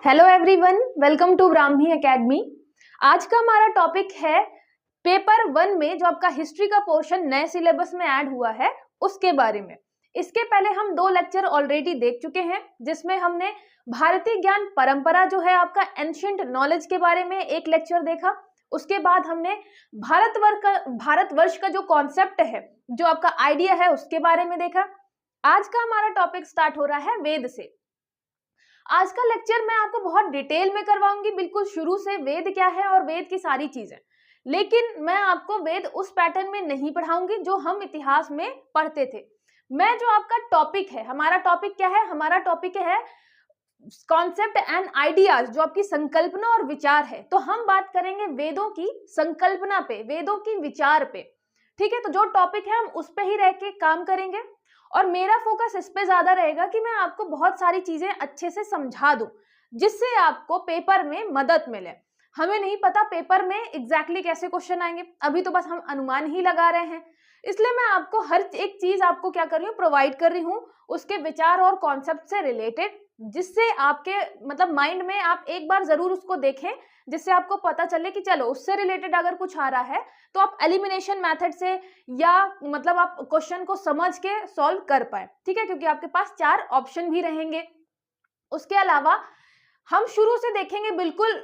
Hello everyone, welcome to Brahmi academy. आज का हमारा टॉपिक है पेपर 1 में जो आपका हिस्ट्री का पोर्शन नए सिलेबस में ऐड हुआ है उसके बारे में। इसके पहले हम 2 लेक्चर ऑलरेडी देख चुके हैं, जिसमें हमने भारतीय ज्ञान परंपरा जो है आपका एंशिएंट नॉलेज के बारे में एक लेक्चर देखा। उसके बाद हमने भारतवर्ष का जो कॉन्सेप्ट है, जो आपका आइडिया है, उसके बारे में देखा। आज का हमारा टॉपिक स्टार्ट हो रहा है वेद से। आज का लेक्चर मैं आपको बहुत डिटेल में करवाऊंगी, बिल्कुल शुरू से वेद क्या है और वेद की सारी चीजें। लेकिन मैं आपको वेद उस पैटर्न में नहीं पढ़ाऊंगी जो हम इतिहास में पढ़ते थे। मैं जो आपका टॉपिक है, हमारा टॉपिक क्या है? हमारा टॉपिक है कॉन्सेप्ट एंड आइडियाज, जो आपकी संकल्पना और विचार है। तो हम बात करेंगे वेदों की संकल्पना पे, वेदों की विचार पे। ठीक है, तो जो टॉपिक है हम उस पे ही रह के काम करेंगे और मेरा फोकस इस पे ज्यादा रहेगा कि मैं आपको बहुत सारी चीजें अच्छे से समझा दूं, जिससे आपको पेपर में मदद मिले। हमें नहीं पता पेपर में एग्जैक्टली कैसे क्वेश्चन आएंगे, अभी तो बस हम अनुमान ही लगा रहे हैं। इसलिए मैं आपको हर एक चीज आपको क्या कर रही हूँ, प्रोवाइड कर रही हूँ उसके विचार और कॉन्सेप्ट से रिलेटेड, जिससे आपके मतलब माइंड में आप एक बार जरूर उसको देखें, जिससे आपको पता चले कि चलो उससे रिलेटेड अगर कुछ आ रहा है तो आप एलिमिनेशन मेथड से या मतलब आप क्वेश्चन को समझ के सॉल्व कर पाए। ठीक है, क्योंकि आपके पास 4 ऑप्शन भी रहेंगे। उसके अलावा हम शुरू से देखेंगे, बिल्कुल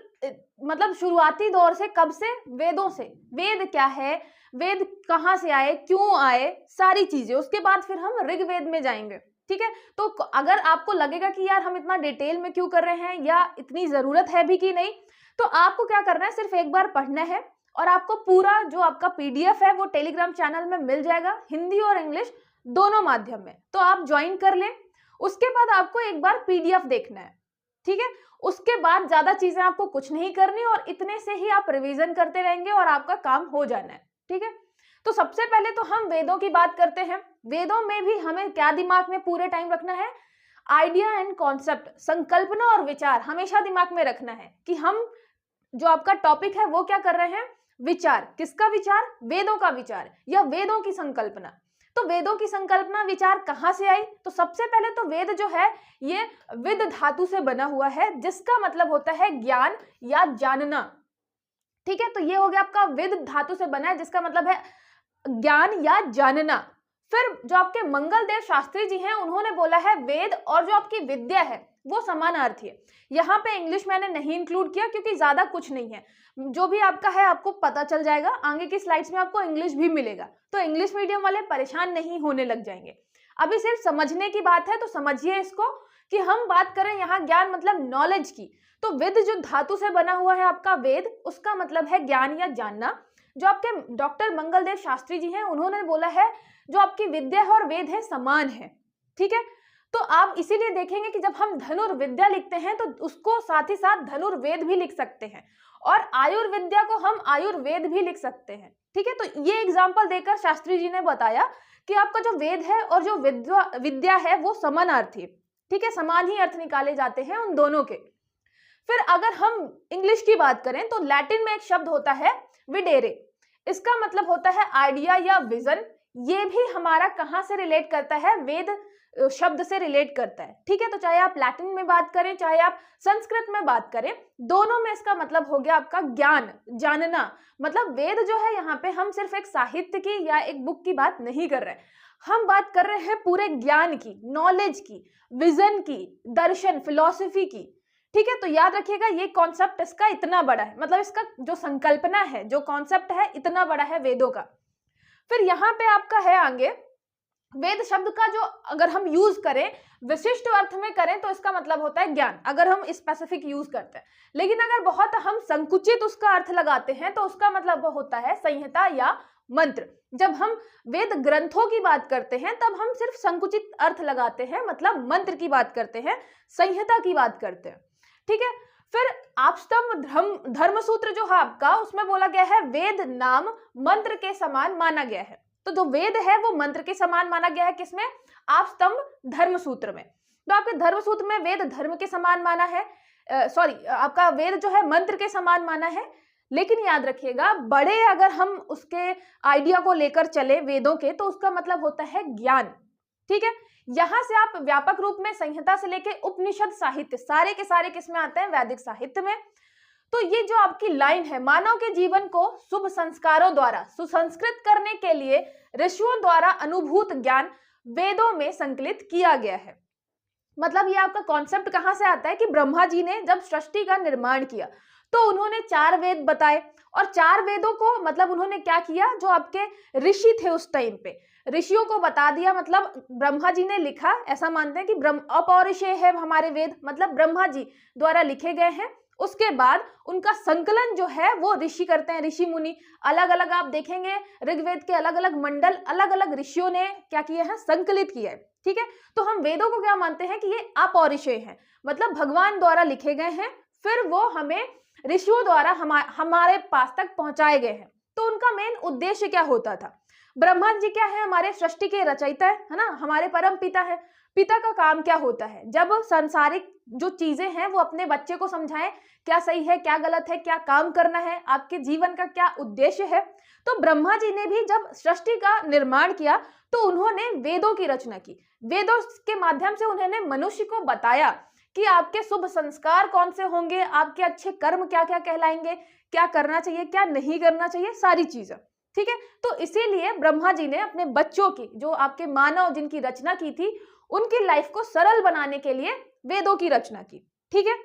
मतलब शुरुआती दौर से, कब से? वेदों से। वेद क्या है, वेद कहाँ से आए, क्यों आए, सारी चीजें। उसके बाद फिर हम ऋग्वेद में जाएंगे। ठीक है, तो अगर आपको लगेगा कि यार हम इतना डिटेल में क्यों कर रहे हैं या इतनी जरूरत है भी कि नहीं, तो आपको क्या करना है, सिर्फ एक बार पढ़ना है और आपको पूरा जो आपका पीडीएफ है वो टेलीग्राम चैनल में मिल जाएगा, हिंदी और इंग्लिश दोनों माध्यम में। तो आप ज्वाइन कर लें। उसके बाद आपको एक बार पीडीएफ देखना है। ठीक है, उसके बाद ज्यादा चीजें आपको कुछ नहीं करनी और इतने से ही आप रिवीजन करते रहेंगे और आपका काम हो जाना है। ठीक है, तो सबसे पहले तो हम वेदों की बात करते हैं। वेदों में भी हमें क्या दिमाग में पूरे टाइम रखना है? आइडिया एंड कॉन्सेप्ट, संकल्पना और विचार हमेशा दिमाग में रखना है कि हम जो आपका टॉपिक है वो क्या कर रहे हैं? विचार। किसका विचार? वेदों का विचार या वेदों की संकल्पना। तो वेदों की संकल्पना विचार कहां से आई? तो सबसे पहले तो वेद जो है ये विद धातु से बना हुआ है, जिसका मतलब होता है ज्ञान या जानना। ठीक है, तो ये हो गया आपका विद धातु से बना है, जिसका मतलब है ज्ञान या जानना। फिर जो आपके मंगलदेव शास्त्री जी हैं, उन्होंने बोला है वेद और जो आपकी विद्या है वो समानार्थी है। यहाँ पे इंग्लिश मैंने नहीं इंक्लूड किया क्योंकि ज्यादा कुछ नहीं है, जो भी आपका है आपको पता चल जाएगा। आगे की स्लाइड्स में आपको इंग्लिश भी मिलेगा, तो इंग्लिश मीडियम वाले परेशान नहीं होने लग जाएंगे। अभी सिर्फ समझने की बात है, तो समझिए इसको कि हम बात करें यहाँ ज्ञान मतलब नॉलेज की। तो विद जो धातु से बना हुआ है आपका वेद, उसका मतलब है ज्ञान या जानना। जो आपके डॉक्टर मंगलदेव शास्त्री जी हैं, उन्होंने बोला है जो आपकी विद्या है और वेद है समान है। ठीक है, तो आप इसीलिए देखेंगे कि जब हम धनुर्विद्या लिखते हैं तो उसको साथ ही साथ धनुर्वेद भी लिख सकते हैं और आयुर्विद्या को हम आयुर्वेद भी लिख सकते हैं। ठीक है, तो ये एग्जाम्पल देकर शास्त्री जी ने बताया कि आपका जो वेद है और जो विद्या है वो समानार्थी। ठीक है, समान ही अर्थ निकाले जाते हैं उन दोनों के। फिर अगर हम इंग्लिश की बात करें तो लैटिन में एक शब्द होता है विडेरे, इसका मतलब होता है आइडिया या विजन। ये भी हमारा कहां से रिलेट करता है? वेद शब्द से रिलेट करता है। ठीक है, तो चाहे आप लैटिन में बात करें चाहे आप संस्कृत में बात करें, दोनों में इसका मतलब हो गया आपका ज्ञान, जानना। मतलब वेद जो है यहाँ पे हम सिर्फ एक साहित्य की या एक बुक की बात नहीं कर रहे हैं, हम बात कर रहे हैं पूरे ज्ञान की, नॉलेज की, विजन की, दर्शन, फिलॉसफी की। ठीक है, तो याद रखिएगा ये कॉन्सेप्ट इसका इतना बड़ा है, मतलब इसका जो संकल्पना है, जो कॉन्सेप्ट है, इतना बड़ा है वेदों का। फिर यहाँ पे आपका है आगे वेद शब्द का जो अगर हम यूज करें विशिष्ट अर्थ में करें तो इसका मतलब होता है ज्ञान, अगर हम स्पेसिफिक यूज करते हैं। लेकिन अगर बहुत हम संकुचित उसका अर्थ लगाते हैं तो उसका मतलब होता है संहिता या मंत्र। जब हम वेद ग्रंथों की बात करते हैं तब हम सिर्फ संकुचित अर्थ लगाते हैं, मतलब मंत्र की बात करते हैं, संहिता की बात करते हैं। ठीक है, फिर आपस्तंभ धर्मसूत्र जो है आपका, उसमें बोला गया है वेद नाम मंत्र के समान माना गया है। तो जो वेद है वो मंत्र के समान माना गया है, किसमें? आपस्तंभ धर्मसूत्र में। तो आपके धर्मसूत्र में वेद धर्म के समान माना है, आपका वेद जो है मंत्र के समान माना है। लेकिन याद रखिएगा, बड़े अगर हम उसके आइडिया को लेकर चले वेदों के, तो उसका मतलब होता है ज्ञान। ठीक है, यहाँ से आप व्यापक रूप में संहिता से लेके उपनिषद साहित्य सारे के सारे किसमें आते हैं, वैदिक साहित्य में। तो ये जो आपकी लाइन है, मानव के जीवन को शुभ संस्कारों द्वारा सुसंस्कृत करने के लिए ऋषियों द्वारा अनुभूत ज्ञान वेदों में संकलित किया गया है। मतलब ये आपका कॉन्सेप्ट कहां से आता है कि ब्रह्मा जी ने जब सृष्टि का निर्माण किया तो उन्होंने 4 वेद बताए, और 4 वेदों को मतलब उन्होंने क्या किया, जो आपके ऋषि थे उस टाइम पे ऋषियों को बता दिया। मतलब ब्रह्मा जी ने लिखा, ऐसा मानते हैं कि अपौरुषेय है हमारे वेद, मतलब ब्रह्मा जी द्वारा लिखे गए हैं। उसके बाद उनका संकलन जो है वो ऋषि करते हैं, ऋषि मुनि अलग अलग आप देखेंगे ऋग्वेद के अलग अलग मंडल अलग अलग ऋषियों ने क्या किया है, संकलित किया है। ठीक है, तो हम वेदों को क्या मानते हैं कि ये अपौरुषेय हैं, मतलब भगवान द्वारा लिखे गए हैं, फिर वो हमें ऋषियों द्वारा हमारे पास तक पहुंचाए गए हैं। तो उनका मेन उद्देश्य क्या होता था, ब्रह्मा जी क्या है, हमारे सृष्टि के रचयिता है ना, हमारे परम पिता है। पिता का काम क्या होता है, जब सांसारिक जो चीजें हैं वो अपने बच्चे को समझाएं, क्या सही है क्या गलत है, क्या काम करना है, आपके जीवन का क्या उद्देश्य है। तो ब्रह्मा जी ने भी जब सृष्टि का निर्माण किया तो उन्होंने वेदों की रचना की। वेदों के माध्यम से उन्होंने मनुष्य को बताया कि आपके शुभ संस्कार कौन से होंगे, आपके अच्छे कर्म क्या क्या कहलाएंगे, क्या करना चाहिए क्या नहीं करना चाहिए, सारी चीजें। ठीक है, तो इसीलिए ब्रह्मा जी ने अपने बच्चों की, जो आपके मानव जिनकी रचना की थी, उनकी लाइफ को सरल बनाने के लिए वेदों की रचना की। ठीक है,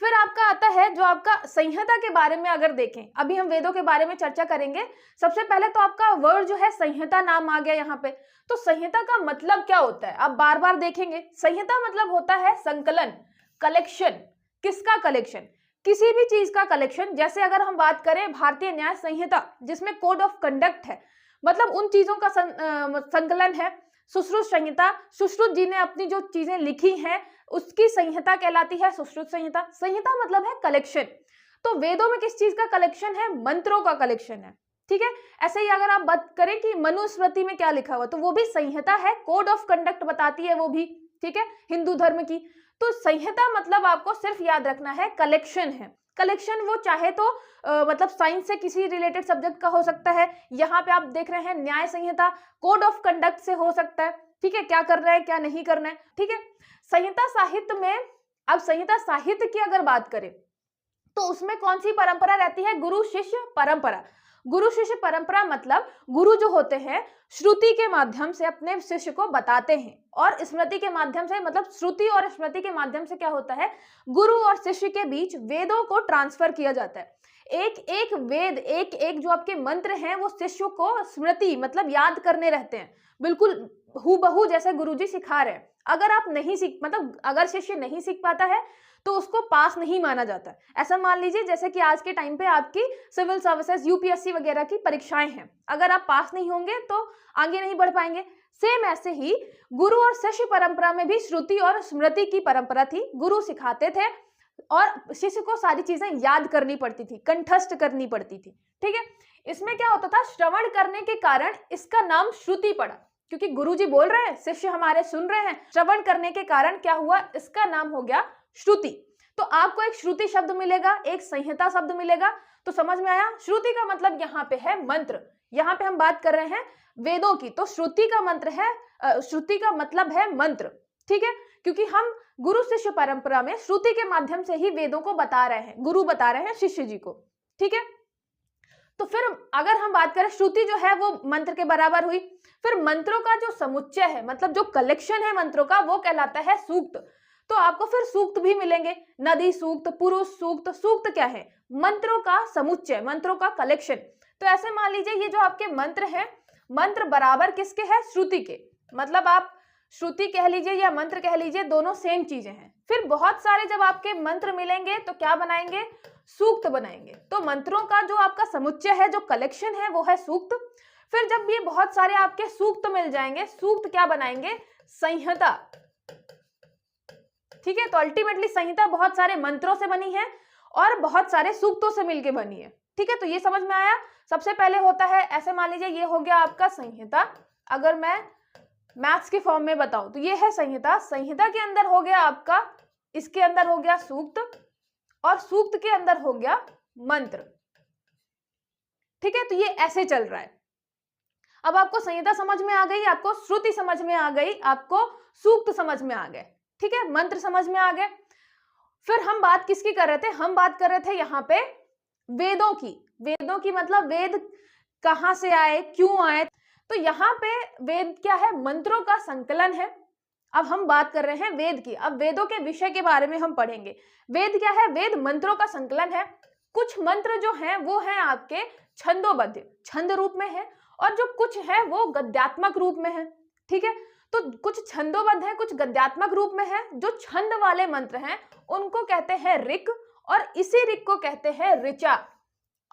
फिर आपका आता है जो आपका संहिता के बारे में अगर देखें, अभी हम वेदों के बारे में चर्चा करेंगे। सबसे पहले तो आपका वर्ड जो है संहिता नाम आ गया यहाँ पे। तो संहिता का मतलब क्या होता है, आप बार बार देखेंगे, संहिता मतलब होता है संकलन, कलेक्शन। किसका कलेक्शन, किसी भी चीज का कलेक्शन। जैसे अगर हम बात करें भारतीय न्याय संहिता जिसमें कोड ऑफ कंडक्ट है, मतलब उन चीजों का संकलन है। सुश्रुत संहिता, सुश्रुत जी ने अपनी जो चीजें लिखी हैं उसकी संहिता कहलाती है सुश्रुत संहिता। संहिता मतलब है कलेक्शन। तो वेदों में किस चीज का कलेक्शन है, मंत्रों का कलेक्शन है। ठीक है, ऐसे ही अगर आप बात करें कि मनुस्मृति में क्या लिखा हुआ, तो वो भी संहिता है, कोड ऑफ कंडक्ट बताती है वो भी। ठीक है, हिंदू धर्म की। तो संहिता मतलब आपको सिर्फ याद रखना है कलेक्शन है। कलेक्शन वो चाहे तो मतलब साइंस से किसी रिलेटेड सब्जेक्ट का हो सकता है, यहाँ पे आप देख रहे हैं न्याय संहिता, कोड ऑफ कंडक्ट से हो सकता है। ठीक है, क्या करना है क्या नहीं करना है। ठीक है, संहिता साहित्य में, अब संहिता साहित्य की अगर बात करें तो उसमें कौन सी परंपरा रहती है, गुरु शिष्य परंपरा। गुरु शिष्य परंपरा मतलब गुरु जो होते हैं श्रुति के माध्यम से अपने शिष्य को बताते हैं, और स्मृति के माध्यम से, मतलब श्रुति और स्मृति के माध्यम से क्या होता है, गुरु और शिष्य के बीच वेदों को ट्रांसफर किया जाता है। एक एक वेद, एक एक जो आपके मंत्र हैं वो शिष्यों को स्मृति मतलब याद करने रहते हैं, बिल्कुल हूबहू जैसे गुरुजी सिखा रहे हैं। अगर आप नहीं सीख, मतलब अगर शिष्य नहीं सीख पाता है तो उसको पास नहीं माना जाता। ऐसा मान लीजिए जैसे कि आज के टाइम पे आपकी सिविल सर्विसेज यूपीएससी वगैरह की परीक्षाएं हैं, अगर आप पास नहीं होंगे तो आगे नहीं बढ़ पाएंगे। सेम ऐसे ही गुरु और शिष्य परंपरा में भी श्रुति और स्मृति की परंपरा थी। गुरु सिखाते थे और शिष्य को सारी चीजें याद करनी पड़ती थी, कंठस्थ करनी पड़ती थी। ठीक है, इसमें क्या होता था, श्रवण करने के कारण इसका नाम श्रुति पड़ा, क्योंकि गुरुजी बोल रहे हैं, शिष्य हमारे सुन रहे हैं, श्रवण करने के कारण क्या हुआ, इसका नाम हो गया श्रुति। तो आपको एक श्रुति शब्द मिलेगा, एक संहिता शब्द मिलेगा। तो समझ में आया, श्रुति का मतलब यहाँ पे है मंत्र। यहाँ पे हम बात कर रहे हैं वेदों की, तो श्रुति का मंत्र है, श्रुति का मतलब है मंत्र। ठीक है, क्योंकि हम गुरु शिष्य परंपरा में श्रुति के माध्यम से ही वेदों को बता रहे हैं, गुरु बता रहे हैं शिष्य जी को। ठीक है, तो फिर अगर हम बात करें श्रुति जो है वो मंत्र के बराबर हुई। फिर मंत्रों का जो समुच्चय है, मतलब जो कलेक्शन है मंत्रों का, वो कहलाता है सूक्त। तो आपको फिर सूक्त भी मिलेंगे, नदी सूक्त, पुरुष सूक्त। सूक्त क्या है, मंत्रों का समुच्चय, मंत्रों का कलेक्शन। तो ऐसे मान लीजिए ये जो आपके मंत्र हैं, मंत्र बराबर किसके हैं, श्रुति के। मतलब आप श्रुति कह लीजिए या मंत्र कह लीजिए, दोनों सेम चीजें हैं। फिर बहुत सारे जब आपके मंत्र मिलेंगे तो क्या बनाएंगे, सूक्त बनाएंगे। तो मंत्रों का जो आपका समुच्चय है, जो कलेक्शन है, वो है सूक्त। फिर जब ये बहुत सारे आपके सूक्त मिल जाएंगे, सूक्त क्या बनाएंगे, संहिता। ठीक है, तो अल्टीमेटली संहिता बहुत सारे मंत्रों से बनी है और बहुत सारे सूक्तों से मिलकर बनी है। ठीक है, तो ये समझ में आया। सबसे पहले होता है, ऐसे मान लीजिए ये हो गया आपका संहिता। अगर मैं मैथ्स के फॉर्म में बताऊं तो ये है संहिता। संहिता के अंदर हो गया आपका, इसके अंदर हो गया सूक्त, और सूक्त के अंदर हो गया मंत्र। ठीक है, तो ये ऐसे चल रहा है। अब आपको संहिता समझ में आ गई, आपको श्रुति समझ में आ गई, आपको सूक्त समझ में आ गए, ठीक है, मंत्र समझ में आ गए। फिर हम बात किसकी कर रहे थे? हम बात कर रहे थे यहाँ पे वेदों की। वेदों की मतलब वेद कहाँ से आए, क्यों आए? तो यहाँ पे वेद क्या है? मंत्रों का संकलन है। अब हम बात कर रहे हैं वेद की। अब वेदों के विषय के बारे में हम पढ़ेंगे। वेद क्या है? वेद मंत्रों का संकलन है। कुछ मंत्र जो हैं वो हैं आपके छंदोबद्ध, छंद रूप में है, और जो कुछ है वो गद्यात्मक रूप में है, ठीक है। तो कुछ छंदोबद्ध है, कुछ गद्यात्मक रूप में है। जो छंद वाले मंत्र हैं उनको कहते हैं ऋक, और इसी ऋक को कहते हैं ऋचा।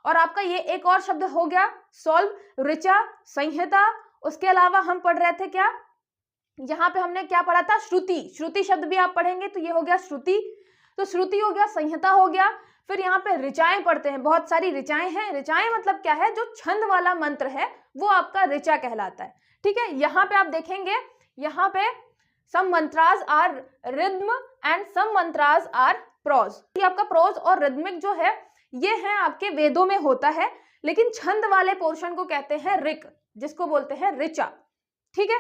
और आपका ये एक और शब्द हो गया सॉल्व, ऋचा, संहिता। उसके अलावा हम पढ़ रहे थे क्या? यहाँ पे हमने क्या पढ़ा था? श्रुति। श्रुति शब्द भी आप पढ़ेंगे तो ये हो गया श्रुति। तो श्रुति हो गया, संहिता हो गया। फिर यहाँ पे ऋचाएं पढ़ते हैं, बहुत सारी ऋचाएं हैं। ऋचाएं मतलब क्या है? जो छंद वाला मंत्र है वो आपका ऋचा कहलाता है, ठीक है। यहाँ पे आप देखेंगे, यहाँ पे some mantras are rhythm and some mantras are prose. ये आपका प्रोज और रिद्मिक जो है ये है आपके वेदों में होता है, लेकिन छंद वाले पोर्शन को कहते हैं ऋक, जिसको बोलते हैं ऋचा, ठीक है।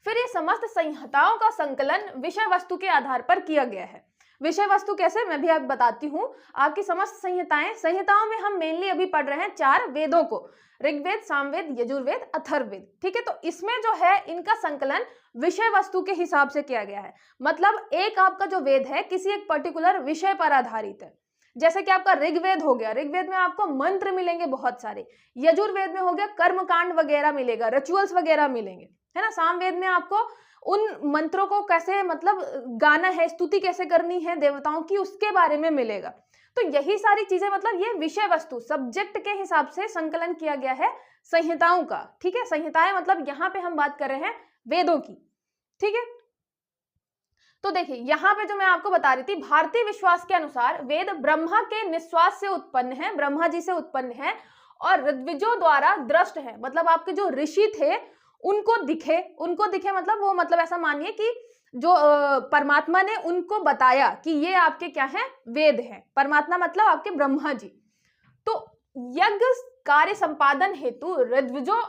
फिर ये समस्त संहिताओं का संकलन विषय वस्तु के आधार पर किया गया है। विषय वस्तु कैसे, मैं भी आप बताती हूँ। आपकी समस्त संहिताएं, संहिताओं में हम मेनली अभी पढ़ रहे हैं 4 वेदों को, ऋग्वेद, सामवेद, यजुर्वेद, अथर्ववेद, ठीक है। तो इसमें जो है इनका संकलन विषय वस्तु के हिसाब से किया गया है। मतलब एक आपका जो वेद है किसी एक पर्टिकुलर विषय पर आधारित है। जैसे कि आपका ऋग्वेद हो गया, ऋग्वेद में आपको मंत्र मिलेंगे बहुत सारे। यजुर्वेद में हो गया कर्मकांड वगैरह मिलेगा, रिचुअल्स वगैरह मिलेंगे, है ना। सामवेद में आपको उन मंत्रों को कैसे मतलब गाना है, स्तुति कैसे करनी है देवताओं की, उसके बारे में मिलेगा। तो यही सारी चीजें, मतलब ये विषय वस्तु सब्जेक्ट के हिसाब से संकलन किया गया है संहिताओं का, ठीक है। संहिताएं मतलब यहाँ पे हम बात कर रहे हैं वेदों की, ठीक है। तो देखिए यहाँ पे जो मैं आपको बता रही थी, भारतीय विश्वास के अनुसार वेद ब्रह्मा के निश्वास से उत्पन्न है, ब्रह्मा जी से उत्पन्न है, और ऋग्विजों द्वारा दृष्ट है। मतलब आपके जो ऋषि थे उनको दिखे मतलब वो, मतलब ऐसा मानिए कि जो परमात्मा ने उनको बताया कि ये आपके क्या है, वेद हैं। परमात्मा मतलब आपके ब्रह्मा जी। तो यज्ञ कार्य संपादन हेतु ऋग्विजों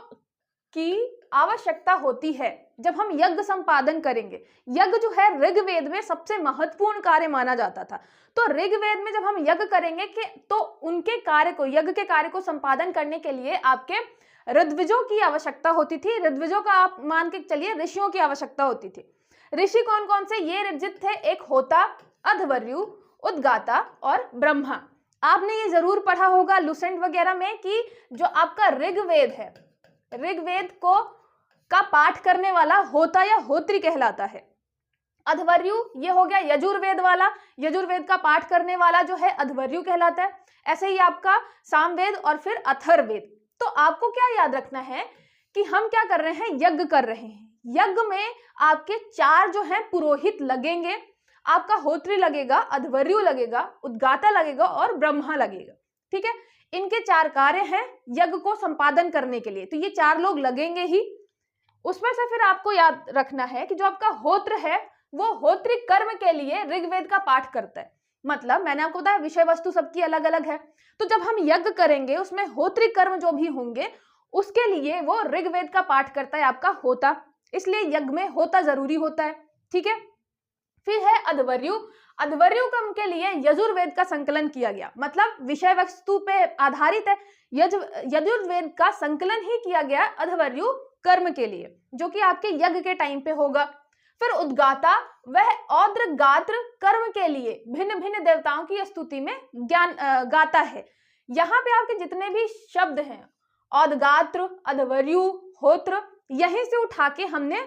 की आवश्यकता होती है। जब हम यज्ञ संपादन करेंगे, यज्ञ जो है ऋग्वेद में सबसे महत्वपूर्ण कार्य माना जाता था। तो ऋग्वेद में जब हम यज्ञ करेंगे कि तो उनके कार्य को, यज्ञ के कार्य को संपादन करने के लिए आपके ऋग्विजों की आवश्यकता होती थी। ऋग्विजों का आप मान के चलिए ऋषियों की आवश्यकता होती थी। ऋषि कौन कौन से? ये ऋग्विद थे, एक होता, अध्वर्यु, उद्गाता और ब्रह्मा। आपने ये जरूर पढ़ा होगा लुसेंट वगैरह में कि जो आपका ऋग्वेद है, ऋग्वेद को का पाठ करने वाला होता या होत्री कहलाता है। अध्वर्यु ये हो गया यजुर्वेद वाला, यजुर्वेद का पाठ करने वाला जो है अध्वर्यु कहलाता है। ऐसे ही आपका सामवेद और फिर अथर्ववेद। तो आपको क्या याद रखना है कि हम क्या कर रहे हैं, यज्ञ कर रहे हैं। यज्ञ में आपके 4 जो है पुरोहित लगेंगे, आपका होत्री लगेगा, अध्वर्यु लगेगा, उद्गाता लगेगा और ब्रह्मा लगेगा, ठीक है। इनके 4 कार्य हैं यज्ञ को संपादन करने के लिए, तो ये 4 लोग लगेंगे ही। उसमें से फिर आपको याद रखना है कि जो आपका होत्र है वो होत्री कर्म के लिए ऋग्वेद का पाठ करता है। मतलब मैंने आपको बताया विषय वस्तु सबकी अलग अलग है, तो जब हम यज्ञ करेंगे उसमें होत्री कर्म जो भी होंगे उसके लिए वो ऋग्वेद का पाठ करता है आपका होता, इसलिए यज्ञ में होता जरूरी होता है, ठीक है। फिर है अध्वर्यु। अध्वर्यु कर्म के लिए यजुर्वेद का संकलन किया गया, मतलब विषय वस्तु पे आधारित है। यजुर्वेद का संकलन ही किया गया अध्वर्यु कर्म के लिए, जो कि आपके यज्ञ के टाइम पे होगा। फिर उद्गाता, वह औद्र गात्र कर्म के लिए भिन्न भिन्न देवताओं की स्तुति में ज्ञान गाता है। यहाँ पे आपके जितने भी शब्द हैं, औदगात्र, अध्वर्यु, होत्र, यहीं से उठा के हमने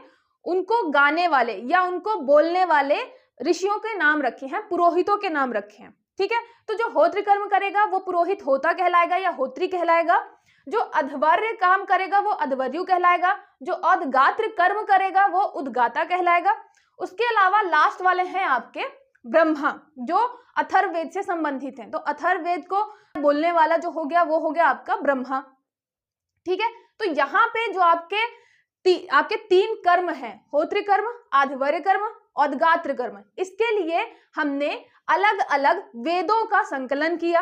उनको गाने वाले या उनको बोलने वाले ऋषियों के नाम रखे हैं, पुरोहितों के नाम रखे हैं, ठीक है। तो जो होत्र कर्म करेगा वो पुरोहित होता कहलाएगा या होत्री कहलाएगा। जो अध्वर्य काम करेगा वो अध्वर्यु कहलाएगा। जो औदगात्र कर्म करेगा वो उद्गाता कहलाएगा। उसके अलावा लास्ट वाले हैं आपके ब्रह्मा, जो अथर्ववेद से संबंधित हैं। तो अथर्ववेद को बोलने वाला जो हो गया वो हो गया आपका ब्रह्मा, ठीक है। तो यहाँ पे जो आपके 3 कर्म हैं, होत्री कर्म, आध्वर्य कर्म, औदगात्र कर्म, इसके लिए हमने अलग अलग वेदों का संकलन किया,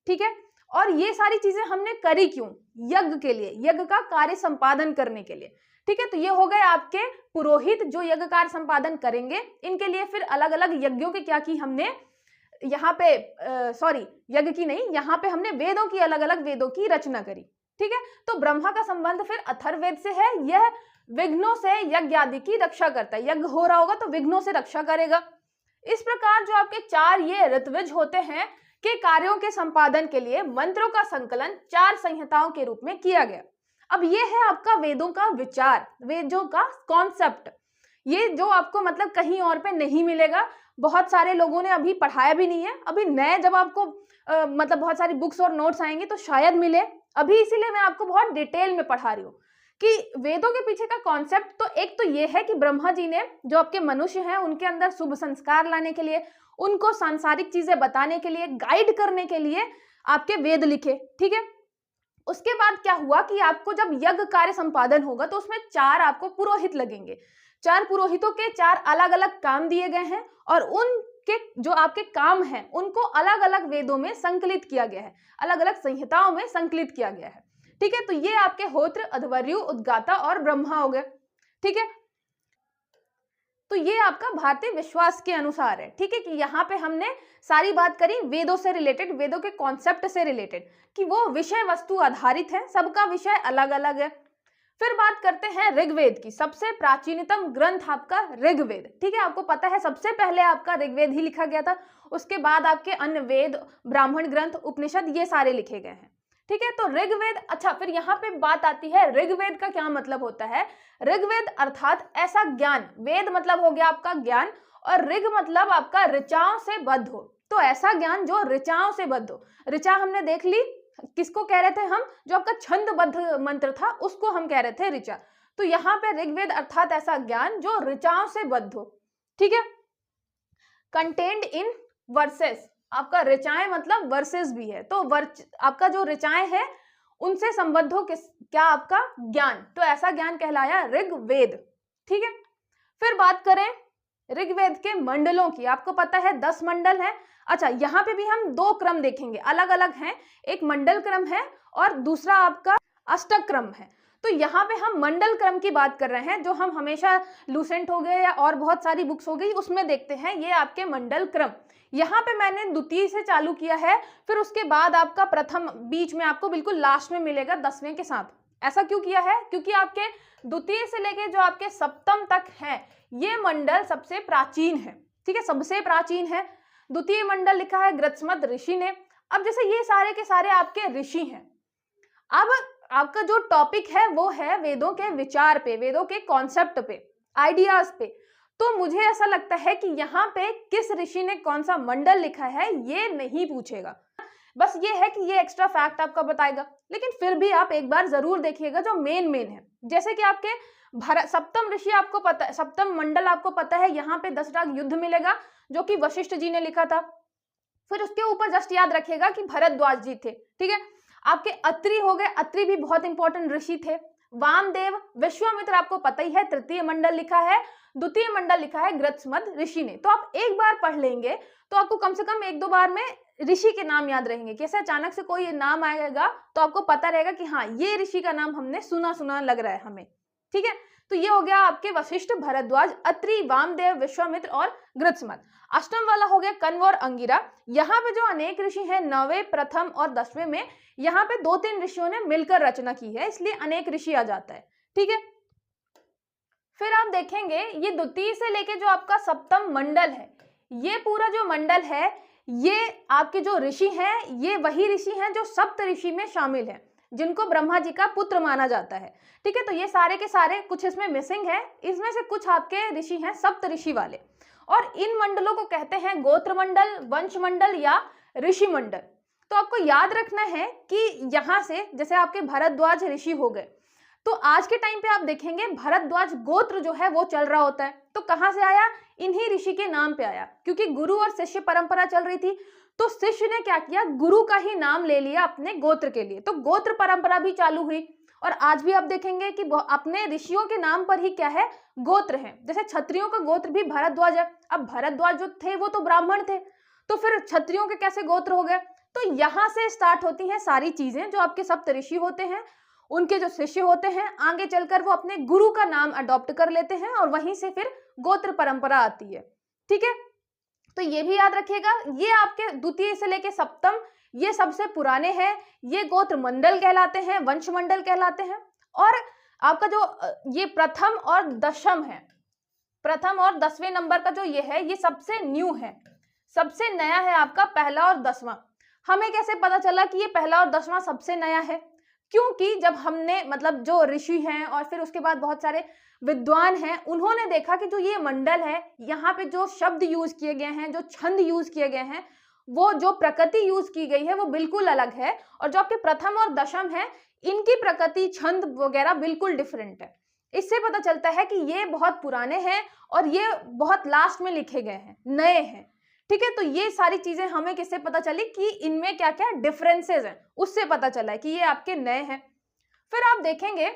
ठीक है। और ये सारी चीजें हमने करी क्यों? यज्ञ के लिए, यज्ञ का कार्य संपादन करने के लिए। ठीक है, तो ये हो गए आपके पुरोहित जो यज्ञ कार्य संपादन करेंगे। इनके लिए फिर अलग अलग यज्ञों के क्या की हमने यहाँ पे यज्ञ की नहीं, यहाँ पे हमने वेदों की, अलग अलग वेदों की रचना करी। ठीक है, तो ब्रह्मा का संबंध फिर अथर्ववेद से है। यह विघ्नों से यज्ञ आदि की रक्षा करता है। यज्ञ हो रहा होगा तो विघ्नों से रक्षा करेगा। इस प्रकार जो आपके 4 ये ऋत्विज होते हैं के कार्यों के संपादन के लिए मंत्रों का संकलन 4 संहिताओं के रूप में किया गया। अब ये है आपका वेदों का विचार, वेदों का कॉन्सेप्ट। ये जो आपको मतलब कहीं और पे नहीं मिलेगा, बहुत सारे लोगों ने अभी पढ़ाया भी नहीं है। अभी नए जब आपको मतलब बहुत सारी बुक्स और नोट्स आएंगे तो शायद मिले। अभी इसीलिए मैं आपको बहुत डिटेल में पढ़ा रही हूँ कि वेदों के पीछे का कॉन्सेप्ट। तो एक तो ये है कि ब्रह्मा जी ने जो आपके मनुष्य हैं उनके अंदर शुभ संस्कार लाने के लिए, उनको सांसारिक चीजें बताने के लिए, गाइड करने के लिए आपके वेद लिखे। ठीक है, उसके बाद क्या हुआ कि आपको जब यज्ञ कार्य संपादन होगा तो उसमें 4 आपको पुरोहित लगेंगे। 4 पुरोहितों के 4 अलग अलग काम दिए गए हैं और उनके जो आपके काम हैं उनको अलग अलग वेदों में संकलित किया गया है, अलग अलग संहिताओं में संकलित किया गया है। ठीक है, तो ये आपके होत्र, अध्वर्यु, उद्गाता और ब्रह्मा हो गए। ठीक है, तो ये आपका भारतीय विश्वास के अनुसार है। ठीक है, कि यहाँ पे हमने सारी बात करी वेदों से रिलेटेड, वेदों के कॉन्सेप्ट से रिलेटेड, कि वो विषय वस्तु आधारित है, सबका विषय अलग अलग है। फिर बात करते हैं ऋग्वेद की। सबसे प्राचीनतम ग्रंथ आपका ऋग्वेद। ठीक है, आपको पता है सबसे पहले आपका ऋग्वेद ही लिखा गया था। उसके बाद आपके अन्य वेद, ब्राह्मण ग्रंथ, उपनिषद, ये सारे लिखे गए हैं। ठीक है, तो ऋग्वेद। अच्छा, फिर यहाँ पे बात आती है ऋग्वेद का क्या मतलब होता है। ऋग्वेद अर्थात ऐसा ज्ञान, वेद मतलब हो गया आपका ज्ञान और ऋग मतलब आपका ऋचाओं से बद्ध हो। तो ऐसा ज्ञान जो ऋचाओं से बद्ध हो। ऋचा हमने देख ली, किसको कह रहे थे हम, जो आपका छंदबद्ध मंत्र था उसको हम कह रहे थे ऋचा। तो यहाँ पे ऋग्वेद अर्थात ऐसा ज्ञान जो ऋचाओं से बद्ध हो। ठीक है, कंटेन्ड इन वर्सेस, आपका ऋचाएं मतलब वर्सेस भी है, तो आपका जो ऋचाएं है उनसे संबद्ध हो क्या आपका ज्ञान, तो ऐसा ज्ञान कहलाया ऋग्वेद। ठीक है, फिर बात करें ऋग्वेद के मंडलों की। आपको पता है 10 मंडल है। अच्छा, यहाँ पे भी हम 2 क्रम देखेंगे, अलग अलग हैं। एक मंडल क्रम है और दूसरा आपका अष्टक क्रम है। तो यहाँ पे हम मंडल क्रम की बात कर रहे हैं, जो हम हमेशा लूसेंट हो गए या और बहुत सारी बुक्स हो गई उसमें देखते हैं। ये आपके मंडल क्रम, यहाँ पे मैंने द्वितीय से चालू किया है, फिर उसके बाद आपका प्रथम बीच में आपको बिल्कुल लास्ट में मिलेगा 10वें के साथ। ऐसा क्यों किया है? क्योंकि आपके द्वितीय से लेके जो आपके सप्तम तक है ये मंडल सबसे प्राचीन है। ठीक है, सबसे प्राचीन है। द्वितीय मंडल लिखा है गृत्समत ऋषि ने। अब जैसे ये सारे के सारे आपके ऋषि हैं, अब आपका जो टॉपिक है वो है वेदों के विचार पे, वेदों के कॉन्सेप्ट पे, आइडियाज पे। तो मुझे ऐसा लगता है कि यहाँ पे किस ऋषि ने कौन सा मंडल लिखा है ये नहीं पूछेगा, बस ये है कि ये एक्स्ट्रा फैक्ट आपका बताएगा। लेकिन फिर भी आप एक बार जरूर देखिएगा जो मेन है। जैसे कि आपके सप्तम ऋषि आपको पता है, सप्तम मंडल आपको पता है, यहाँ पे दशरथ युद्ध मिलेगा जो कि वशिष्ठ जी ने लिखा था। फिर उसके ऊपर जस्ट याद रखिएगा कि भरद्वाज जी थे। ठीक है, आपके अत्रि हो गए, अत्रि भी बहुत इंपॉर्टेंट ऋषि थे। वामदेव, विश्वामित्र आपको पता ही है, तृतीय मंडल लिखा है। द्वितीय मंडल लिखा है गृत्समत ऋषि ने। तो आप एक बार पढ़ लेंगे तो आपको कम से कम 1-2 बार में ऋषि के नाम याद रहेंगे। कैसे अचानक से कोई नाम आएगा तो आपको पता रहेगा कि हाँ ये ऋषि का नाम हमने सुना सुना लग रहा है हमें। ठीक है, तो ये हो गया आपके वशिष्ठ, भरद्वाज, अत्रि, वामदेव, विश्वामित्र और गृत्समत। अष्टम वाला हो गया कण्व और अंगिरा। यहाँ पे जो अनेक ऋषि हैं 9वें, प्रथम और 10वें में, यहाँ पे 2-3 ऋषियों ने मिलकर रचना की है, इसलिए अनेक ऋषि आ जाता है। ठीक है, फिर आप देखेंगे ये द्वितीय से लेके जो आपका सप्तम मंडल है, ये पूरा जो मंडल है ये आपके जो ऋषि हैं ये वही ऋषि हैं जो सप्त ऋषि में शामिल हैं, जिनको ब्रह्मा जी का पुत्र माना जाता है। ठीक है, तो ये सारे के सारे, कुछ इसमें मिसिंग है, इसमें से कुछ आपके ऋषि हैं सप्त ऋषि वाले। और इन मंडलों को कहते हैं गोत्र मंडल, वंश मंडल या ऋषि मंडल। तो आपको याद रखना है कि यहाँ से जैसे आपके भरद्वाज ऋषि हो गए, तो आज के टाइम पे आप देखेंगे भरद्वाज गोत्र जो है वो चल रहा होता है। तो कहाँ से आया? इन्हीं ऋषि के नाम पे आया, क्योंकि गुरु और शिष्य परंपरा चल रही थी। तो शिष्य ने क्या किया, गुरु का ही नाम ले लिया अपने गोत्र के लिए, तो गोत्र परंपरा भी चालू हुई। और आज भी आप देखेंगे कि अपने ऋषियों के नाम पर ही क्या है, गोत्र है। जैसे क्षत्रियों का गोत्र भी भरद्वाज है। अब भरद्वाज जो थे वो तो ब्राह्मण थे, तो फिर क्षत्रियों के कैसे गोत्र हो गए? तो यहाँ से स्टार्ट होती हैं सारी चीजें। जो आपके सप्तऋषि होते हैं, उनके जो शिष्य होते हैं, आगे चलकर वो अपने गुरु का नाम अडॉप्ट कर लेते हैं और वहीं से फिर गोत्र परंपरा आती है। ठीक है, तो ये भी याद रखिएगा, ये आपके द्वितीय से लेके सप्तम ये सबसे पुराने हैं, ये गोत्र मंडल कहलाते हैं, वंश मंडल कहलाते हैं। और आपका जो ये प्रथम और दशम है, प्रथम और 10वें नंबर का जो ये है, ये सबसे न्यू है, सबसे नया है आपका पहला और 10वां। हमें कैसे पता चला कि ये पहला और 10वां सबसे नया है? क्योंकि जब हमने मतलब जो ऋषि हैं और फिर उसके बाद बहुत सारे विद्वान हैं, उन्होंने देखा कि जो ये मंडल है, यहाँ पे जो शब्द यूज किए गए हैं, जो छंद यूज किए गए हैं, वो जो प्रकृति यूज की गई है वो बिल्कुल अलग है। और जो आपके प्रथम और दशम है, इनकी प्रकृति छंद वगैरह बिल्कुल डिफरेंट है। इससे पता चलता है कि ये बहुत पुराने हैं और ये बहुत लास्ट में लिखे गए हैं, नए हैं। ठीक है, तो ये सारी चीजें हमें किससे पता चली कि इनमें क्या क्या डिफरेंसेस हैं, उससे पता चला है कि ये आपके नए हैं। फिर आप देखेंगे,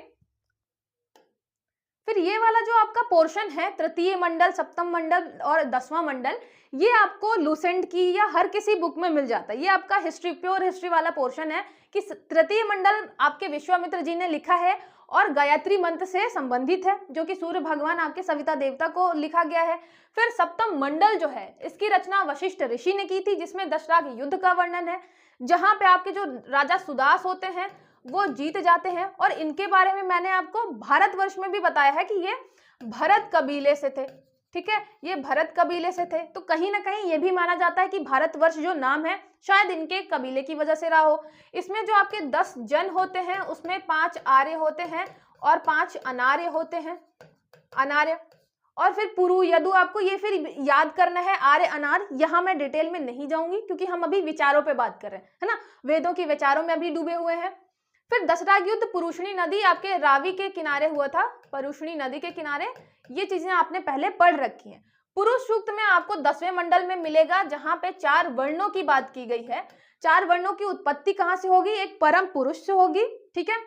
फिर ये वाला जो आपका पोर्शन है, तृतीय मंडल, सप्तम मंडल और 10वां मंडल, ये आपको लुसेंट की या हर किसी बुक में मिल जाता है। ये आपका हिस्ट्री, प्योर हिस्ट्री वाला पोर्शन है कि तृतीय मंडल आपके विश्वामित्र जी ने लिखा है और गायत्री मंत्र से संबंधित है, जो कि सूर्य भगवान आपके सविता देवता को लिखा गया है। फिर सप्तम मंडल जो है, इसकी रचना वशिष्ठ ऋषि ने की थी, जिसमें दशरथ युद्ध का वर्णन है, जहां पे आपके जो राजा सुदास होते हैं वो जीत जाते हैं। और इनके बारे में मैंने आपको भारतवर्ष में भी बताया है कि ये भरत कबीले से थे। ठीक है, ये भरत कबीले से थे, तो कहीं ना कहीं ये भी माना जाता है कि भारतवर्ष जो नाम है शायद इनके कबीले की वजह से रहा हो। इसमें जो आपके 10 जन होते हैं, उसमें 5 आर्य होते हैं और 5 अनार्य होते हैं, अनार्य। और फिर पुरु यदु, आपको ये फिर याद करना है, आर्य अनार्य। यहाँ मैं डिटेल में नहीं जाऊंगी क्योंकि हम अभी विचारों पे बात कर रहे हैं, है ना, वेदों के विचारों में अभी डूबे हुए हैं। फिर दशरथ युद्ध पुरुषणी नदी आपके रावी के किनारे हुआ था, पुरुषणी नदी के किनारे। ये चीजें आपने पहले पढ़ रखी हैं। पुरुष सूक्त में आपको 10वें मंडल में मिलेगा, जहां पे 4 वर्णों की बात की गई है। 4 वर्णों की उत्पत्ति कहां से होगी? एक परम पुरुष से होगी, ठीक है,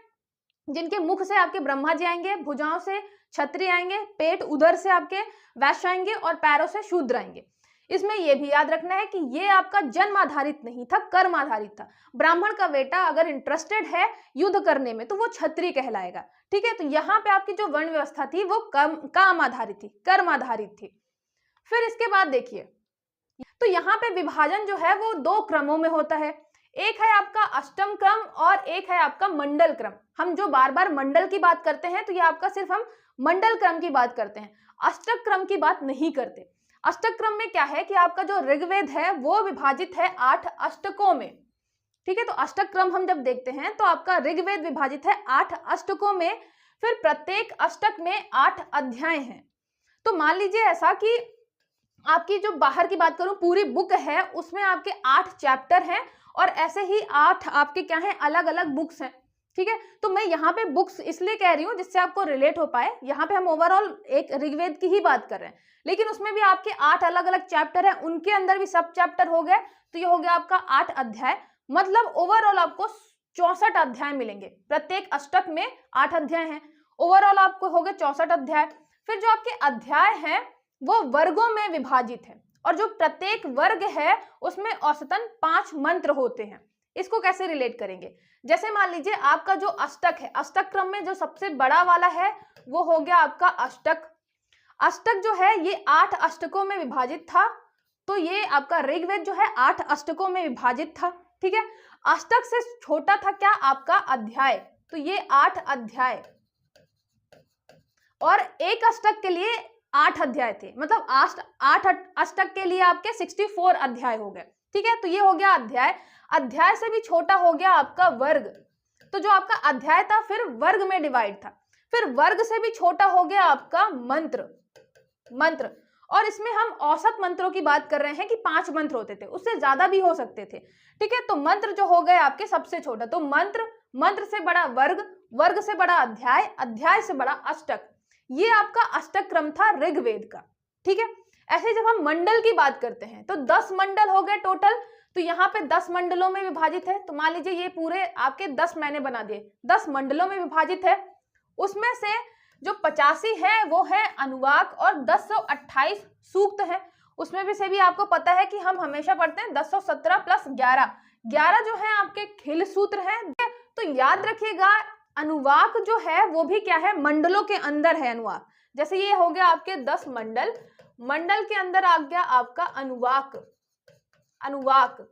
जिनके मुख से आपके ब्रह्मा जी आएंगे, भुजाओं से क्षत्रिय आएंगे, पेट उदर से आपके वैश्य आएंगे और पैरों से शूद्र आएंगे। इसमें यह भी याद रखना है कि ये आपका जन्म आधारित नहीं था, कर्म आधारित था। ब्राह्मण का बेटा अगर इंटरेस्टेड है युद्ध करने में तो वो क्षत्रिय कहलाएगा। ठीक है, तो यहाँ पे आपकी जो वर्ण व्यवस्था थी वो काम आधारित थी, कर्म आधारित थी। फिर इसके बाद देखिए, तो यहाँ पे विभाजन जो है वो 2 क्रमों में होता है। एक है आपका अष्टम क्रम और एक है आपका मंडल क्रम। हम जो बार बार मंडल की बात करते हैं तो ये आपका सिर्फ हम मंडल क्रम की बात करते हैं, अष्टक क्रम की बात नहीं करते। अष्टक क्रम में क्या है कि आपका जो ऋग्वेद है वो विभाजित है 8 अष्टकों में। ठीक है, तो अष्टक क्रम हम जब देखते हैं तो आपका ऋग्वेद विभाजित है 8 अष्टकों में। फिर प्रत्येक अष्टक में 8 अध्याय हैं। तो मान लीजिए ऐसा कि आपकी जो बाहर की बात करूं, पूरी बुक है उसमें आपके 8 चैप्टर हैं और ऐसे ही 8 आपके क्या हैं, अलग अलग बुक्स हैं। ठीक है, तो मैं यहाँ पे बुक्स इसलिए कह रही हूँ जिससे आपको रिलेट हो पाए। यहाँ पे हम ओवरऑल एक ऋग्वेद की ही बात कर रहे हैं, लेकिन उसमें भी आपके 8 अलग अलग चैप्टर हैं, उनके अंदर भी सब चैप्टर हो गए, तो ये हो गया आपका 8 अध्याय। मतलब ओवरऑल आपको 64 अध्याय मिलेंगे। प्रत्येक अष्टक में 8 अध्याय हैं, ओवरऑल आपको हो गए 64 अध्याय। फिर जो आपके अध्याय हैं वो वर्गों में विभाजित है और जो प्रत्येक वर्ग है उसमें औसतन 5 मंत्र होते हैं। इसको कैसे रिलेट करेंगे? जैसे मान लीजिए आपका जो अष्टक है, अष्टक क्रम में जो सबसे बड़ा वाला है वो हो गया आपका अष्टक। अष्टक जो है ये 8 अष्टकों में विभाजित था, तो ये आपका ऋग्वेद जो है 8 अष्टकों में विभाजित था। ठीक है, अष्टक से छोटा था क्या? आपका अध्याय, तो ये 8 अध्याय और एक अष्टक के लिए 8 अध्याय थे, मतलब 8 अष्टक के लिए आपके 64 अध्याय हो गए। ठीक है, तो ये हो गया अध्याय। अध्याय से भी छोटा हो गया आपका वर्ग, तो जो आपका अध्याय था फिर वर्ग में डिवाइड था। फिर वर्ग से भी छोटा हो गया आपका मंत्र। और इसमें हम औसत मंत्रों की बात कर रहे हैं कि 5 मंत्र होते थे, उससे ज्यादा भी हो सकते थे। ठीक है, तो मंत्र जो हो गए आपके सबसे छोटा, तो मंत्र से बड़ा वर्ग से बड़ा अध्याय से बड़ा अष्टक। ये आपका अष्टक क्रम था ऋग्वेद का। ठीक है, ऐसे जब हम मंडल की बात करते हैं तो 10 मंडल हो गए टोटल, तो यहाँ पे 10 मंडलों में विभाजित है। तो मान लीजिए ये पूरे आपके 10 मैंने बना दिए, 10 मंडलों में विभाजित है। उसमें से जो 85 है वो है अनुवाक और 1028 सूक्त है। उसमें भी से भी आपको पता है कि हम हमेशा पढ़ते हैं 1017 प्लस 11, 11 जो है आपके खिल सूत्र हैं। तो याद रखिएगा अनुवाक जो है वो भी क्या है, मंडलों के अंदर है अनुवाक। जैसे ये हो गया आपके 10 मंडल, मंडल के अंदर आ गया आपका अनुवाक, अनुवाक,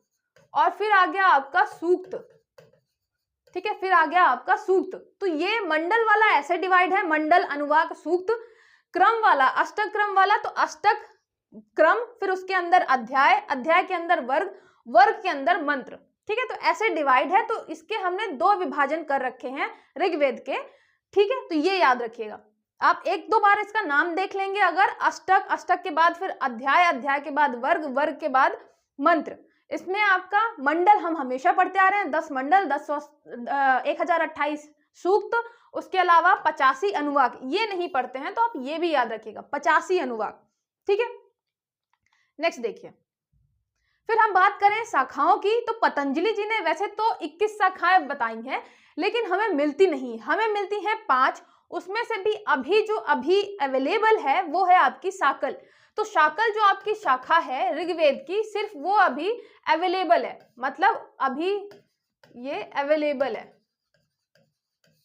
और फिर आ गया आपका सूक्त, ठीक है, फिर आ गया आपका सूक्त। तो ये मंडल वाला ऐसे डिवाइड है, मंडल, अनुवाक, सूक्त। क्रम वाला, अष्टक क्रम वाला, तो अष्टक क्रम, फिर उसके अंदर अध्याय, अध्याय के अंदर वर्ग, वर्ग के अंदर मंत्र, ठीक है। तो ऐसे डिवाइड है। तो इसके हमने 2 विभाजन कर रखे हैं ऋग्वेद के, ठीक है। तो ये याद रखिएगा, आप 1-2 बार इसका नाम देख लेंगे अगर, अष्टक, अष्टक के बाद फिर अध्याय, अध्याय के बाद वर्ग, वर्ग के बाद मंत्र। इसमें आपका मंडल हम हमेशा पढ़ते आ रहे हैं, 10 मंडल, 1028 सूक्त, उसके अलावा 85 अनुवाक, ये नहीं पढ़ते हैं तो आप ये भी याद रखिएगा, 85 अनुवाक, ठीक है। नेक्स्ट देखिए, फिर हम बात करें शाखाओं की, तो पतंजलि जी ने वैसे तो 21 शाखाएं बताई हैं, लेकिन हमें मिलती नहीं, हमें मिलती हैं 5। उसमें से भी अभी जो अभी अवेलेबल है वो है आपकी शाकल। तो शाकल जो आपकी शाखा है ऋग्वेद की, सिर्फ वो अभी अवेलेबल है, मतलब अभी ये अवेलेबल है,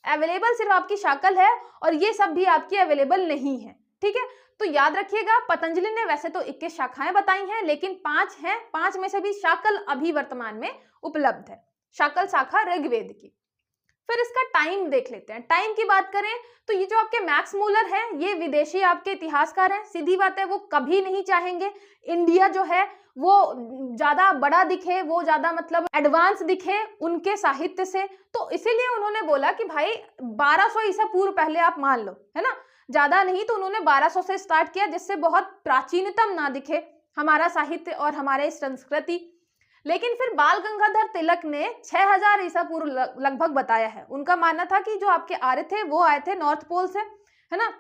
अवेलेबल सिर्फ आपकी शाकल है, और ये सब भी आपकी अवेलेबल नहीं है, ठीक है। तो याद रखिएगा पतंजलि ने वैसे तो 21 शाखाएं बताई हैं, लेकिन 5 हैं, 5 में से भी शाकल अभी वर्तमान में उपलब्ध है, शाकल शाखा ऋग्वेद की। फिर इसका टाइम देख लेते हैं। टाइम की बात करें तो ये जो आपके मैक्स मूलर हैं, ये विदेशी आपके इतिहासकार हैं, सीधी बात है, वो कभी नहीं चाहेंगे इंडिया जो है वो ज्यादा बड़ा दिखे, वो ज्यादा मतलब एडवांस दिखे उनके साहित्य से। तो इसीलिए उन्होंने बोला कि भाई 1200 ईसा पूर्व पहले आप मान लो, है ना, ज्यादा नहीं। तो उन्होंने 1200 से स्टार्ट किया, जिससे बहुत प्राचीनतम ना दिखे हमारा साहित्य और हमारे संस्कृति। लेकिन फिर बाल गंगाधर तिलक ने 6000 ईसा पूर्व लगभग बताया है। उनका मानना था कि जो आपके आर्य थे वो आए थे नॉर्थ पोल से, है ना,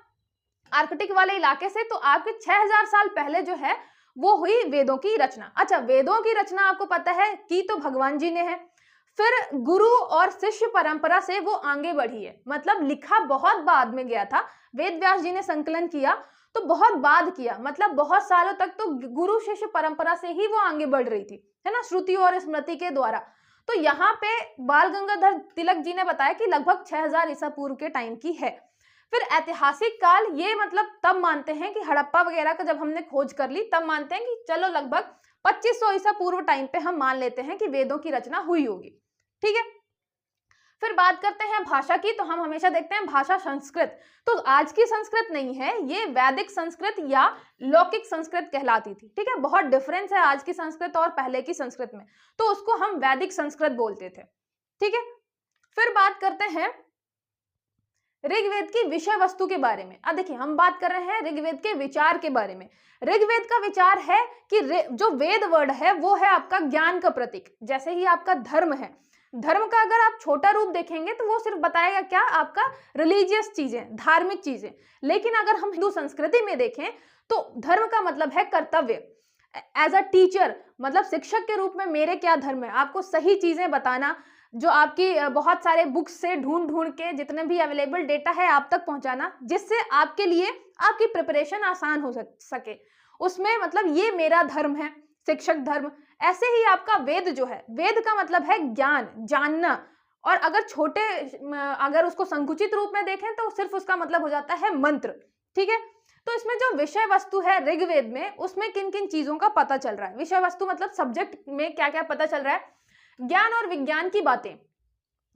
आर्कटिक वाले इलाके से। तो आपके 6000 साल पहले जो है वो हुई वेदों की रचना। अच्छा, वेदों की रचना आपको पता है कि तो भगवान जी ने है, फिर गुरु और शिष्य परंपरा से वो आगे बढ़ी है, मतलब लिखा बहुत बाद में गया था। वेद व्यास जी ने संकलन किया तो बहुत बाद किया, मतलब बहुत सालों तक तो गुरु शिष्य परंपरा से ही वो आगे बढ़ रही थी, है ना, श्रुति और स्मृति के द्वारा। तो यहाँ पे बाल गंगाधर तिलक जी ने बताया कि लगभग 6000 ईसा पूर्व के टाइम की है। फिर ऐतिहासिक काल, ये मतलब तब मानते हैं कि हड़प्पा वगैरह का जब हमने खोज कर ली तब मानते हैं कि चलो लगभग 2500 ईसा पूर्व टाइम पे हम मान लेते हैं कि वेदों की रचना हुई होगी, ठीक है। फिर बात करते हैं भाषा की, तो हम हमेशा देखते हैं भाषा संस्कृत। तो आज की संस्कृत नहीं है, ये वैदिक संस्कृत या लौकिक संस्कृत कहलाती थी, ठीक है। बहुत डिफरेंस है आज की संस्कृत और पहले की संस्कृत में, तो उसको हम वैदिक संस्कृत बोलते थे, ठीक है। फिर बात करते हैं ऋग्वेद की विषय वस्तु के बारे में। अब देखिए, हम बात कर रहे हैं ऋग्वेद के विचार के बारे में। ऋग्वेद का विचार है कि जो वेद वर्ड है वो है आपका ज्ञान का प्रतीक, जैसे ही आपका धर्म है। धर्म का अगर आप छोटा रूप देखेंगे तो वो सिर्फ बताएगा क्या, आपका रिलीजियस चीजें, धार्मिक चीजें। लेकिन अगर हम हिंदू संस्कृति में देखें तो धर्म का मतलब है कर्तव्य। एज अ टीचर, मतलब शिक्षक के रूप में मेरे क्या धर्म है, आपको सही चीजें बताना, जो आपकी बहुत सारे बुक्स से ढूंढ ढूंढ के जितने भी अवेलेबल डेटा है आप तक पहुंचाना, जिससे आपके लिए आपकी प्रिपरेशन आसान हो सके। उसमें मतलब ये मेरा धर्म है, शिक्षक धर्म। ऐसे ही आपका वेद जो है, वेद का मतलब है ज्ञान, जानना। और अगर अगर उसको संकुचित रूप में देखें तो सिर्फ उसका मतलब हो जाता है मंत्र, ठीक है। तो इसमें जो विषय वस्तु है ऋग्वेद में, उसमें किन किन चीजों का पता चल रहा है। विषय वस्तु मतलब सब्जेक्ट में क्या क्या पता चल रहा है, ज्ञान और विज्ञान की बातें।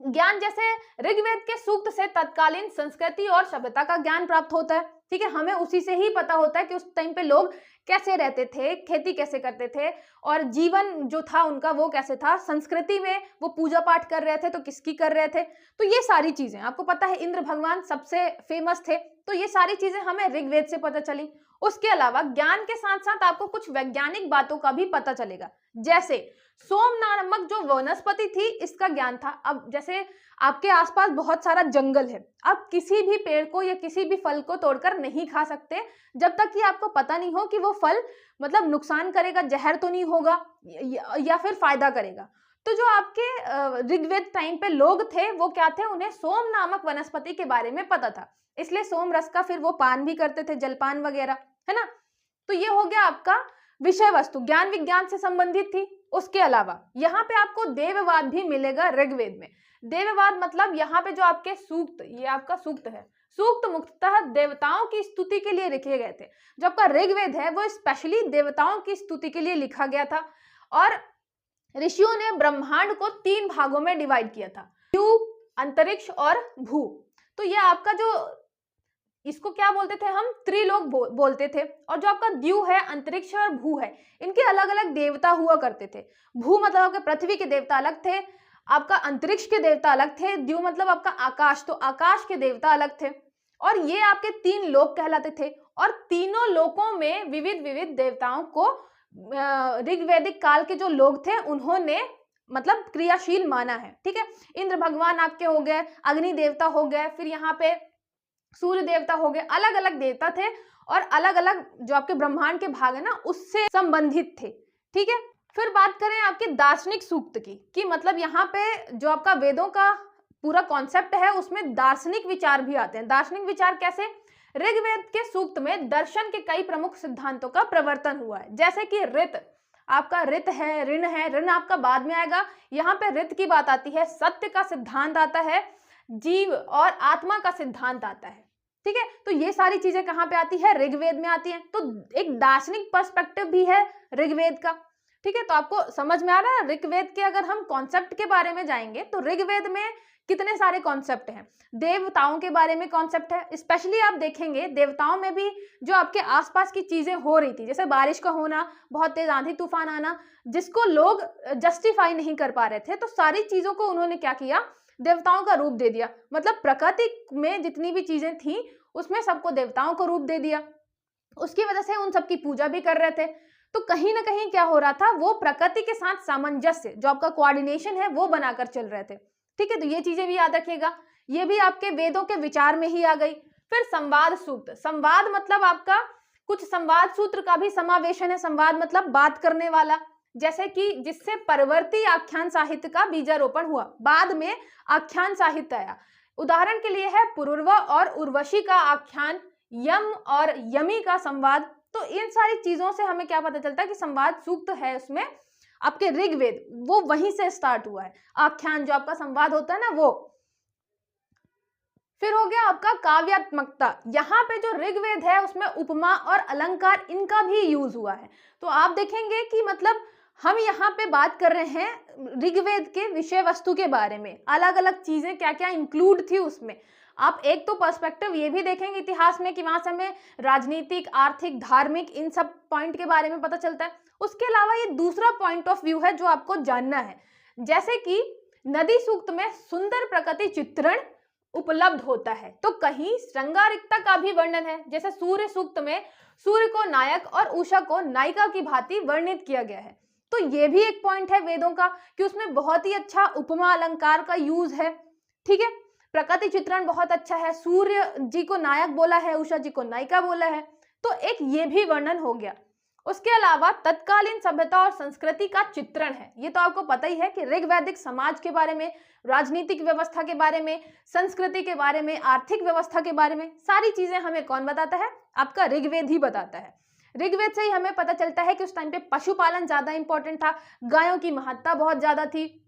ज्ञान जैसे ऋग्वेद के सूक्त से तत्कालीन संस्कृति और सभ्यता का ज्ञान प्राप्त होता है, ठीक है। हमें उसी से ही पता होता है कि उस टाइम पे लोग कैसे रहते थे, खेती कैसे करते थे, और जीवन जो था उनका वो कैसे था। संस्कृति में वो पूजा पाठ कर रहे थे तो किसकी कर रहे थे, तो ये सारी चीजें आपको पता है। इंद्र भगवान सबसे फेमस थे, तो ये सारी चीजें हमें ऋग्वेद से पता चली। उसके अलावा ज्ञान के साथ साथ आपको कुछ वैज्ञानिक बातों का भी पता चलेगा, जैसे सोम नामक जो वनस्पति थी इसका ज्ञान था। अब जैसे आपके आसपास बहुत सारा जंगल है, आप किसी भी पेड़ को या किसी भी फल को तोड़कर नहीं खा सकते जब तक कि आपको पता नहीं हो कि वो फल मतलब नुकसान करेगा, जहर तो नहीं होगा या फिर फायदा करेगा। तो जो आपके ऋग्वेद टाइम पे लोग थे वो क्या थे, उन्हें सोम नामक वनस्पति के बारे में पता था, इसलिए सोम रस का फिर वो पान भी करते थे, जलपान वगैरह, है ना। तो ये हो गया आपका विषय वस्तु ज्ञान विज्ञान से संबंधित थी। उसके अलावा यहाँ पे आपको देववाद भी मिलेगा ऋग्वेद में। देववाद मतलब यहाँ पे जो आपके सूक्त, ये आपका सूक्त है, सूक्त मुख्यतः देवताओं की स्तुति के लिए लिखे गए थे। जो आपका ऋग्वेद है वो स्पेशली देवताओं की स्तुति के लिए लिखा गया था। और ऋषियों ने ब्रह्मांड को 3 भागों में डिवाइड किया था, द्यू, अंतरिक्ष और भू। तो ये आपका जो, इसको क्या बोलते थे हम, त्रिलोक बोलते थे। और जो आपका द्यू है, अंतरिक्ष और भू है, इनके अलग अलग देवता हुआ करते थे। भू मतलब आपके पृथ्वी के देवता अलग थे, आपका अंतरिक्ष के देवता अलग थे, द्यू मतलब आपका आकाश, तो आकाश के देवता अलग थे। और ये आपके 3 लोक कहलाते थे। और तीनों लोकों में विविध विविध देवताओं को ऋग्वैदिक काल के जो लोग थे उन्होंने मतलब क्रियाशील माना है। ठीक है, इंद्र भगवान आपके हो गए, अग्नि देवता हो गए, फिर यहाँ पे सूर्य देवता हो गए, अलग अलग देवता थे और अलग अलग जो आपके ब्रह्मांड के भाग है ना उससे संबंधित थे। ठीक है, फिर बात करें आपके दार्शनिक सूक्त की, कि मतलब यहाँ पे जो आपका वेदों का पूरा कॉन्सेप्ट है उसमें दार्शनिक विचार भी आते हैं। दार्शनिक विचार कैसे? ऋग्वेद के सूक्त में दर्शन के कई प्रमुख सिद्धांतों का प्रवर्तन हुआ है, जैसे कि ऋत, आपका ऋत है, ऋण है, ऋण आपका बाद में आएगा, यहाँ पे ऋत की बात आती है, सत्य का सिद्धांत आता है, जीव और आत्मा का सिद्धांत आता है। ठीक है, तो ये सारी चीजें कहाँ पे आती है? ऋग्वेद में आती है। तो एक दार्शनिक पर्सपेक्टिव भी है ऋग्वेद का। ठीक है, तो आपको समझ में आ रहा है ऋग्वेद के अगर हम कॉन्सेप्ट के बारे में जाएंगे तो ऋग्वेद में कितने सारे कॉन्सेप्ट हैं। देवताओं के बारे में कॉन्सेप्ट है, स्पेशली आप देखेंगे देवताओं में भी जो आपके आसपास की चीजें हो रही थी, जैसे बारिश का होना, बहुत तेज आंधी तूफान आना, जिसको लोग जस्टिफाई नहीं कर पा रहे थे, तो सारी चीजों को उन्होंने क्या किया? देवताओं का रूप दे दिया। मतलब प्रकृति में जितनी भी चीजें थी उसमें सबको देवताओं को रूप दे दिया। उसकी वजह से उन सबकी पूजा भी कर रहे थे। तो कहीं ना कहीं क्या हो रहा था, वो प्रकृति के साथ सामंजस्य, जो आपका कोऑर्डिनेशन है, वो बनाकर चल रहे थे। ठीक है, तो ये चीजें भी याद रखिएगा, ये भी आपके वेदों के विचार में ही आ गई। फिर संवाद सूक्त, संवाद मतलब आपका कुछ संवाद सूत्र का भी समावेशन है। संवाद मतलब बात करने वाला, जैसे कि जिससे परवर्ती आख्यान साहित्य का बीजारोपण हुआ, बाद में आख्यान साहित्य आया। उदाहरण के लिए है पुरुरवा और उर्वशी का आख्यान, यम और यमी का संवाद। तो इन सारी चीजों से हमें क्या पता चलता है कि संवाद सूक्त है उसमें आपके ऋग्वेद, वो वहीं से स्टार्ट हुआ है। आख्यान जो आपका संवाद होता है ना वो। फिर हो गया आपका काव्यात्मकता। यहाँ पे जो ऋग्वेद है उसमें उपमा और अलंकार इनका भी यूज हुआ है। तो आप देखेंगे कि मतलब हम यहाँ पे बात कर रहे हैं ऋग्वेद के विषय वस्तु के बारे में, अलग अलग चीजें क्या क्या इंक्लूड थी उसमें। आप एक तो पर्सपेक्टिव ये भी देखेंगे इतिहास में कि वहां से हमें राजनीतिक, आर्थिक, धार्मिक इन सब पॉइंट के बारे में पता चलता है। उसके अलावा ये दूसरा पॉइंट ऑफ व्यू है जो आपको जानना है, जैसे कि नदी सूक्त में सुंदर प्रकृति चित्रण उपलब्ध होता है, तो कहीं श्रृंगारिकता का भी वर्णन है। जैसे सूर्य सूक्त में सूर्य को नायक और उषा को नायिका की भांति वर्णित किया गया है। तो ये भी एक पॉइंट है वेदों का कि उसमें बहुत ही अच्छा उपमा अलंकार का यूज है। ठीक है, प्रकृति चित्रण बहुत अच्छा है, सूर्य जी को नायक बोला है, उषा जी को नायिका बोला है, तो एक ये भी वर्णन हो गया। उसके अलावा तत्कालीन सभ्यता और संस्कृति का चित्रण है। ये तो आपको पता ही है कि ऋग्वैदिक समाज के बारे में, राजनीतिक व्यवस्था के बारे में, संस्कृति के बारे में, आर्थिक व्यवस्था के बारे में सारी चीजें हमें कौन बताता है? आपका ऋग्वेद ही बताता है। ऋग्वेद से ही हमें पता चलता है कि उस टाइम पे पशुपालन ज्यादा इंपॉर्टेंट था, गायों की महत्ता बहुत ज्यादा थी।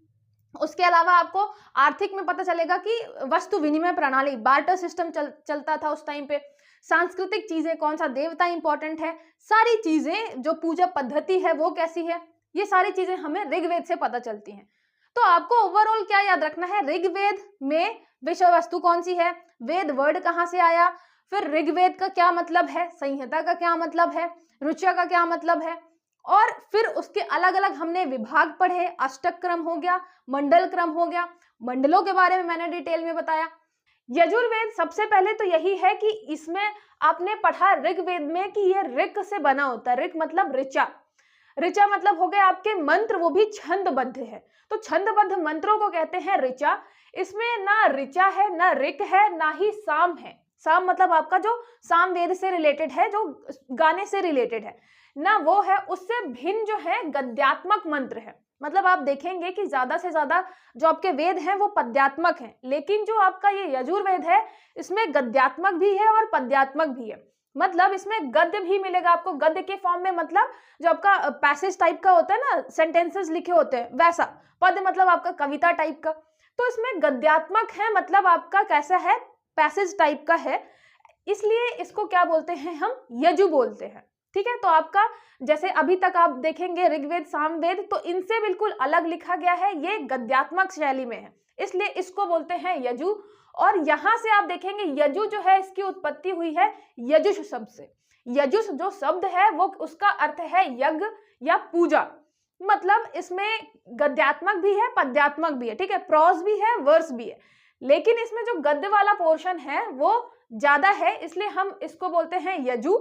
उसके अलावा आपको आर्थिक में पता चलेगा कि वस्तु विनिमय प्रणाली, बार्टर सिस्टम चलता था उस टाइम पे। सांस्कृतिक चीजें, कौन सा देवता इंपॉर्टेंट है, सारी चीजें, जो पूजा पद्धति है वो कैसी है, ये सारी चीजें हमें ऋग्वेद से पता चलती हैं। तो आपको ओवरऑल क्या याद रखना है? ऋग्वेद में विषय वस्तु कौन सी है, वेद वर्ड कहाँ से आया, फिर ऋग्वेद का क्या मतलब है, संहिता का क्या मतलब है, रुचा का क्या मतलब है, और फिर उसके अलग अलग हमने विभाग पढ़े, अष्टक क्रम हो गया, मंडल क्रम हो गया, मंडलों के बारे में मैंने डिटेल में बताया। यजुर्वेद सबसे पहले तो यही है कि इसमें आपने पढ़ा ऋग्वेद में कि यह ऋक से बना होता है। ऋक मतलब ऋचा, ऋचा मतलब हो गए आपके मंत्र, वो भी छंदबद्ध है, तो छंदबद्ध मंत्रों को कहते हैं ऋचा। इसमें ना ऋचा है, ना ऋक है, ना ही साम है। साम मतलब आपका जो साम वेद से रिलेटेड है, जो गाने से रिलेटेड है ना, वो है। उससे भिन्न जो है गद्यात्मक मंत्र है। मतलब आप देखेंगे कि ज्यादा से ज्यादा जो आपके वेद हैं वो पद्यात्मक हैं, लेकिन जो आपका ये यजुर्वेद है इसमें गद्यात्मक भी है और पद्यात्मक भी है। मतलब इसमें गद्य भी मिलेगा आपको, गद्य के फॉर्म में, मतलब जो आपका पैसेज टाइप का होता है ना, सेंटेंसेस लिखे होते हैं वैसा। पद्य मतलब आपका कविता टाइप का। तो इसमें गद्यात्मक है, मतलब आपका कैसा है, पैसेज टाइप का है, इसलिए इसको क्या बोलते हैं हम, यजु बोलते हैं। ठीक है, तो आपका जैसे अभी तक आप देखेंगे ऋग्वेद सामवेद, तो इनसे बिल्कुल अलग लिखा गया है, ये गद्यात्मक शैली में है, इसलिए इसको बोलते हैं यजु। और यहां से आप देखेंगे यजु जो है इसकी उत्पत्ति हुई है यजुष शब्द से। यजुष जो शब्द है वो उसका अर्थ है यज्ञ या पूजा, मतलब इसमें गद्यात्मक भी है पद्यात्मक भी है। ठीक है, प्रोज भी है वर्स भी है, लेकिन इसमें जो गद्य वाला पोर्शन है वो ज्यादा है, इसलिए हम इसको बोलते हैं यजु।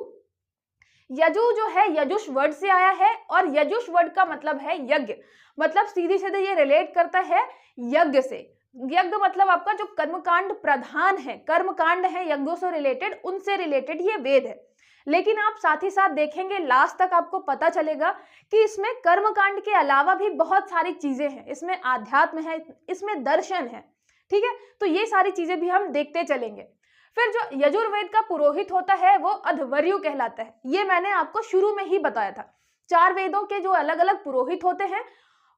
यजु जो है यजुष वर्ड से आया है, और यजुष वर्ड का मतलब है यज्ञ, मतलब सीधी सीधे ये रिलेट करता है यज्ञ से। यज्ञ मतलब आपका जो कर्मकांड प्रधान है, कर्मकांड है यज्ञों से रिलेटेड, उनसे रिलेटेड ये वेद है। लेकिन आप साथ ही साथ देखेंगे लास्ट तक आपको पता चलेगा कि इसमें कर्मकांड के अलावा भी बहुत सारी चीजें हैं, इसमें आध्यात्म है, इसमें दर्शन है। ठीक है, तो ये सारी चीजें भी हम देखते चलेंगे। फिर जो यजुर्वेद का पुरोहित होता है वो अध्वर्यु कहलाता है, ये मैंने आपको शुरू में ही बताया था। 4 वेदों के जो अलग अलग पुरोहित होते हैं,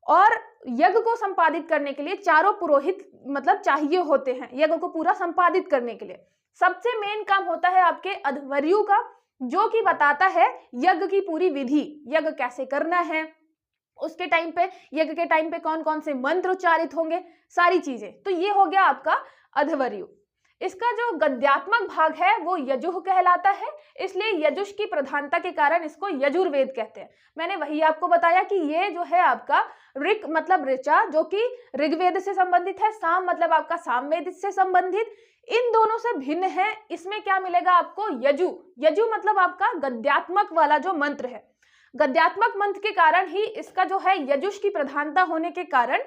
और यज्ञ को संपादित करने के लिए चारों पुरोहित मतलब चाहिए होते हैं यज्ञ को पूरा संपादित करने के लिए। सबसे मेन काम होता है आपके अध्वर्यु का, जो कि बताता है यज्ञ की पूरी विधि, यज्ञ कैसे करना है, उसके टाइम पे, यज्ञ के टाइम पे कौन कौन से मंत्र उच्चारित होंगे, सारी चीजें। तो ये हो गया आपका अध्वर्यु। इसका जो गद्यात्मक भाग है वो यजुः कहलाता है, इसलिए यजुष की प्रधानता के कारण इसको यजुर्वेद कहते हैं। मैंने वही आपको बताया कि ये जो है आपका ऋक मतलब ऋचा जो कि ऋग्वेद से संबंधित है, साम मतलब आपका सामवेद से संबंधित, इन दोनों से भिन्न है। इसमें क्या मिलेगा आपको, यजु। यजु मतलब आपका गद्यात्मक वाला जो मंत्र है, गद्यात्मक मंत्र के कारण ही इसका जो है यजुष की प्रधानता होने के कारण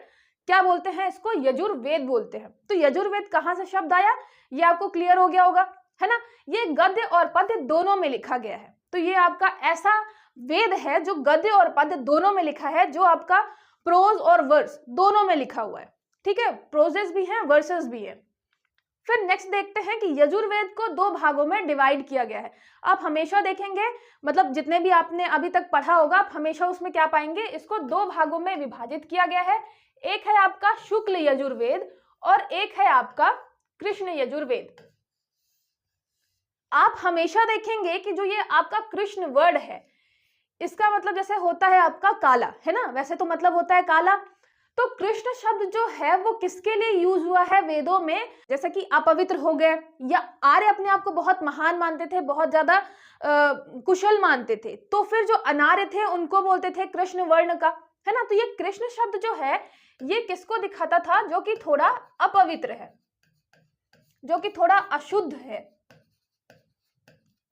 क्या बोलते हैं, इसको यजुर्वेद बोलते हैं। तो यजुर्वेद कहां से शब्द आया, ये आपको क्लियर हो गया होगा, है ना। ये गद्य और पद्य दोनों में लिखा गया है, तो ये आपका ऐसा वेद है जो गद्य और पद्य दोनों में लिखा है, जो आपका प्रोज और वर्स दोनों में लिखा हुआ है। ठीक है, प्रोजेस भी हैं वर्सेस भी है। फिर नेक्स्ट देखते हैं कि यजुर्वेद को 2 भागों में डिवाइड किया गया है। आप हमेशा देखेंगे, मतलब जितने भी आपने अभी तक पढ़ा होगा, आप हमेशा उसमें क्या पाएंगे, इसको 2 भागों में विभाजित किया गया है। एक है आपका शुक्ल यजुर्वेद और एक है आपका कृष्ण यजुर्वेद। आप हमेशा देखेंगे कि जो ये आपका कृष्ण वर्ड है, इसका मतलब जैसे होता है आपका काला, है ना, वैसे तो मतलब होता है काला। तो कृष्ण शब्द जो है वो किसके लिए यूज हुआ है वेदों में, जैसे कि अपवित्र हो गए, या आर्य अपने आप को बहुत महान मानते थे, बहुत ज्यादा कुशल मानते थे, तो फिर जो अनार्य थे उनको बोलते थे कृष्ण वर्ण का, है ना। तो ये कृष्ण शब्द जो है ये किसको दिखाता था, जो कि थोड़ा अपवित्र है, जो कि थोड़ा अशुद्ध है।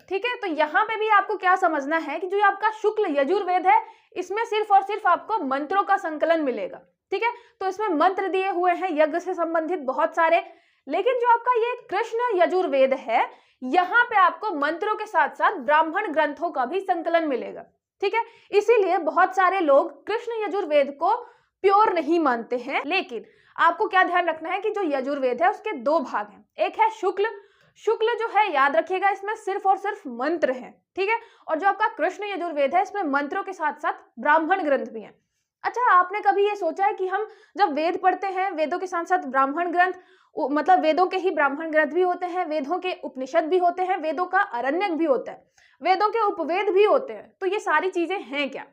ठीक है, तो यहां पे भी आपको क्या समझना है कि जो आपका शुक्ल यजुर्वेद है, इसमें सिर्फ और सिर्फ आपको मंत्रों का संकलन मिलेगा। ठीक है, तो इसमें मंत्र दिए हुए हैं यज्ञ से संबंधित बहुत सारे, लेकिन जो आपका ये कृष्ण यजुर्वेद है, यहाँ पे आपको मंत्रों के साथ साथ ब्राह्मण ग्रंथों का भी संकलन मिलेगा। ठीक है, इसीलिए बहुत सारे लोग कृष्ण यजुर्वेद को प्योर नहीं मानते हैं। लेकिन आपको क्या ध्यान रखना है कि जो यजुर्वेद है उसके 2 भाग हैं, एक है शुक्ल, शुक्ल जो है याद रखिएगा इसमें सिर्फ और सिर्फ मंत्र हैं। ठीक है, और जो आपका कृष्ण यजुर्वेद है इसमें मंत्रों के साथ साथ ब्राह्मण ग्रंथ भी हैं। अच्छा, आपने कभी ये सोचा है कि हम जब वेद पढ़ते हैं, वेदों के साथ साथ ब्राह्मण ग्रंथ, मतलब वेदों के ही ब्राह्मण ग्रंथ भी होते हैं, वेदों के उपनिषद भी होते हैं, वेदों का अरण्यक भी होता है, वेदों के उपवेद भी होते हैं, तो ये सारी चीजें हैं क्या।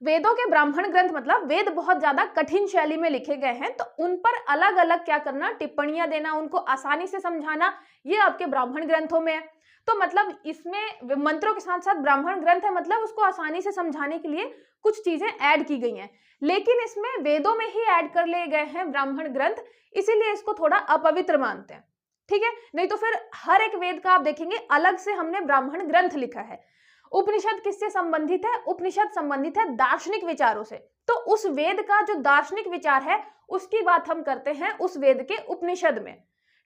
वेदों के ब्राह्मण ग्रंथ मतलब वेद बहुत ज्यादा कठिन शैली में लिखे गए हैं, तो उन पर अलग अलग क्या करना, टिप्पणियां देना, उनको आसानी से समझाना, ये आपके ब्राह्मण ग्रंथों में है। तो मतलब इसमें मंत्रों के साथ साथ ब्राह्मण ग्रंथ है, मतलब उसको आसानी से समझाने के लिए कुछ चीजें ऐड की गई हैं, लेकिन इसमें वेदों में ही ऐड कर लिए गए हैं ब्राह्मण ग्रंथ, इसीलिए इसको थोड़ा अपवित्र मानते हैं। ठीक है, नहीं तो फिर हर एक वेद का आप देखेंगे अलग से हमने ब्राह्मण ग्रंथ लिखा है। उपनिषद किससे संबंधित है, उपनिषद संबंधित है दार्शनिक विचारों से, तो उस वेद का जो दार्शनिक विचार है उसकी बात हम करते हैं उस वेद के उपनिषद में।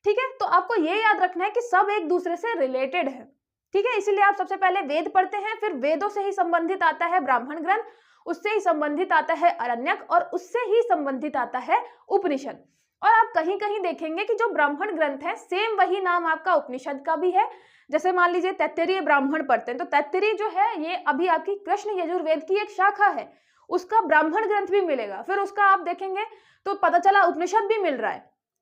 ठीक है, तो आपको ये याद रखना है कि सब एक दूसरे से रिलेटेड है। ठीक है, इसीलिए आप सबसे पहले वेद पढ़ते हैं, फिर वेदों से ही संबंधित आता है ब्राह्मण ग्रंथ, उससे ही संबंधित आता है अरण्यक, और उससे ही संबंधित आता है उपनिषद। और आप कहीं कहीं देखेंगे कि जो ब्राह्मण ग्रंथ है सेम वही नाम आपका उपनिषद का भी है, जैसे मान लीजिए तैत्तिरीय ब्राह्मण पढ़ते हैं, तो तैत्तिरीय जो है ये अभी आपकी कृष्ण यजुर्वेद की एक शाखा है, उसका ब्राह्मण ग्रंथ भी मिलेगा, फिर उसका आप देखेंगे तो पता चला उपनिषद भी मिल रहा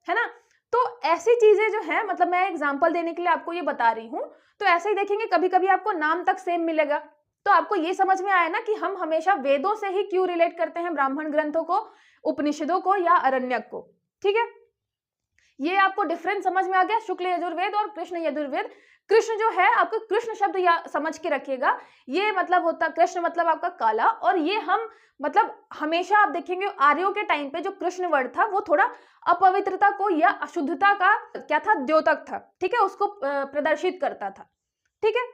है ना। तो ऐसी चीजें जो है, मतलब मैं एग्जांपल देने के लिए आपको ये बता रही हूँ, तो ऐसे ही देखेंगे कभी कभी आपको नाम तक सेम मिलेगा। तो आपको ये समझ में आया ना कि हम हमेशा वेदों से ही क्यों रिलेट करते हैं ब्राह्मण ग्रंथों को, उपनिषदों को या अरण्यक को। ठीक है, ये आपको डिफरेंस समझ में आ गया, शुक्ल यजुर्वेद और कृष्ण यजुर्वेद। कृष्ण जो है आपको कृष्ण शब्द या समझ के रखिएगा, ये मतलब होता, कृष्ण मतलब आपका काला, और ये हम मतलब हमेशा आप देखेंगे आर्यों के टाइम पे जो कृष्ण वर्ड था वो थोड़ा अपवित्रता को या अशुद्धता का क्या था, द्योतक था। ठीक है, उसको प्रदर्शित करता था। ठीक है,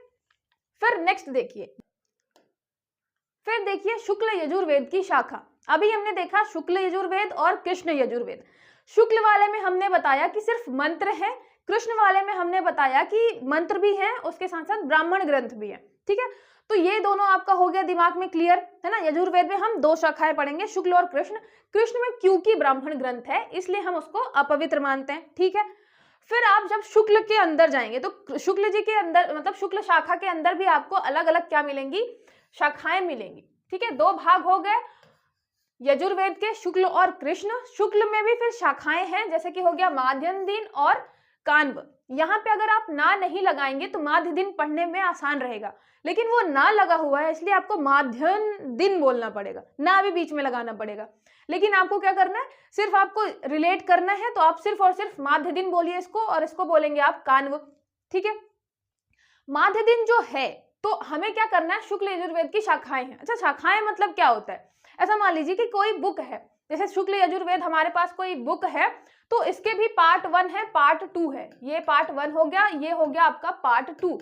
फिर नेक्स्ट देखिए, फिर देखिए शुक्ल यजुर्वेद की शाखा। अभी हमने देखा शुक्ल यजुर्वेद और कृष्ण यजुर्वेद। शुक्ल वाले में हमने बताया कि सिर्फ मंत्र है, कृष्ण वाले में हमने बताया कि मंत्र भी है, उसके साथ साथ ब्राह्मण ग्रंथ भी है। ठीक है, तो ये दोनों आपका हो गया दिमाग में क्लियर है ना। यजुर्वेद में हम 2 शाखाएं पढ़ेंगे, शुक्ल और कृष्ण। कृष्ण में क्योंकि ब्राह्मण ग्रंथ है इसलिए हम उसको अपवित्र मानते हैं। ठीक है, फिर आप जब शुक्ल के अंदर जाएंगे तो शुक्ल जी के अंदर मतलब शुक्ल शाखा के अंदर भी आपको अलग अलग क्या मिलेंगी, शाखाएं मिलेंगी। ठीक है, 2 भाग हो गए यजुर्वेद के, शुक्ल और कृष्ण। शुक्ल में भी फिर शाखाएं हैं, जैसे कि हो गया माध्यन दिन और कान्व। यहाँ पे अगर आप ना नहीं लगाएंगे तो माध्य दिन पढ़ने में आसान रहेगा, लेकिन वो ना लगा हुआ है इसलिए आपको माध्यन दिन बोलना पड़ेगा, ना भी बीच में लगाना पड़ेगा। लेकिन आपको क्या करना है, सिर्फ आपको रिलेट करना है, तो आप सिर्फ और सिर्फ माध्य दिन बोलिए इसको, और इसको बोलेंगे आप कान्व। ठीक है, माध्य दिन जो है तो हमें क्या करना है, शुक्ल यजुर्वेद की शाखाएं हैं। अच्छा, शाखाएं मतलब क्या होता है, ऐसा मान लीजिए कि कोई बुक है, जैसे शुक्ल यजुर्वेद हमारे पास कोई बुक है, तो इसके भी पार्ट 1 है, पार्ट 2 है। ये पार्ट 1 हो गया, ये हो गया आपका पार्ट 2,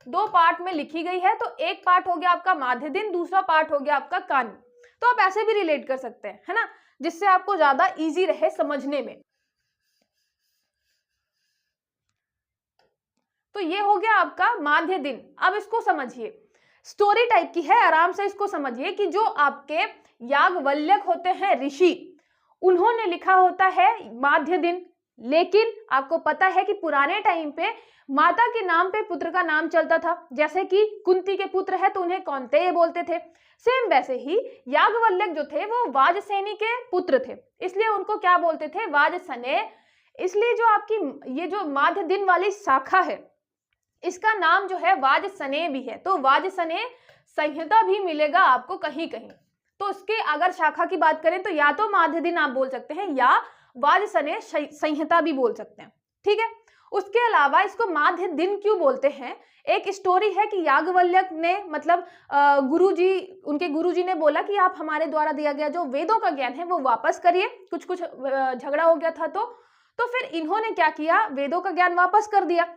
2 पार्ट में लिखी गई है। तो एक पार्ट हो गया आपका माध्य दिन, दूसरा पार्ट हो गया आपका कान्व। तो आप ऐसे भी रिलेट कर सकते हैं, है ना, जिससे आपको ज्यादा इजी रहे समझने में। तो ये हो गया आपका माध्य दिन। अब इसको समझिए, स्टोरी टाइप की है, आराम से इसको समझिए कि जो आपके याज्ञवल्क्य होते हैं ऋषि, उन्होंने लिखा होता है माध्य दिन। लेकिन आपको पता है कि पुराने टाइम पे माता के नाम पे पुत्र का नाम चलता था, जैसे कि कुंती के पुत्र है तो उन्हें कौन्तेय बोलते थे। सेम वैसे ही याज्ञवल्क्य जो थे वो वाजसेनी के पुत्र थे, इसलिए उनको क्या बोलते थे, वाजसनेय। इसलिए जो आपकी ये जो माध्य दिन वाली शाखा है इसका नाम जो है वाजसनेय भी है। तो वाजसनेय संहिता भी मिलेगा आपको कहीं कहीं। तो इसके अगर शाखा की बात करें तो या तो माध्य दिन आप बोल सकते हैं या वाजसनेय संहिता भी बोल सकते हैं। ठीक है, उसके अलावा इसको माध्य दिन क्यों बोलते हैं, एक स्टोरी है कि याज्ञवल्क्य ने मतलब उनके गुरुजी ने बोला कि आप हमारे द्वारा दिया गया जो वेदों का ज्ञान है वो वापस करिए, कुछ झगड़ा हो गया था। तो फिर इन्होंने क्या किया, वेदों का ज्ञान वापस कर दिया।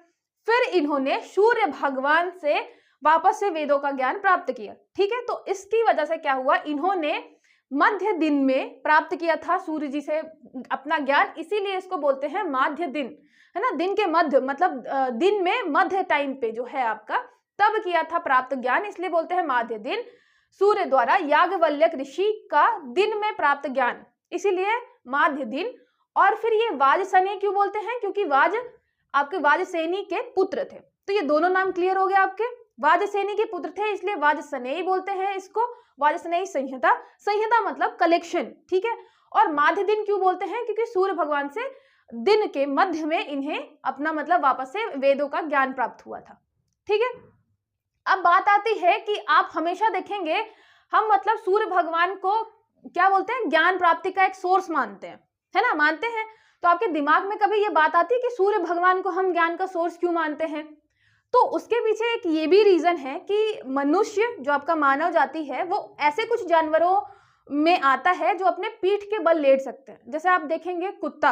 फिर इन्होंने सूर्य भगवान से वापस से वेदों का ज्ञान प्राप्त किया। ठीक है, तो इसकी वजह से क्या हुआ, इन्होंने मध्य दिन में प्राप्त किया था सूर्य जी से अपना ज्ञान, इसीलिए इसको बोलते हैं माध्य दिन, है ना। दिन के मध्य मतलब दिन में मध्य टाइम पे जो है आपका तब किया था प्राप्त ज्ञान, इसलिए बोलते हैं माध्य दिन। सूर्य द्वारा याज्ञवल्क्य ऋषि का दिन में प्राप्त ज्ञान, इसीलिए माध्य दिन। और फिर ये वाजसनेय क्यों बोलते हैं, क्योंकि आपके वाजसेनी के पुत्र थे। तो ये दोनों नाम क्लियर हो गए आपके, वाजसेनी के पुत्र थे इसलिए वाजसनेय बोलते हैं इसको, वाजसनेय संहिता। संहिता मतलब कलेक्शन। ठीक है, और माध्य दिन क्यों बोलते हैं, क्योंकि सूर्य भगवान से दिन के मध्य में इन्हें अपना मतलब वापस से वेदों का ज्ञान प्राप्त हुआ था। ठीक है, अब बात आती है कि आप हमेशा देखेंगे हम मतलब सूर्य भगवान को क्या बोलते हैं, ज्ञान प्राप्ति का एक सोर्स मानते हैं, है ना, मानते हैं। तो आपके दिमाग में कभी ये बात आती है कि सूर्य भगवान को हम ज्ञान का सोर्स क्यों मानते हैं, तो उसके पीछे एक ये भी रीजन है कि मनुष्य जो आपका मानव जाति है वो ऐसे कुछ जानवरों में आता है जो अपने पीठ के बल लेट सकते हैं। जैसे आप देखेंगे कुत्ता,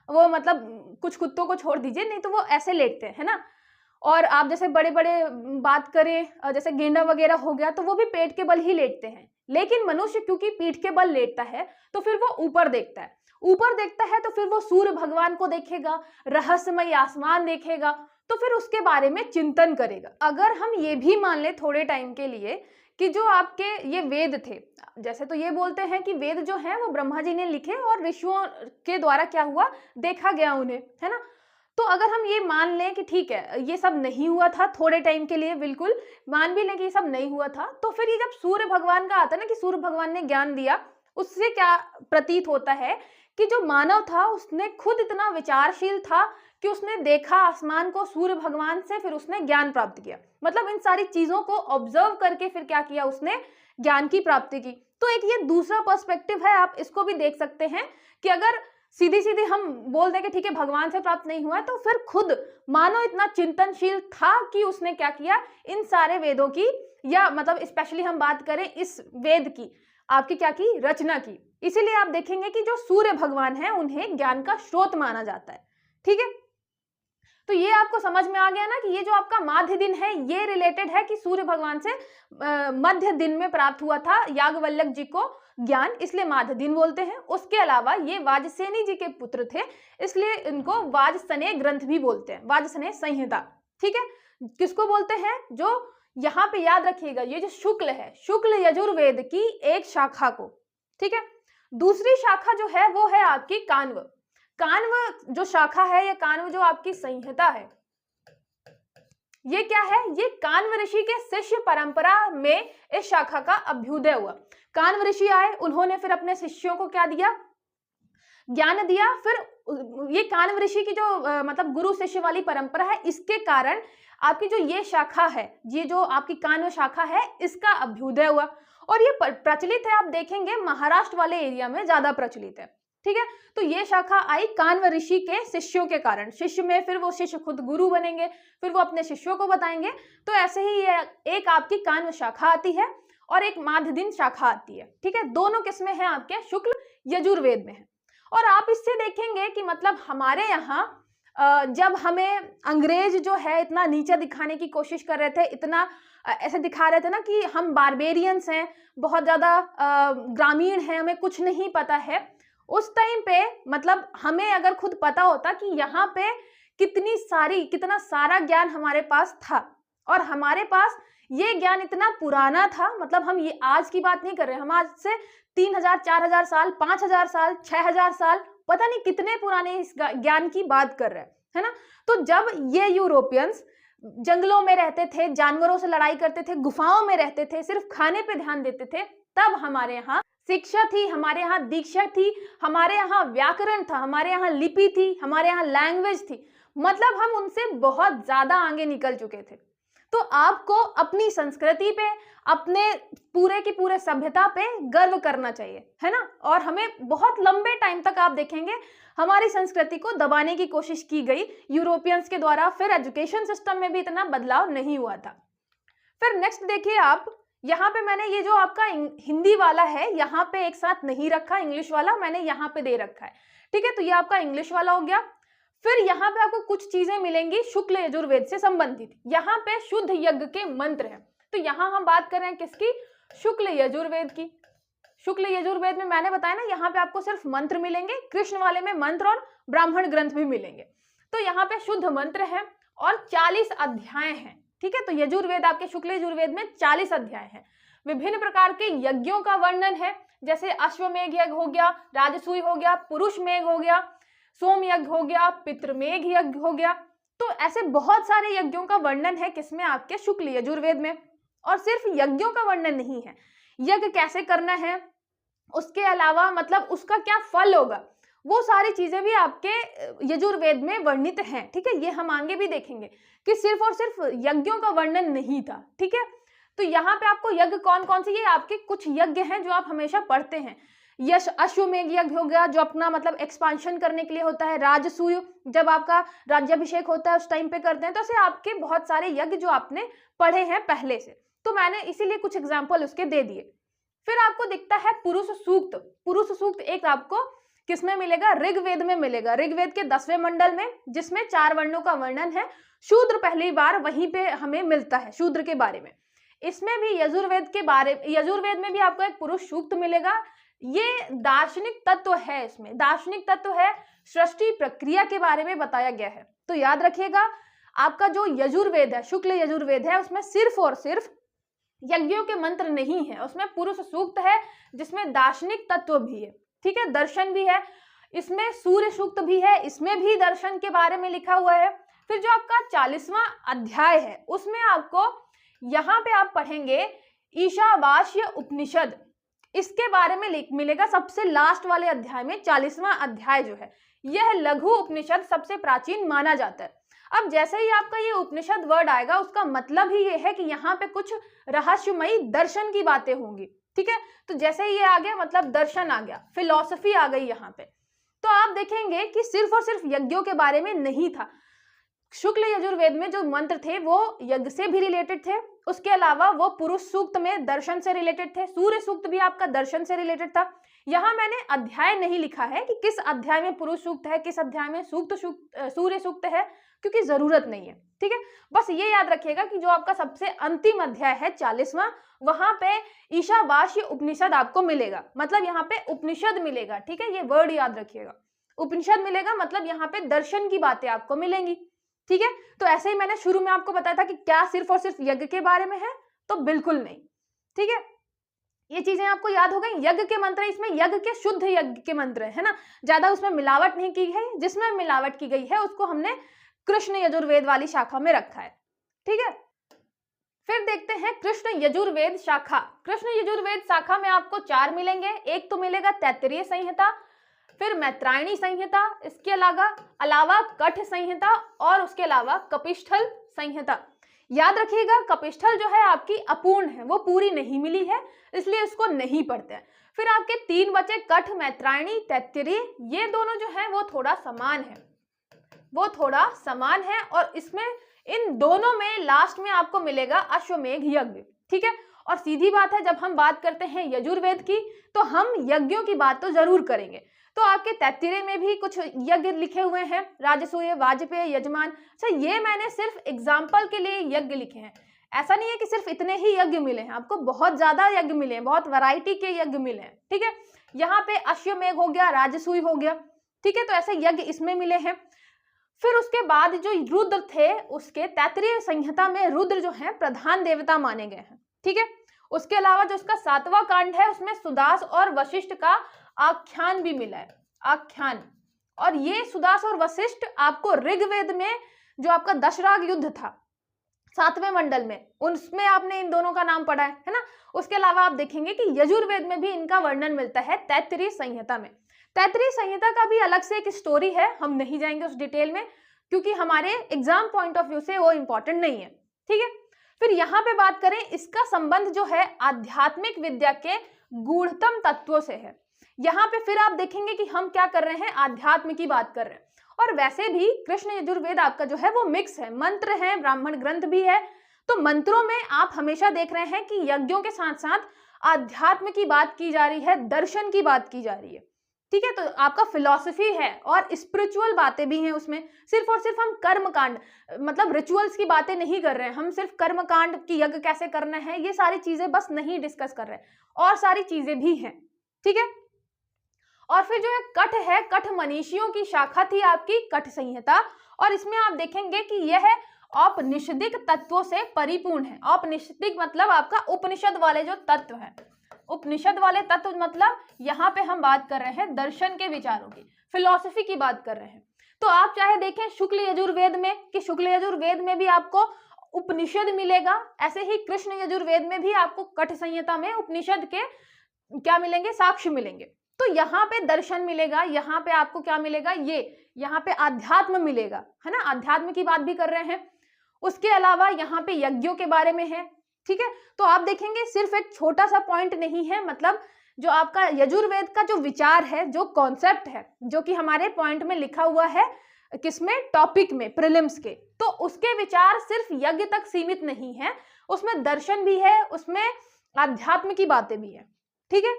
वो मतलब कुछ कुत्तों को छोड़ दीजिए, नहीं तो वो ऐसे लेटते हैं, है ना। और आप जैसे बड़े बड़े बात करें, जैसे गेंडा वगैरह हो गया, तो वो भी पेट के बल ही लेटते हैं। लेकिन मनुष्य क्योंकि पीठ के बल लेटता है तो फिर वो ऊपर देखता है, ऊपर देखता है तो फिर वो सूर्य भगवान को देखेगा, रहस्यमय आसमान देखेगा, तो फिर उसके बारे में चिंतन करेगा। अगर हम ये भी मान ले थोड़े टाइम के लिए कि जो आपके ये वेद थे, जैसे तो ये बोलते हैं कि वेद जो है वो ब्रह्मा जी ने लिखे और ऋषियों के द्वारा क्या हुआ, देखा गया उन्हें, है ना। तो अगर हम ये मान लें कि ठीक है ये सब नहीं हुआ था थोड़े टाइम के लिए, बिल्कुल मान भी लें कि ये सब नहीं हुआ था, तो फिर ये जब सूर्य भगवान का आता है ना कि सूर्य भगवान ने ज्ञान दिया, उससे क्या प्रतीत होता है कि जो मानव था उसने खुद इतना विचारशील था कि उसने देखा आसमान को सूर्य भगवान से, फिर उसने ज्ञान प्राप्त किया। मतलब इन सारी चीजों को ऑब्जर्व करके फिर क्या किया, उसने ज्ञान की प्राप्ति की। तो एक ये दूसरा पर्सपेक्टिव है, आप इसको भी देख सकते हैं कि अगर सीधी सीधी हम बोल दें कि ठीक है भगवान से प्राप्त नहीं हुआ, तो फिर खुद मानो इतना चिंतनशील था कि उसने क्या किया, इन सारे वेदों की, या मतलब स्पेशली हम बात करें इस वेद की, आपकी क्या की, रचना की। इसीलिए आप देखेंगे कि जो सूर्य भगवान है उन्हें ज्ञान का स्रोत माना जाता है। ठीक है, तो ये आपको समझ में आ गया ना कि ये जो आपका माध्य दिन है ये रिलेटेड है कि सूर्य भगवान से मध्य दिन में प्राप्त हुआ था याज्ञवल्क्य जी को ज्ञान, इसलिए माध्य दिन बोलते हैं। उसके अलावा ये वाजसेनी जी के पुत्र थे, इसलिए इनको वाजसनेय ग्रंथ भी बोलते हैं, वाजसनेय संहिता। ठीक है, किसको बोलते हैं, जो यहाँ पे याद रखिएगा ये जो शुक्ल है, शुक्ल यजुर्वेद की एक शाखा को। ठीक है, दूसरी शाखा जो है वो है आपकी कान्व। कान्व जो शाखा है, या कान्व जो आपकी संहिता है, ये क्या है, ये कान्व ऋषि के शिष्य परंपरा में इस शाखा का अभ्युदय हुआ। कान्व ऋषि आए, उन्होंने फिर अपने शिष्यों को क्या दिया, ज्ञान दिया। फिर ये कान्व ऋषि की जो मतलब गुरु शिष्य वाली परंपरा है, इसके कारण आपकी जो ये शाखा है, ये जो आपकी कान्व शाखा है, इसका अभ्युदय हुआ। और ये प्रचलित है, आप देखेंगे महाराष्ट्र वाले एरिया में ज्यादा प्रचलित है। ठीक है, तो ये शाखा आई कान्व ऋषि के शिष्यों के कारण, शिष्य में फिर वो शिष्य खुद गुरु बनेंगे, फिर वो अपने शिष्यों को बताएंगे। तो ऐसे ही ये एक आपकी कान्व शाखा आती है और एक माध्य दिन शाखा आती है। ठीक है, दोनों किसमें है, आपके शुक्ल यजुर्वेद में है। और आप इससे देखेंगे कि मतलब हमारे यहाँ जब हमें अंग्रेज जो है इतना नीचे दिखाने की कोशिश कर रहे थे, इतना ऐसे दिखा रहे थे ना कि हम बारबेरियंस हैं, बहुत ज्यादा ग्रामीण हैं, हमें कुछ नहीं पता है, उस टाइम पे मतलब हमें अगर खुद पता होता कि यहाँ पे कितना सारा ज्ञान हमारे पास था, और हमारे पास ये ज्ञान इतना पुराना था, मतलब हम ये आज की बात नहीं कर रहे, हम आज से 3000 4000 साल 5000 साल 6000 साल पता नहीं कितने पुराने इस ज्ञान की बात कर रहे हैं, है ना। तो जब ये यूरोपियंस जंगलों में रहते थे, जानवरों से लड़ाई करते थे, गुफाओं में रहते थे, सिर्फ खाने पे ध्यान देते थे, तब हमारे यहाँ शिक्षा थी, हमारे यहाँ दीक्षा थी, हमारे यहाँ व्याकरण था, हमारे यहाँ लिपि थी, हमारे यहाँ लैंग्वेज थी, मतलब हम उनसे बहुत ज्यादा आगे निकल चुके थे। तो आपको अपनी संस्कृति पे, अपने पूरे की पूरे सभ्यता पे गर्व करना चाहिए, है ना। और हमें बहुत लंबे टाइम तक आप देखेंगे हमारी संस्कृति को दबाने की कोशिश की गई यूरोपियंस के द्वारा, फिर एजुकेशन सिस्टम में भी इतना बदलाव नहीं हुआ था। फिर नेक्स्ट देखिए आप, यहाँ पे मैंने ये जो आपका हिंदी वाला है यहाँ पे एक साथ नहीं रखा, इंग्लिश वाला मैंने यहाँ पे दे रखा है। ठीक है, तो ये आपका इंग्लिश वाला हो गया। फिर यहाँ पे आपको कुछ चीजें मिलेंगी शुक्ल यजुर्वेद से संबंधित। यहाँ पे शुद्ध यज्ञ के मंत्र हैं, तो यहाँ हम बात कर रहे हैं किसकी, शुक्ल यजुर्वेद की। शुक्ल यजुर्वेद में मैंने बताया ना, यहाँ पे आपको सिर्फ मंत्र मिलेंगे, कृष्ण वाले में मंत्र और ब्राह्मण ग्रंथ भी मिलेंगे। तो यहाँ पे शुद्ध मंत्र है और 40 अध्याय हैं। ठीक है, तो यजुर्वेद आपके शुक्ल यजुर्वेद में 40 अध्याय हैं। विभिन्न प्रकार के यज्ञों का वर्णन है, जैसे अश्वमेघ यज्ञ हो गया, राजसूय हो गया, पुरुष मेघ हो गया, सोम यज्ञ हो गया, पितृमेघ यज्ञ हो गया। तो ऐसे बहुत सारे यज्ञों का वर्णन है किसमें, आपके शुक्ल यजुर्वेद में। और सिर्फ यज्ञों का वर्णन नहीं है, यज्ञ कैसे करना है, उसके अलावा मतलब उसका क्या फल होगा, वो सारी चीजें भी आपके यजुर्वेद में वर्णित हैं। ठीक है, ये हम आगे भी देखेंगे कि सिर्फ और सिर्फ यज्ञों का वर्णन नहीं था। ठीक है, तो यहाँ पे आपको यज्ञ कौन कौन से, ये आपके कुछ यज्ञ हैं जो आप हमेशा पढ़ते हैं। यश अश्वमेघ यज्ञ हो गया, जो अपना मतलब एक्सपांशन करने के लिए होता है। राजसूय, जब आपका राज्याभिषेक होता है उस टाइम पे करते हैं। तो ऐसे आपके बहुत सारे यज्ञ जो आपने पढ़े हैं पहले से, तो मैंने इसीलिए कुछ एग्जाम्पल उसके दे दिए। फिर आपको दिखता है पुरुष सूक्त। पुरुष सूक्त एक आपको किसमें मिलेगा, ऋग्वेद में मिलेगा, ऋग्वेद के 10वें मंडल में, जिसमें 4 वर्णों का वर्णन है। शूद्र पहली बार वहीं पे हमें मिलता है, शूद्र के बारे में। इसमें भी यजुर्वेद में भी आपको एक पुरुष सूक्त मिलेगा। ये दार्शनिक तत्व है, इसमें दार्शनिक तत्व है, सृष्टि प्रक्रिया के बारे में बताया गया है। तो याद रखिएगा, आपका जो यजुर्वेद है, शुक्ल यजुर्वेद है, उसमें सिर्फ और सिर्फ यज्ञों के मंत्र नहीं है, उसमें पुरुष सूक्त है जिसमें दार्शनिक तत्व भी है। ठीक है, दर्शन भी है। इसमें सूर्य सूक्त भी है, इसमें भी दर्शन के बारे में लिखा हुआ है। फिर जो आपका 40वां अध्याय है उसमें आपको यहाँ पे आप पढ़ेंगे ईशावास्य उपनिषद, इसके बारे में मिलेगा सबसे लास्ट वाले अध्याय में। 40वां अध्याय जो है यह लघु उपनिषद सबसे प्राचीन माना जाता है। अब जैसे ही आपका ये उपनिषद वर्ड आएगा उसका मतलब ही ये है कि यहाँ पे कुछ रहस्यमयी दर्शन की बातें होंगी, ठीक है। तो जैसे ही ये आ गया मतलब दर्शन आ गया, फिलॉसफी आ गई यहाँ पे। तो आप देखेंगे कि सिर्फ और सिर्फ यज्ञों के बारे में नहीं था, शुक्ल यजुर्वेद में जो मंत्र थे वो यज्ञ से भी रिलेटेड थे, उसके अलावा वो पुरुष सूक्त में दर्शन से रिलेटेड थे, सूर्य सूक्त भी आपका दर्शन से रिलेटेड था। यहाँ मैंने अध्याय नहीं लिखा है कि किस अध्याय में पुरुष सूक्त है, किस अध्याय में सूर्य सूक्त है, क्योंकि जरूरत नहीं है, ठीक है। बस ये याद रखिएगा कि जो आपका सबसे अंतिम अध्याय है 40वां, वहां पे ईशावास्य उपनिषद आपको मिलेगा, मतलब यहाँ पे उपनिषद मिलेगा, ठीक है। ये वर्ड याद रखिएगा, उपनिषद मिलेगा मतलब यहाँ पे दर्शन की बातें आपको मिलेंगी, ठीक है। तो ऐसे ही मैंने शुरू में आपको बताया था कि क्या सिर्फ और सिर्फ यज्ञ के बारे में है, तो बिल्कुल नहीं, ठीक है। ये चीजें आपको याद हो गई। यज्ञ के मंत्र, इसमें यज्ञ के शुद्ध यज्ञ के मंत्र है ना, ज्यादा उसमें मिलावट नहीं की गई, जिसमें मिलावट की गई है उसको हमने कृष्ण यजुर्वेद वाली शाखा में रखा है, ठीक है। फिर देखते हैं कृष्ण यजुर्वेद शाखा। कृष्ण यजुर्वेद शाखा में आपको 4 मिलेंगे। एक तो मिलेगा तैत्तिरीय संहिता, फिर मैत्रायणी संहिता, इसके अलावा कठ संहिता और उसके अलावा कपिस्थल संहिता। याद रखिएगा कपिस्थल जो है आपकी अपूर्ण है, वो पूरी नहीं मिली है, इसलिए इसको नहीं पढ़ते हैं। फिर आपके 3 बचे कठ, मैत्रायणी, तैत्तिरीय, ये दोनों जो है वो थोड़ा समान है, और इसमें इन दोनों में लास्ट में आपको मिलेगा अश्वमेघ यज्ञ, ठीक है। और सीधी बात है, जब हम बात करते हैं यजुर्वेद की तो हम यज्ञों की बात तो जरूर करेंगे। तो आपके तैत्तिरीय में भी कुछ यज्ञ लिखे हुए हैं, राजसूय, वाजपेय, यजमान। अच्छा, ये मैंने सिर्फ एग्जाम्पल के लिए यज्ञ लिखे हैं, ऐसा नहीं है कि सिर्फ इतने ही यज्ञ मिले हैं, आपको बहुत ज्यादा यज्ञ मिले हैं, बहुत वैरायटी के यज्ञ मिले हैं, ठीक है। यहाँ पे अश्वमेघ हो गया, राजसूय हो गया, ठीक है। तो ऐसे यज्ञ इसमें मिले हैं। फिर उसके बाद जो रुद्र थे, उसके तैत्तिरीय संहिता में रुद्र जो है प्रधान देवता माने गए हैं, ठीक है। उसके अलावा जो उसका 7वां कांड है उसमें सुदास और वशिष्ठ का आख्यान भी मिला है, आख्यान। और ये सुदास और वशिष्ठ आपको ऋग्वेद में जो आपका दशराग युद्ध था 7वें मंडल में, उसमें आपने इन दोनों का नाम पढ़ा है ना। उसके अलावा आप देखेंगे कि यजुर्वेद में भी इनका वर्णन मिलता है तैत्तिरीय संहिता में। तैत्तिरीय संहिता का भी अलग से एक स्टोरी है, हम नहीं जाएंगे उस डिटेल में, क्योंकि हमारे एग्जाम पॉइंट ऑफ व्यू से वो इंपॉर्टेंट नहीं है, ठीक है। फिर यहाँ पे बात करें, इसका संबंध जो है आध्यात्मिक विद्या के गूढ़तम तत्वों से है। यहाँ पे फिर आप देखेंगे कि हम क्या कर रहे हैं, आध्यात्म की बात कर रहे हैं। और वैसे भी कृष्ण यजुर्वेद आपका जो है वो मिक्स है, मंत्र है, ब्राह्मण ग्रंथ भी है। तो मंत्रों में आप हमेशा देख रहे हैं कि यज्ञों के साथ साथ आध्यात्म की बात की जा रही है, दर्शन की बात की जा रही है, ठीक है। तो आपका फिलॉसफी है और स्पिरिचुअल बातें भी हैं उसमें। सिर्फ और सिर्फ हम कर्म कांड मतलब रिचुअल्स की बातें नहीं कर रहे हैं, हम सिर्फ कर्म कांड की यज्ञ कैसे करना है ये सारी चीजें बस नहीं डिस्कस कर रहे हैं, और सारी चीजें भी हैं, ठीक है। और फिर जो है कठ मनीषियों की शाखा थी आपकी कठ संहिता, और इसमें आप देखेंगे कि यह औपनिषदिक तत्वों से परिपूर्ण है। औपनिषदिक मतलब आपका उपनिषद वाले जो तत्व है, उपनिषद वाले तत्व मतलब यहाँ पे हम बात कर रहे हैं दर्शन के विचारों की, फिलॉसफी की बात कर रहे हैं। तो आप चाहे देखें शुक्ल यजुर्वेद में कि शुक्ल यजुर्वेद में भी आपको उपनिषद मिलेगा, ऐसे ही कृष्ण यजुर्वेद में भी आपको कठ संहिता में उपनिषद के क्या मिलेंगे, साक्ष्य मिलेंगे। तो यहाँ पे दर्शन मिलेगा, यहाँ पे आपको क्या मिलेगा, ये यहाँ पे आध्यात्म मिलेगा, है ना, आध्यात्म की बात भी कर रहे हैं। उसके अलावा यहाँ पे यज्ञों के बारे में है, ठीक है। तो आप देखेंगे सिर्फ एक छोटा सा पॉइंट नहीं है, मतलब जो आपका यजुर्वेद का जो विचार है, जो कॉन्सेप्ट है, जो कि हमारे पॉइंट में लिखा हुआ है, किसमें, टॉपिक में, प्रीलिम्स के, तो उसके विचार सिर्फ यज्ञ तक सीमित नहीं है, उसमें दर्शन भी है, उसमें आध्यात्म की बातें भी है, ठीक है।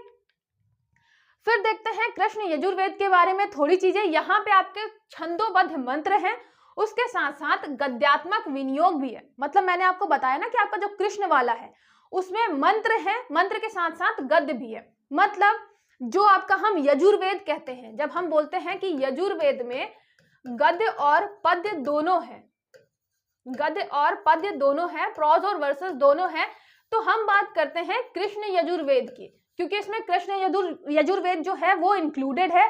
फिर देखते हैं कृष्ण यजुर्वेद के बारे में थोड़ी चीजें। यहाँ पे आपके छंदोबद्ध मंत्र हैं, उसके साथ साथ गद्यात्मक विनियोग भी है। मतलब मैंने आपको बताया ना कि आपका जो कृष्ण वाला है उसमें मंत्र है, मंत्र के साथ साथ गद्य भी है। मतलब जो आपका हम यजुर्वेद कहते हैं, जब हम बोलते हैं कि यजुर्वेद में गद्य और पद्य दोनों है, गद्य और पद्य दोनों है, प्रोज और वर्सेस दोनों है, तो हम बात करते हैं कृष्ण यजुर्वेद की, क्योंकि इसमें कृष्ण यजुर्वेद जो है वो इंक्लूडेड है।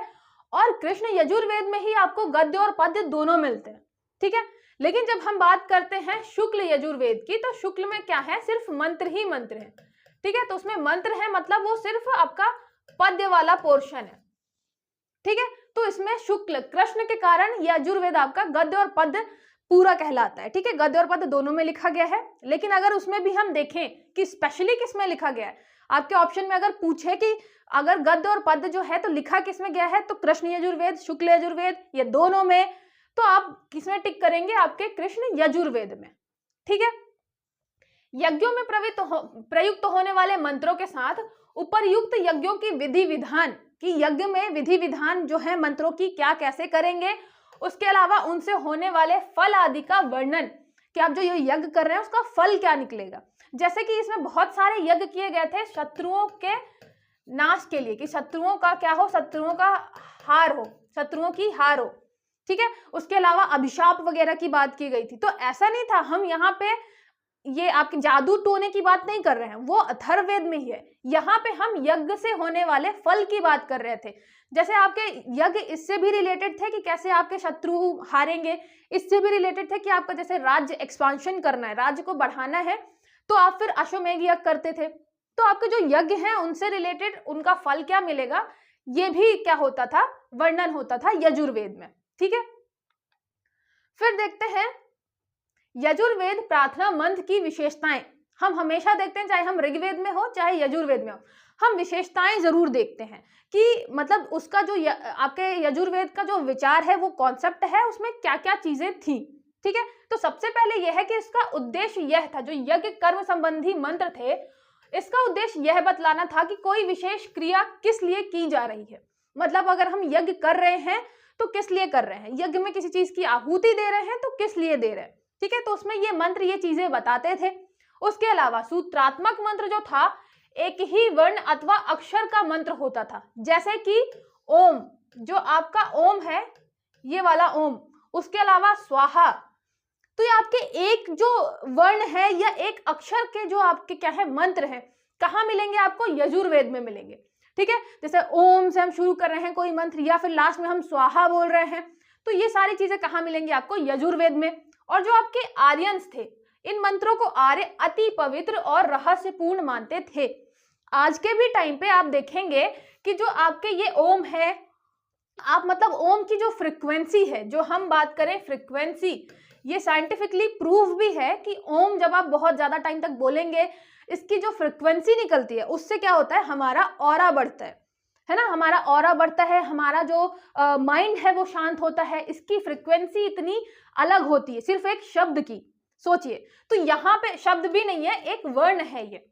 और कृष्ण यजुर्वेद में ही आपको गद्य और पद्य दोनों मिलते हैं, ठीक है। लेकिन जब हम बात करते हैं शुक्ल यजुर्वेद की, तो शुक्ल में क्या है, सिर्फ मंत्र ही मंत्र है, ठीक है। तो उसमें मंत्र है मतलब वो सिर्फ आपका पद्य वाला पोर्शन है, ठीक है। तो इसमें शुक्ल कृष्ण के कारण यजुर्वेद आपका गद्य और पद्य पूरा कहलाता है, ठीक है। गद्य और पद्य दोनों में लिखा गया है। लेकिन अगर उसमें भी हम देखें कि स्पेशली किस में लिखा गया है, आपके ऑप्शन में अगर पूछे कि अगर गद्य और पद्य जो है तो लिखा किसमें गया है, तो कृष्ण यजुर्वेद, शुक्ल यजुर्वेद, ये दोनों में, तो आप किसमें टिक करेंगे, आपके कृष्ण यजुर्वेद में, ठीक है। यज्ञों में प्रयुक्त होने वाले मंत्रों के साथ उपरयुक्त यज्ञों की विधि विधान, कि यज्ञ में विधि विधान जो है मंत्रों की क्या कैसे करेंगे, उसके अलावा उनसे होने वाले फल आदि का वर्णन, कि आप जो ये यज्ञ कर रहे हैं उसका फल क्या निकलेगा। जैसे कि इसमें बहुत सारे यज्ञ किए गए थे शत्रुओं के नाश के लिए, कि शत्रुओं का क्या हो, शत्रुओं का हार हो, शत्रुओं की हार हो, ठीक है। उसके अलावा अभिशाप वगैरह की बात की गई थी। तो ऐसा नहीं था, हम यहाँ पे ये आपके जादू टोने की बात नहीं कर रहे हैं, वो अथर्ववेद में ही है। यहाँ पे हम यज्ञ से होने वाले फल की बात कर रहे थे। जैसे आपके यज्ञ इससे भी रिलेटेड थे कि कैसे आपके शत्रु हारेंगे, इससे भी रिलेटेड थे कि आपका जैसे राज्य एक्सपांशन करना है, राज्य को बढ़ाना है, तो आप फिर अश्वमेध यज्ञ करते थे। तो आपके जो यज्ञ हैं उनसे रिलेटेड उनका फल क्या मिलेगा, ये भी क्या होता था, वर्णन होता था यजुर्वेद में, ठीक है। फिर देखते हैं यजुर्वेद प्रार्थना मंत्र की विशेषताएं। हम हमेशा देखते हैं, चाहे हम ऋग्वेद में हो चाहे यजुर्वेद में हो, हम विशेषताएं जरूर देखते हैं कि मतलब उसका जो आपके यजुर्वेद का जो विचार है, वो कॉन्सेप्ट है, उसमें क्या क्या चीजें थी, ठीक है। तो सबसे पहले यह है कि इसका उद्देश्य यह था, जो यज्ञ कर्म संबंधी मंत्र थे, इसका उद्देश्य यह बतलाना था कि कोई विशेष क्रिया किस लिए की जा रही है। मतलब अगर हम यज्ञ कर रहे हैं तो किस लिए कर रहे हैं, यज्ञ में किसी चीज की आहुति दे रहे हैं तो किस लिए दे रहे हैं, ठीक है। तो उसमें ये मंत्र ये चीजें बताते थे। उसके अलावा सूत्रात्मक मंत्र जो था, एक ही वर्ण अथवा अक्षर का मंत्र होता था, जैसे कि ओम, जो आपका ओम है, ये वाला ओम, उसके अलावा स्वाहा। तो ये आपके एक जो वर्ण है या एक अक्षर के जो आपके क्या है मंत्र हैं, कहाँ मिलेंगे आपको, यजुर्वेद में मिलेंगे, ठीक है। जैसे ओम से हम शुरू कर रहे हैं कोई मंत्र, या फिर लास्ट में हम स्वाहा बोल रहे हैं, तो ये सारी चीजें कहाँ मिलेंगी आपको, यजुर्वेद में। और जो आपके आर्यंस थे, इन मंत्रों को आर्य अति पवित्र और रहस्यपूर्ण मानते थे। आज के भी टाइम पे आप देखेंगे कि जो आपके ये ओम है, आप मतलब ओम की जो फ्रिक्वेंसी है, जो हम बात करें फ्रिक्वेंसी, ये साइंटिफिकली प्रूव भी है कि ओम जब आप बहुत ज्यादा टाइम तक बोलेंगे, इसकी जो फ्रिक्वेंसी निकलती है उससे क्या होता है, हमारा ऑरा बढ़ता है ना, हमारा ऑरा बढ़ता है, हमारा जो माइंड है वो शांत होता है। इसकी फ्रिक्वेंसी इतनी अलग होती है सिर्फ एक शब्द की, सोचिए। तो यहाँ पे शब्द भी नहीं है, एक वर्ण है ये।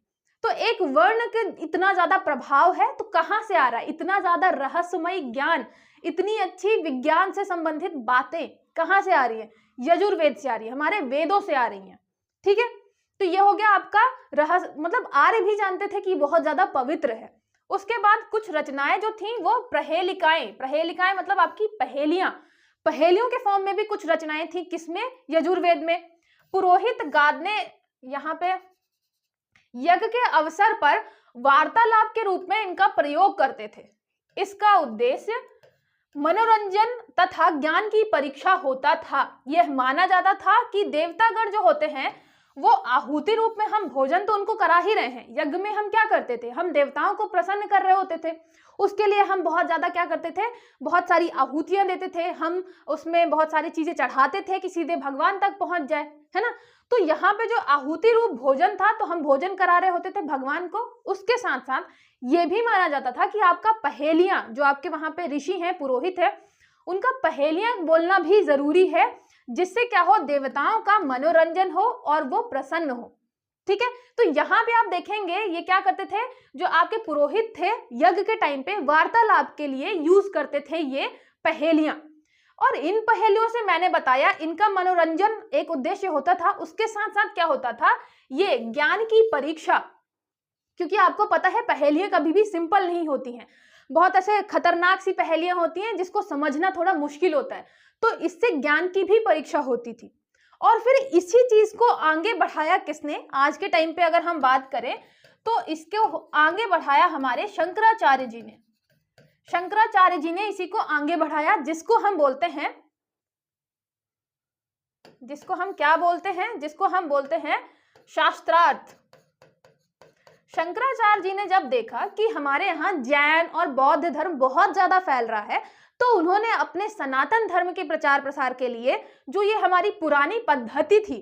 तो एक वर्ण के इतना ज्यादा प्रभाव है, तो कहाँ से आ रहा है इतना ज्यादा रहस्यमय ज्ञान, इतनी अच्छी विज्ञान से संबंधित बातें कहाँ से आ रही है, यजुर्वेद से आ रही है, हमारे वेदों से आ रही हैं, ठीक है। तो ये हो गया आपका रहस्य, मतलब आर्य भी जानते थे कि बहुत ज्यादा पवित्र है। उसके बाद कुछ रचनाएं जो थी वो प्रहेलिकाएं मतलब आपकी पहेलियां, पहेलियों के फॉर्म में भी कुछ रचनाएं थी, किसमें, यजुर्वेद में। पुरोहित गाद ने यहाँ पे यज्ञ के अवसर पर वार्तालाप के रूप में इनका प्रयोग करते थे। इसका उद्देश्य मनोरंजन तथा ज्ञान की परीक्षा होता था। यह माना जाता था कि देवतागण जो होते हैं वो आहुति रूप में, हम भोजन तो उनको करा ही रहे हैं, यज्ञ में हम क्या करते थे, हम देवताओं को प्रसन्न कर रहे होते थे, उसके लिए हम बहुत ज्यादा क्या करते थे, बहुत सारी आहुतियां देते थे, हम उसमें बहुत सारी चीजें चढ़ाते थे कि सीधे भगवान तक पहुंच जाए, है ना। तो यहाँ पे जो आहुति रूप भोजन था, तो हम भोजन करा रहे होते थे भगवान को। उसके साथ साथ ये भी माना जाता था कि आपका पहेलियां, जो आपके वहां पे ऋषि हैं, पुरोहित है, उनका पहेलियां बोलना भी जरूरी है, जिससे क्या हो, देवताओं का मनोरंजन हो और वो प्रसन्न हो, ठीक है। तो यहाँ पे आप देखेंगे ये क्या करते थे, जो आपके पुरोहित थे यज्ञ के टाइम पे वार्तालाप के लिए यूज करते थे ये पहेलियां। और इन पहेलियों से मैंने बताया इनका मनोरंजन एक उद्देश्य होता था, उसके साथ साथ क्या होता था, ये ज्ञान की परीक्षा। क्योंकि आपको पता है पहेलियां कभी भी सिंपल नहीं होती हैं, बहुत ऐसे खतरनाक सी पहेलियां होती हैं जिसको समझना थोड़ा मुश्किल होता है, तो इससे ज्ञान की भी परीक्षा होती थी। और फिर इसी चीज को आगे बढ़ाया किसने, आज के टाइम पे अगर हम बात करें तो इसको आगे बढ़ाया हमारे शंकराचार्य जी ने। शंकराचार्य जी ने इसी को आगे बढ़ाया, जिसको हम बोलते हैं, जिसको हम क्या बोलते हैं, जिसको हम बोलते हैं शास्त्रार्थ। शंकराचार्य जी ने जब देखा कि हमारे यहाँ जैन और बौद्ध धर्म बहुत ज्यादा फैल रहा है, तो उन्होंने अपने सनातन धर्म के प्रचार प्रसार के लिए जो ये हमारी पुरानी पद्धति थी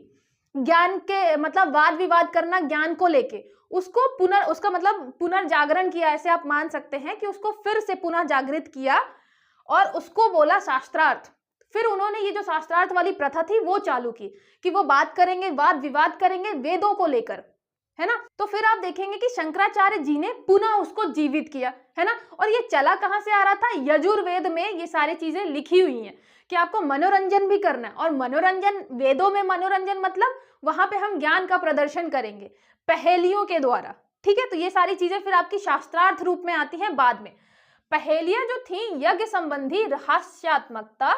ज्ञान के मतलब वाद विवाद करना ज्ञान को लेके, उसको उसका मतलब पुनर्जागरण किया, ऐसे आप मान सकते हैं कि उसको फिर से पुनः जागृत किया और उसको बोला शास्त्रार्थ। फिर उन्होंने ये जो शास्त्रार्थ वाली प्रथा थी वो चालू की कि वो बात करेंगे, वाद विवाद करेंगे वेदों को लेकर, है ना। तो फिर आप देखेंगे कि शंकराचार्य जी ने पुनः उसको जीवित किया, है ना। और ये चला कहां से आ रहा था, यजुर्वेद में ये सारी चीजें लिखी हुई हैं कि आपको मनोरंजन भी करना है, और मनोरंजन वेदों में मनोरंजन मतलब वहां पे हम ज्ञान का प्रदर्शन करेंगे पहेलियों के द्वारा, ठीक है। तो ये सारी चीजें फिर आपकी शास्त्रार्थ रूप में आती हैं बाद में। पहेलियां जो थी यज्ञ संबंधी रहस्यात्मकता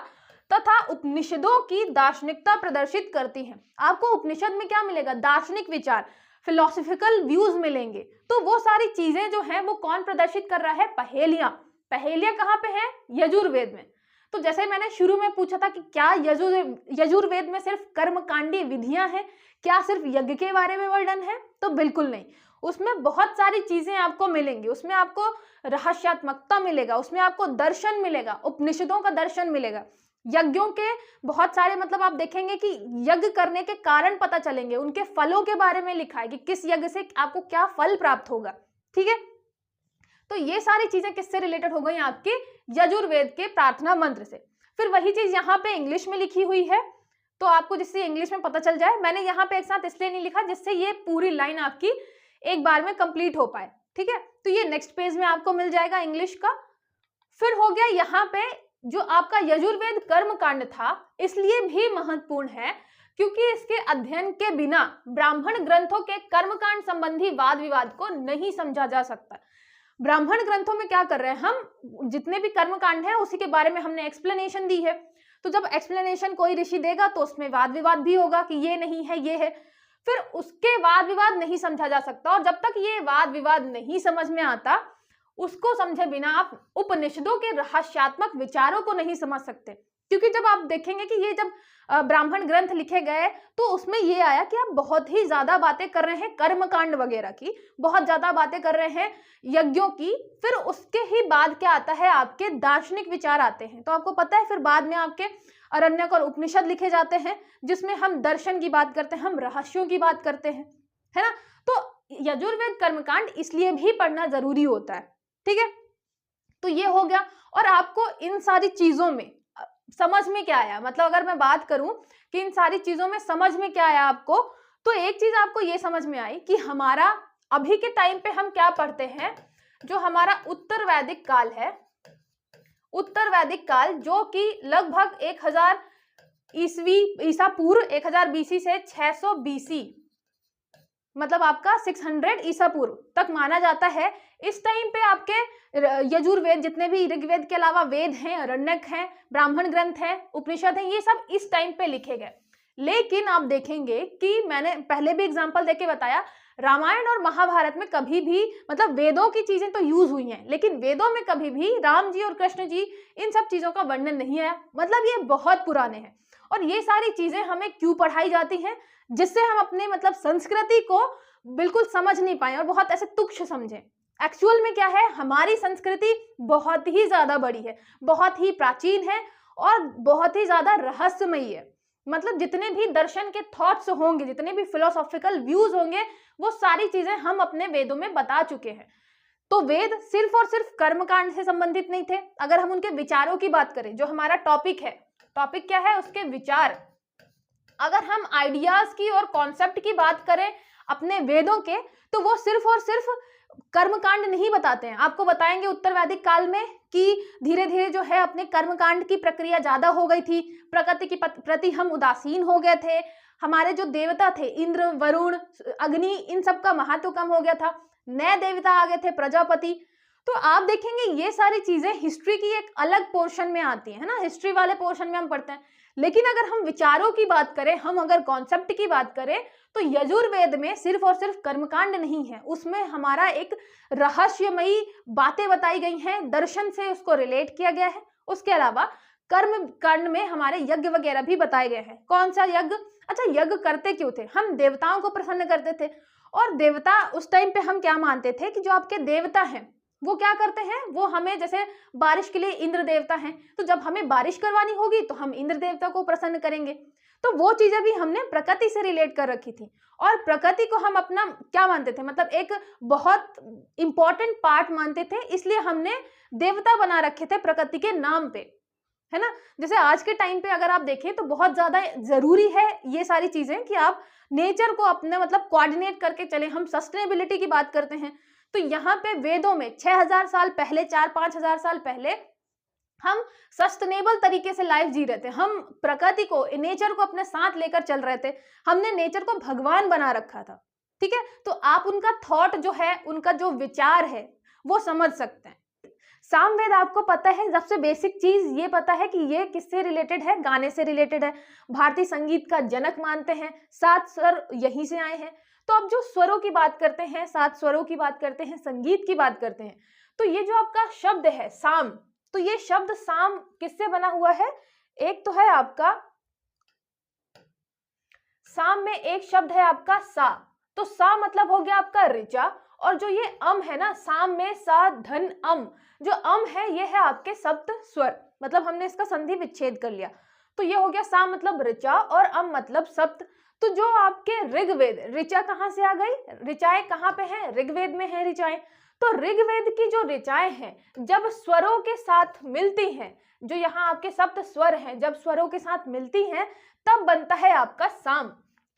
तथा उपनिषदों की दार्शनिकता प्रदर्शित करती हैं। आपको उपनिषद में क्या मिलेगा, दार्शनिक विचार, फिलोसॉफिकल व्यूज मिलेंगे। तो वो सारी चीजें जो हैं वो कौन प्रदर्शित कर रहा है, पहेलियां। पहेलियां कहाँ पे है, यजुर्वेद में। तो जैसे मैंने शुरू में पूछा था कि क्या यजुर्वेद में सिर्फ कर्मकांडी विधियां हैं, क्या सिर्फ यज्ञ के बारे में वर्णन है, तो बिल्कुल नहीं। उसमें बहुत सारी चीजें आपको मिलेंगी, उसमें आपको रहस्यात्मकता मिलेगा, उसमें आपको दर्शन मिलेगा, उपनिषदों का दर्शन मिलेगा, यज्ञों के बहुत सारे मतलब आप देखेंगे कि यज्ञ करने के कारण पता चलेंगे, उनके फलों के बारे में लिखा है कि किस यज्ञ से आपको क्या फल प्राप्त होगा, ठीक है। तो ये सारी चीजें किससे रिलेटेड हो गई, आपके यजुर्वेद के प्रार्थना मंत्र से। फिर वही चीज यहाँ पे इंग्लिश में लिखी हुई है, तो आपको जिससे इंग्लिश में पता चल जाए, मैंने यहाँ पे एक साथ इसलिए नहीं लिखा जिससे ये पूरी लाइन आपकी एक बार में कंप्लीट हो पाए, ठीक है। तो ये नेक्स्ट पेज में आपको मिल जाएगा इंग्लिश का। फिर हो गया यहाँ पे जो आपका यजुर्वेद कर्म कांड था, इसलिए भी महत्वपूर्ण है क्योंकि इसके अध्ययन के बिना ब्राह्मण ग्रंथों के कर्मकांड संबंधी वाद विवाद को नहीं समझा जा सकता। ब्राह्मण ग्रंथों में क्या कर रहे हैं हम, जितने भी कर्मकांड है उसी के बारे में हमने एक्सप्लेनेशन दी है। तो जब एक्सप्लेनेशन कोई ऋषि देगा तो उसमें वाद विवाद भी होगा कि ये नहीं है ये है, फिर उसके वाद विवाद नहीं समझा जा सकता। और जब तक ये वाद विवाद नहीं समझ में आता, उसको समझे बिना आप उपनिषदों के रहस्यात्मक विचारों को नहीं समझ सकते। क्योंकि जब आप देखेंगे कि ये जब ब्राह्मण ग्रंथ लिखे गए तो उसमें ये आया कि आप बहुत ही ज्यादा बातें कर रहे हैं कर्मकांड वगैरह की, बहुत ज्यादा बातें कर रहे हैं यज्ञों की, फिर उसके ही बाद क्या आता है, आपके दार्शनिक विचार आते हैं। तो आपको पता है फिर बाद में आपके अरण्यक और उपनिषद लिखे जाते हैं जिसमें हम दर्शन की बात करते हैं, हम रहस्यों की बात करते हैं, है ना। तो यजुर्वेद कर्मकांड इसलिए भी पढ़ना जरूरी होता है, ठीक है। तो ये हो गया। और आपको इन सारी चीजों में समझ में क्या आया, मतलब अगर मैं बात करूं कि इन सारी चीजों में समझ में क्या आया आपको, तो एक चीज आपको ये समझ में आई कि हमारा अभी के टाइम पे हम क्या पढ़ते हैं, जो हमारा उत्तर वैदिक काल है, उत्तर वैदिक काल जो कि लगभग 1000 ईसा पूर्व 1000 बीसी से 600 बीसी मतलब आपका 600 ईसा पूर्व तक माना जाता है। इस टाइम पे आपके यजुर्वेद, जितने भी ऋग्वेद के अलावा वेद हैं, अरण्यक हैं, ब्राह्मण ग्रंथ हैं, उपनिषद हैं, ये सब इस टाइम पे लिखे गए। लेकिन आप देखेंगे कि मैंने पहले भी एग्जांपल देके बताया, रामायण और महाभारत में कभी भी मतलब वेदों की चीजें तो यूज हुई हैं, लेकिन वेदों में कभी भी राम जी और कृष्ण जी इन सब चीजों का वर्णन नहीं आया। मतलब ये बहुत पुराने हैं। और ये सारी चीजें हमें क्यों पढ़ाई जाती हैं, जिससे हम अपने मतलब संस्कृति को बिल्कुल समझ नहीं पाए और बहुत ऐसे तुच्छ समझें। एक्चुअल में क्या है, हमारी संस्कृति बहुत ही ज्यादा बड़ी है, बहुत ही प्राचीन है और बहुत ही ज्यादा रहस्यमयी है। मतलब जितने भी दर्शन के थॉट्स होंगे, जितने भी फिलोसॉफिकल व्यूज होंगे, वो सारी चीजें हम अपने वेदों में बता चुके हैं। तो वेद सिर्फ और सिर्फ कर्मकांड से संबंधित नहीं थे। अगर हम उनके विचारों की बात करें, जो हमारा टॉपिक है, टॉपिक क्या है, उसके विचार, अगर हम आइडियाज की और कॉन्सेप्ट की बात करें अपने वेदों के, तो वो सिर्फ और सिर्फ कर्मकांड नहीं बताते हैं। आपको बताएंगे उत्तर वैदिक काल में कि धीरे धीरे जो है अपने कर्मकांड की प्रक्रिया ज्यादा हो गई थी, प्रकृति के प्रति हम उदासीन हो गए थे, हमारे जो देवता थे इंद्र, वरुण, अग्नि, इन सब का महत्व कम हो गया था, नए देवता आ गए थे प्रजापति। तो आप देखेंगे ये सारी चीजें हिस्ट्री की एक अलग पोर्शन में आती है ना, हिस्ट्री वाले पोर्शन में हम पढ़ते हैं। लेकिन अगर हम विचारों की बात करें, हम अगर कॉन्सेप्ट की बात करें, तो यजुर्वेद में सिर्फ और सिर्फ कर्मकांड नहीं है, उसमें हमारा एक रहस्यमयी बातें बताई गई हैं, दर्शन से उसको रिलेट किया गया है। उसके अलावा कर्म कांड में हमारे यज्ञ वगैरह भी बताए गए हैं। कौन सा यज्ञ? अच्छा, यज्ञ करते क्यों थे? हम देवताओं को प्रसन्न करते थे। और देवता उस टाइम पे हम क्या मानते थे कि जो आपके देवता हैं वो क्या करते हैं, वो हमें, जैसे बारिश के लिए इंद्र देवता हैं, तो जब हमें बारिश करवानी होगी तो हम इंद्र देवता को प्रसन्न करेंगे। तो वो चीजें भी हमने प्रकृति से रिलेट कर रखी थी, और प्रकृति को हम अपना क्या मानते थे, मतलब एक बहुत इंपॉर्टेंट पार्ट मानते थे, इसलिए हमने देवता बना रखे थे प्रकृति के नाम पे, है ना। जैसे आज के टाइम पे अगर आप देखें तो बहुत ज्यादा जरूरी है ये सारी चीजें कि आप नेचर को अपने मतलब कोऑर्डिनेट करके चले। हम सस्टेनेबिलिटी की बात करते हैं, तो यहाँ पे वेदों में 6000 साल पहले, 4-5 हजार साल पहले हम सस्टेनेबल तरीके से लाइफ जी रहे थे। हम प्रकृति को, नेचर को अपने साथ लेकर चल रहे थे। हमने नेचर को भगवान बना रखा था, ठीक है। तो आप उनका थॉट जो है, उनका जो विचार है, वो समझ सकते हैं। सामवेद आपको पता है, सबसे बेसिक चीज ये पता है कि ये किससे रिलेटेड है? गाने से रिलेटेड है। भारतीय संगीत का जनक मानते हैं, 7 स्वर यहीं से आए हैं। तो अब जो स्वरों की बात करते हैं, 7 स्वरों की बात करते हैं, संगीत की बात करते हैं, तो ये जो आपका शब्द है साम, तो ये शब्द साम किससे बना हुआ है? एक तो है आपका साम में एक शब्द है आपका सा, तो सा मतलब हो गया आपका ऋचा। और जो ये अम है ना, साम में सा धन अम, जो अम है ये है आपके सप्त स्वर, मतलब हमने इसका संधि विच्छेद कर लिया। तो ये हो गया सा मतलब ऋचा और अम मतलब सप्त। तो जो आपके ऋग्वेद, ऋचा कहाँ से आ गई? ऋचाएं कहाँ पे है? ऋग्वेद में है ऋचाएं। तो ऋग्वेद की जो ऋचाएं हैं जब स्वरों के साथ मिलती हैं, जो यहाँ आपके सप्त स्वर हैं, जब स्वरों के साथ मिलती हैं तब बनता है आपका साम।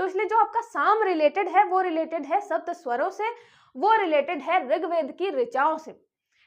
तो इसलिए जो आपका साम रिलेटेड है वो रिलेटेड है सप्त स्वरों से, वो रिलेटेड है ऋग्वेद की ऋचाओं से,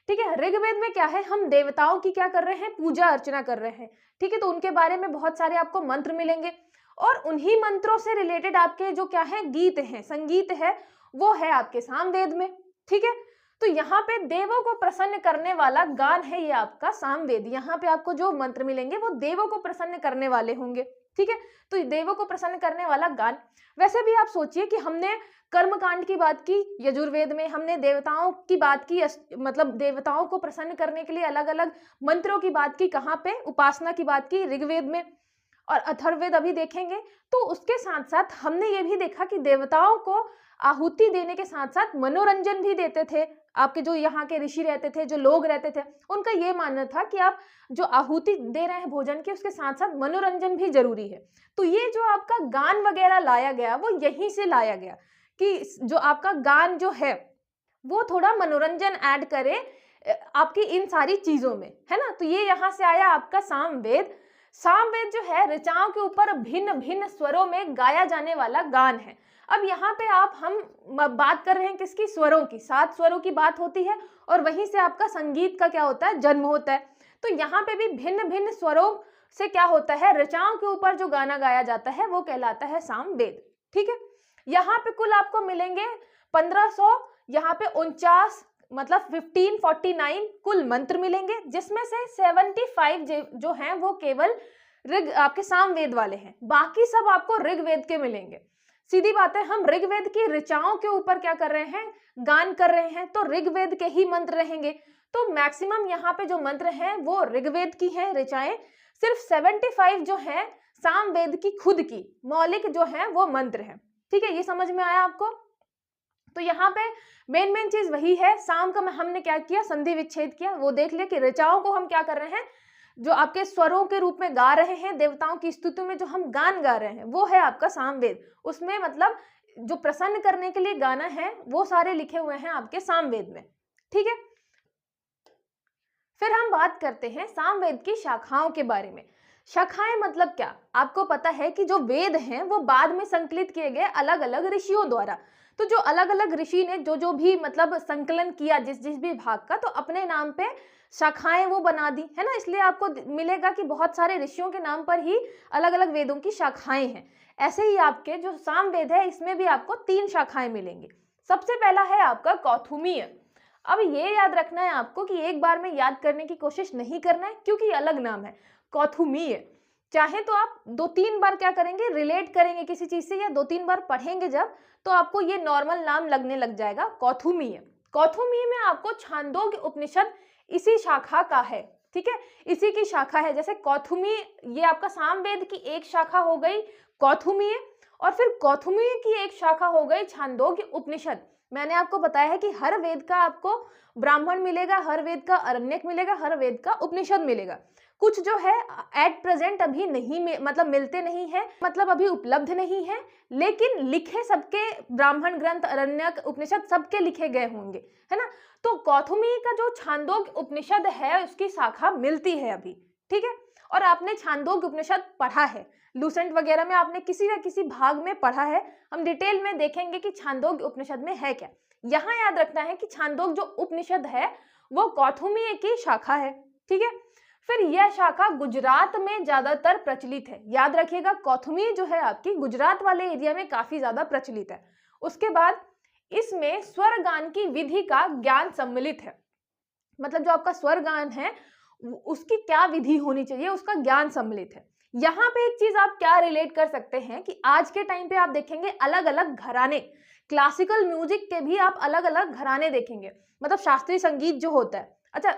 ठीक है। ऋग्वेद में क्या है, हम देवताओं की क्या कर रहे हैं? पूजा अर्चना कर रहे हैं, ठीक है। तो उनके बारे में बहुत सारे आपको मंत्र मिलेंगे, और उन्हीं मंत्रों से रिलेटेड आपके जो क्या है, गीत हैं, संगीत है, वो है आपके सामवेद में, ठीक है। तो यहाँ पे देवों को प्रसन्न करने वाला गान है ये आपका सामवेद। यहाँ पे आपको जो मंत्र मिलेंगे वो देवों को प्रसन्न करने वाले होंगे, ठीक है। तो देवों को प्रसन्न करने वाला गान। वैसे भी आप सोचिए कि हमने कर्मकांड की बात की यजुर्वेद में, हमने देवताओं की बात की, मतलब देवताओं को प्रसन्न करने के लिए अलग अलग मंत्रों की बात की, कहाँ पे? उपासना की बात की ऋग्वेद में, और अथर्ववेद अभी देखेंगे। तो उसके साथ साथ हमने ये भी देखा कि देवताओं को आहुति देने के साथ साथ मनोरंजन भी देते थे। आपके जो यहाँ के ऋषि रहते थे, जो लोग रहते थे, उनका ये मानना था कि आप जो आहुति दे रहे हैं भोजन की, उसके साथ साथ मनोरंजन भी जरूरी है। तो ये जो आपका गान वगैरह लाया गया वो यहीं से लाया गया कि जो आपका गान जो है वो थोड़ा मनोरंजन ऐड करे आपकी इन सारी चीजों में, है ना। तो ये यहाँ से आया आपका सामवेद। सामवेद जो है ऋचाओं के ऊपर भिन्न भिन्न स्वरों में गाया जाने वाला गान है। अब यहाँ पे हम बात कर रहे हैं किसकी? स्वरों की। 7 स्वरों की बात होती है, और वहीं से आपका संगीत का क्या होता है? जन्म होता है। तो यहाँ पे भी भिन्न भिन्न स्वरों से क्या होता है? ऋचाओं के ऊपर जो गाना गाया जाता है वो कहलाता है सामवेद, ठीक है। यहाँ पे कुल आपको मिलेंगे 1500, यहाँ पे 49 मतलब 1549 कुल मंत्र मिलेंगे, जिसमें से 75 जो हैं वो केवल आपके सामवेद वाले हैं, बाकी सब आपको ऋग्वेद के मिलेंगे। सीधी बात है, हम ऋग्वेद की ऋचाओं के ऊपर क्या कर रहे हैं? गान कर रहे हैं, तो ऋग्वेद के ही मंत्र रहेंगे। तो मैक्सिमम यहाँ पे जो मंत्र हैं वो ऋग्वेद की हैं ऋचाएं, सिर्फ 75 जो है सामवेद की खुद की मौलिक जो है वो मंत्र है, ठीक है। ये समझ में आया आपको? तो यहाँ पे मेन चीज वही है, साम का हमने क्या किया? संधि विच्छेद किया। वो देख लिया कि ऋचाओं को हम क्या कर रहे हैं, जो आपके स्वरों के रूप में गा रहे हैं, देवताओं की स्तुति में जो हम गान गा रहे हैं वो है आपका सामवेद। उसमें मतलब जो प्रसन्न करने के लिए गाना है वो सारे लिखे हुए हैं आपके सामवेद में, ठीक है। फिर हम बात करते हैं सामवेद की शाखाओं के बारे में। शाखाएं मतलब क्या? आपको पता है कि जो वेद हैं वो बाद में संकलित किए गए अलग अलग ऋषियों द्वारा। तो जो अलग अलग ऋषि ने जो भी मतलब संकलन किया जिस भी भाग का, तो अपने नाम पे शाखाएं वो बना दी, है ना। इसलिए आपको मिलेगा कि बहुत सारे ऋषियों के नाम पर ही अलग अलग वेदों की शाखाएं हैं। ऐसे ही आपके जो सामवेद है इसमें भी आपको 3 शाखाएं मिलेंगी। सबसे पहला है आपका कौथुमीय। अब ये याद रखना है आपको कि एक बार में याद करने की कोशिश नहीं करना है, क्योंकि अलग नाम है, कौथुमीय। चाहे तो आप 2-3 बार क्या करेंगे, रिलेट करेंगे किसी चीज से, या 2-3 बार पढ़ेंगे जब, तो आपको ये नॉर्मल नाम लगने लग जाएगा, कौथुमीय। कौथुमीय में आपको छांदोग्य उपनिषद इसी शाखा का है, ठीक है, इसी की शाखा है। जैसे कौथुमी ये आपका सामवेद की एक शाखा हो गई कौथुमीय, और फिर कौथुमीय की एक शाखा हो गई छांदोग्य उपनिषद। मैंने आपको बताया है कि हर वेद का आपको ब्राह्मण मिलेगा, हर वेद का अरण्यक मिलेगा, हर वेद का उपनिषद मिलेगा। कुछ जो है एट प्रेजेंट अभी नहीं मतलब मिलते नहीं है, मतलब अभी उपलब्ध नहीं है, लेकिन लिखे सबके ब्राह्मण ग्रंथ, अरण्यक, उपनिषद सबके लिखे गए होंगे, है ना। तो कौथुमी का जो छांदोग्य उपनिषद है उसकी शाखा मिलती है अभी, ठीक है। और आपने छांदोग्य उपनिषद पढ़ा है, लूसेंट वगैरह में आपने किसी न किसी भाग में पढ़ा है। हम डिटेल में देखेंगे कि छांदोग्य उपनिषद में है क्या। यहाँ याद रखना है कि छांदोग्य जो उपनिषद है वो कौथुमीय की शाखा है, ठीक है। फिर यह शाखा गुजरात में ज्यादातर प्रचलित है। याद रखिएगा, कौथुमीय जो है आपकी गुजरात वाले एरिया में काफी ज्यादा प्रचलित है। उसके बाद इसमें स्वर गान की विधि का ज्ञान सम्मिलित है, मतलब जो आपका स्वर गान है उसकी क्या विधि होनी चाहिए उसका ज्ञान सम्मिलित है। यहाँ पे एक चीज आप क्या रिलेट कर सकते हैं कि आज के टाइम पे आप देखेंगे अलग अलग घराने, क्लासिकल म्यूजिक के भी आप अलग अलग घराने देखेंगे, मतलब शास्त्रीय संगीत जो होता है। अच्छा,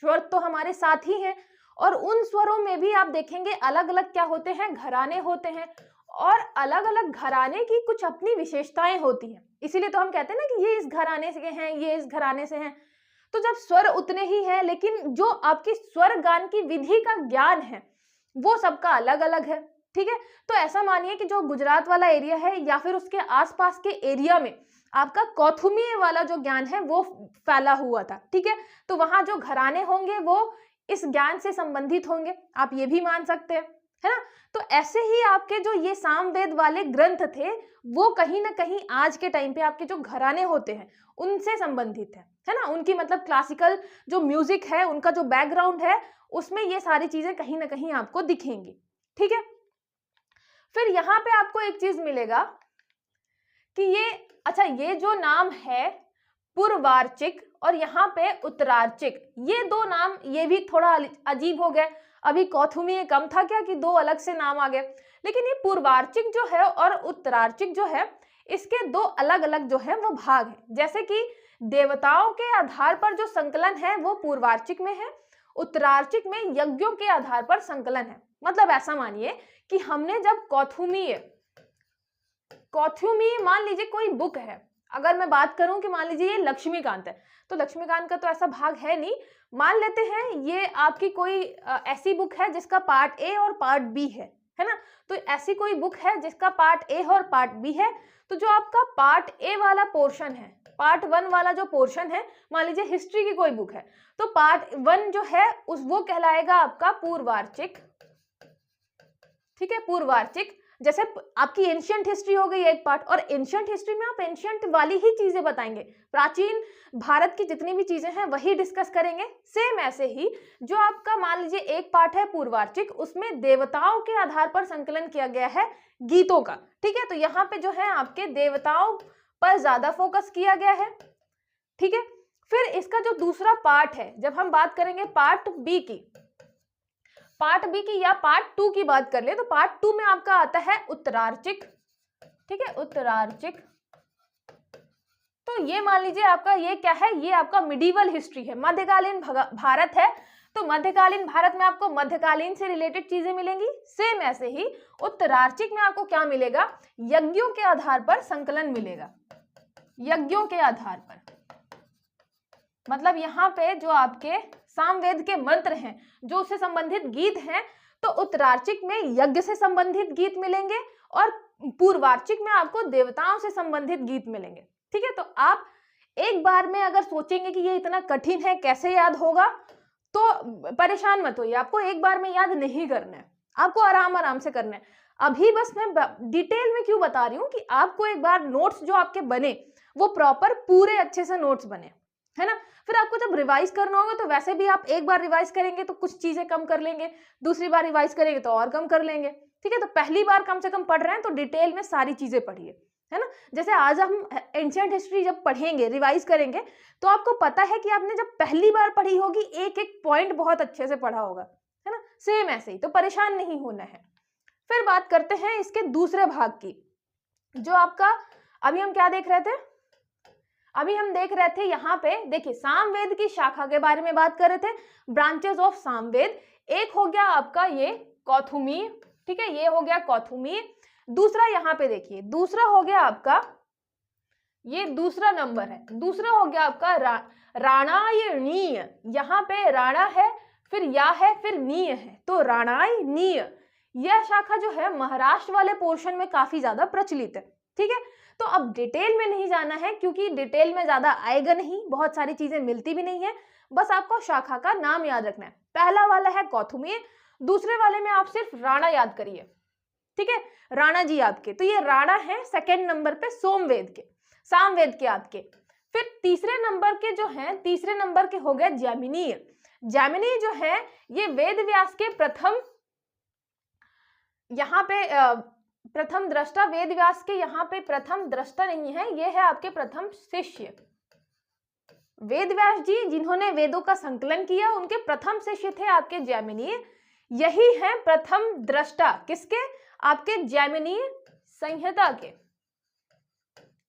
स्वर तो हमारे साथ ही हैं, और उन स्वरों में भी आप देखेंगे अलग अलग क्या होते हैं, घराने होते हैं, और अलग अलग घराने की कुछ अपनी विशेषताएं होती हैं। इसीलिए तो हम कहते हैं ना कि ये इस घराने से हैं, ये इस घराने से हैं। तो जब स्वर उतने ही हैं, लेकिन जो आपकी स्वर गान की विधि का ज्ञान है वो सबका अलग अलग है, ठीक है। तो ऐसा मानिए कि जो गुजरात वाला एरिया है या फिर उसके आसपास के एरिया में आपका कौथुमीय वाला जो ज्ञान है वो फैला हुआ था, ठीक है। तो वहां जो घराने होंगे वो इस ज्ञान से संबंधित होंगे, आप ये भी मान सकते हैं, है ना। तो ऐसे ही आपके जो ये सामवेद वाले ग्रंथ थे वो कहीं ना कहीं आज के टाइम पे आपके जो घराने होते हैं उनसे संबंधित है ना। उनकी मतलब क्लासिकल जो म्यूजिक है, उनका जो बैकग्राउंड है, उसमें ये सारी चीजें कहीं ना कहीं आपको दिखेंगी, ठीक है। फिर यहाँ पे आपको एक चीज मिलेगा कि ये, अच्छा, ये जो नाम है पूर्वार्चिक और यहाँ पे उत्तरार्चिक, ये दो नाम ये भी थोड़ा अजीब हो गए। अभी कौथुमीय कम था क्या कि दो अलग से नाम आ गए, लेकिन ये पूर्वार्चिक जो है और उत्तरार्चिक जो है इसके दो अलग अलग जो है वो भाग हैं। जैसे कि देवताओं के आधार पर जो संकलन है वो पूर्वार्चिक में है, उत्तरार्चिक में यज्ञों के आधार पर संकलन है। मतलब ऐसा मानिए कि हमने जब कौथुमीय मान लीजिए कोई बुक है, अगर मैं बात करूं कि मान लीजिए ये लक्ष्मीकांत है, तो लक्ष्मीकांत का तो ऐसा भाग है नहीं, मान लेते हैं ये आपकी कोई ऐसी बुक है जिसका पार्ट ए और पार्ट बी है ना। तो ऐसी कोई बुक है जिसका पार्ट ए और पार्ट बी है, तो जो आपका पार्ट ए वाला पोर्शन है, पार्ट 1 वाला जो पोर्शन है, मान लीजिए हिस्ट्री की कोई बुक है, तो पार्ट 1 जो है वो कहलाएगा आपका पूर्वार्चिक, ठीक है, पूर्वार्चिक। जैसे आपकी एंशिएंट हिस्ट्री हो गई एक पार्ट, और एंशिएंट हिस्ट्री में आप एंशिएंट वाली ही चीजें बताएंगे, प्राचीन भारत की जितनी भी चीजें हैं वही डिस्कस करेंगे। सेम ऐसे ही जो आपका मान लीजिए एक पार्ट है पूर्वार्चिक, उसमें देवताओं के आधार पर संकलन किया गया है गीतों का, ठीक है। तो यहाँ पे जो है आपके देवताओं पर ज्यादा फोकस किया गया है, ठीक है। फिर इसका जो दूसरा पार्ट है, जब हम बात करेंगे पार्ट बी की, या पार्ट 2 की बात कर ले, तो पार्ट 2 में आपका आता है उत्तरार्चिक, ठीक है, उत्तरार्चिक। तो ये मान लीजिए आपका ये क्या है, ये आपका मिडिवल हिस्ट्री है, मध्यकालीन भारत है। तो मध्यकालीन भारत में आपको मध्यकालीन से रिलेटेड चीजें मिलेंगी। सेम ऐसे ही उत्तरार्चिक में आपको क्या मिलेगा, यज्ञों के आधार पर संकलन मिलेगा, यज्ञों के आधार पर। मतलब यहाँ पे जो आपके सामवेद के मंत्र हैं, जो उससे संबंधित गीत हैं, तो उत्तरार्चिक में यज्ञ से संबंधित गीत मिलेंगे और पूर्वार्चिक में आपको देवताओं से संबंधित गीत मिलेंगे, ठीक है। तो आप एक बार में अगर सोचेंगे कि ये इतना कठिन है कैसे याद होगा, तो परेशान मत होइए, आपको एक बार में याद नहीं करना है, आपको आराम आराम से करना है। अभी बस मैं डिटेल में क्यों बता रही हूँ कि आपको एक बार नोट्स जो आपके बने वो प्रॉपर पूरे अच्छे से नोट्स बने, है ना। फिर आपको जब रिवाइज करना होगा तो वैसे भी आप एक बार रिवाइज करेंगे तो कुछ चीजें कम कर लेंगे, दूसरी बार रिवाइज करेंगे तो और कम कर लेंगे, ठीक है। तो पहली बार कम से कम पढ़ रहे हैं तो डिटेल में सारी चीजें पढ़िए, है ना। जैसे आज हम एंशिएंट हिस्ट्री जब पढ़ेंगे, रिवाइज करेंगे, तो आपको पता है कि आपने जब पहली बार पढ़ी होगी एक एक पॉइंट बहुत अच्छे से पढ़ा होगा, है ना। सेम ऐसे ही, तो परेशान नहीं होना है। फिर बात करते हैं इसके दूसरे भाग की, जो आपका अभी हम क्या देख रहे थे, अभी हम देख रहे थे यहाँ पे देखिए सामवेद की शाखा के बारे में बात कर रहे थे, ब्रांचेस ऑफ सामवेद। एक हो गया आपका ये कौथुमी, ठीक है, ये हो गया कौथुमी। दूसरा यहाँ पे देखिए, दूसरा हो गया आपका, ये दूसरा नंबर है, दूसरा हो गया आपका राणायणीय। यहाँ पे राणा है, फिर या है, फिर नीय है, तो राणायणीय। यह शाखा जो है महाराष्ट्र वाले पोर्शन में काफी ज्यादा प्रचलित है, ठीक है। तो अब डिटेल में नहीं जाना है क्योंकि डिटेल में ज्यादा आएगा नहीं, बहुत सारी चीजें मिलती भी नहीं है, बस आपको शाखा का नाम याद रखना है। पहला वाला है कौथुमी, दूसरे वाले में आप सिर्फ राणा याद करिए, ठीक है, राणा जी आपके। तो ये राणा है सेकेंड नंबर पे सोमवेद के, सामवेद के आपके। फिर तीसरे नंबर के जो हैं, तीसरे नंबर के हो गए जैमिनीय। जैमिनी जो है ये वेद व्यास के प्रथम, यहाँ पे प्रथम दृष्टा, वेद व्यास के यहाँ पे प्रथम दृष्टा नहीं है, ये है आपके प्रथम शिष्य। वेद व्यास जी जिन्होंने वेदों का संकलन किया, उनके प्रथम शिष्य थे आपके जैमिनी। यही है प्रथम दृष्टा किसके, आपके जैमिनी संहिता के,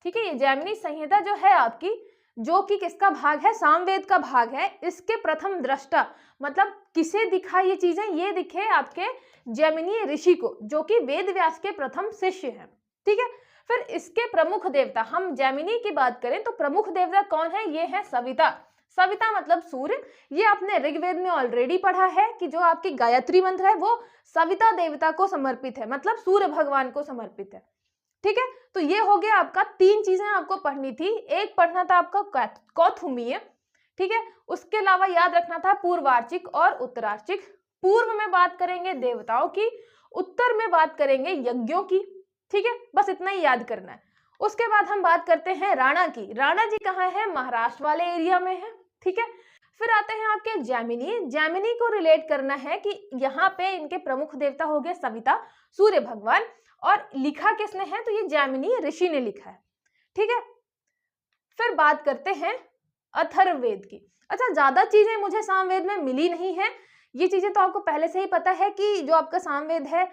ठीक है। ये जैमिनी संहिता जो है आपकी, जो कि किसका भाग है, सामवेद का भाग है, इसके प्रथम दृष्टा मतलब किसे दिखा ये चीजें, ये दिखे आपके जैमिनी ऋषि को, जो कि वेद व्यास के प्रथम शिष्य हैं, ठीक है। फिर इसके प्रमुख देवता, हम जैमिनी की बात करें तो प्रमुख देवता कौन है, ये है सविता। सविता मतलब सूर्य। ये आपने ऋग्वेद में ऑलरेडी पढ़ा है कि जो आपकी गायत्री मंत्र है वो सविता देवता को समर्पित है, मतलब सूर्य भगवान को समर्पित है, ठीक है। तो ये हो गया आपका, तीन चीजें आपको पढ़नी थी। एक पढ़ना था आपका कौथुमीय, ठीक है, उसके अलावा याद रखना था पूर्वार्चिक और उत्तरार्चिक। पूर्व में बात करेंगे देवताओं की, उत्तर में बात करेंगे यज्ञों की, ठीक है, बस इतना ही याद करना है। उसके बाद हम बात करते हैं राणा की। राणा जी कहाँ है, महाराष्ट्र वाले एरिया में है, ठीक है। फिर आते हैं आपके जैमिनी। जैमिनी को रिलेट करना है कि यहाँ पे इनके प्रमुख देवता हो गए सविता, सूर्य भगवान, और लिखा किसने है, तो ये जैमिनी ऋषि ने लिखा है, ठीक है। फिर बात करते हैं अथर्ववेद की। अच्छा, ज्यादा चीजें मुझे सामवेद में मिली नहीं है, ये चीजें तो आपको पहले से ही पता है कि जो आपका सामवेद है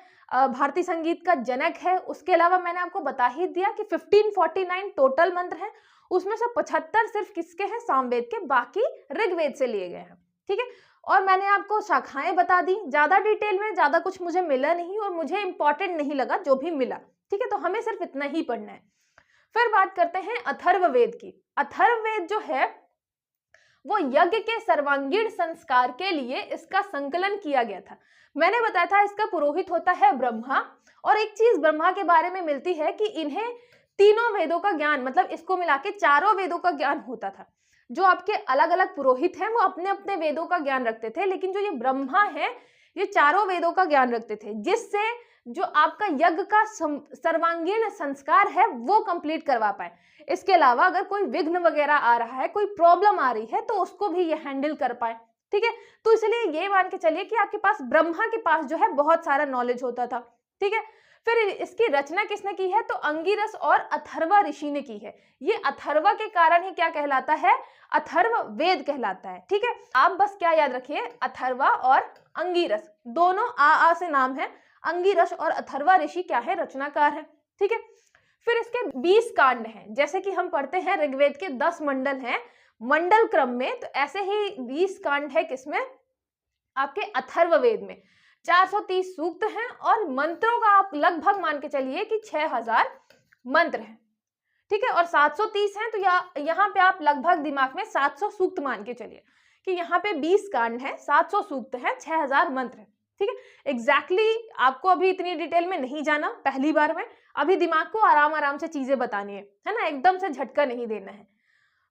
भारतीय संगीत का जनक है। उसके अलावा मैंने आपको बता ही दिया कि 1549 टोटल मंत्र हैं, उसमें से 75 सिर्फ किसके हैं, सामवेद के, बाकी ऋग्वेद से लिए गए हैं, ठीक है। और मैंने आपको शाखाएं बता दी, ज्यादा डिटेल में ज्यादा कुछ मुझे मिला नहीं और मुझे इंपॉर्टेंट नहीं लगा जो भी मिला, ठीक है। तो हमें सिर्फ इतना ही पढ़ना है। फिर बात करते हैं अथर्ववेद की। अथर्ववेद जो है वो यज्ञ के सर्वांगीण संस्कार के लिए इसका संकलन किया गया था। मैंने बताया था इसका पुरोहित होता है ब्रह्मा, और एक चीज ब्रह्मा के बारे में मिलती है कि इन्हें तीनों वेदों का ज्ञान, मतलब इसको मिला के चारों वेदों का ज्ञान होता था। जो आपके अलग अलग पुरोहित हैं वो अपने अपने वेदों का ज्ञान रखते थे, लेकिन जो ये ब्रह्मा है ये चारों वेदों का ज्ञान रखते थे, जिससे जो आपका यज्ञ का सर्वांगीण संस्कार है वो कंप्लीट करवा पाए। इसके अलावा अगर कोई विघ्न वगैरह आ रहा है, कोई प्रॉब्लम आ रही है, तो उसको भी ये हैंडल कर पाए, ठीक है। तो इसलिए ये मान के चलिए कि आपके पास ब्रह्मा के पास जो है बहुत सारा नॉलेज होता था, ठीक है। फिर इसकी रचना किसने की है, तो अंगिरस और अथर्वा ऋषि ने की है। ये अथर्वा के कारण ही क्या कहलाता है, अथर्व वेद कहलाता है, ठीक है। आप बस क्या याद रखिए, अथर्वा और अंगिरस दोनों आ से नाम है। अंगिरस और अथर्वा ऋषि क्या है, रचनाकार है, ठीक है। फिर इसके 20 कांड हैं, जैसे कि हम पढ़ते हैं ऋग्वेद के 10 मंडल हैं मंडल क्रम में, तो ऐसे ही 20 कांड है किसमें, आपके अथर्ववेद में। 430 सूक्त हैं और मंत्रों का आप लगभग मान के चलिए कि 6000 मंत्र हैं, ठीक है। और 730 हैं, तो यहाँ पे आप लगभग दिमाग में 700 सूक्त मान के चलिए कि यहाँ पे 20 कांड है, 700 सूक्त हैं, 6000 मंत्र हैं, ठीक है। एग्जैक्टली आपको अभी इतनी डिटेल में नहीं जाना पहली बार में, अभी दिमाग को आराम आराम से चीजें बतानी है ना, एकदम से झटका नहीं देना है।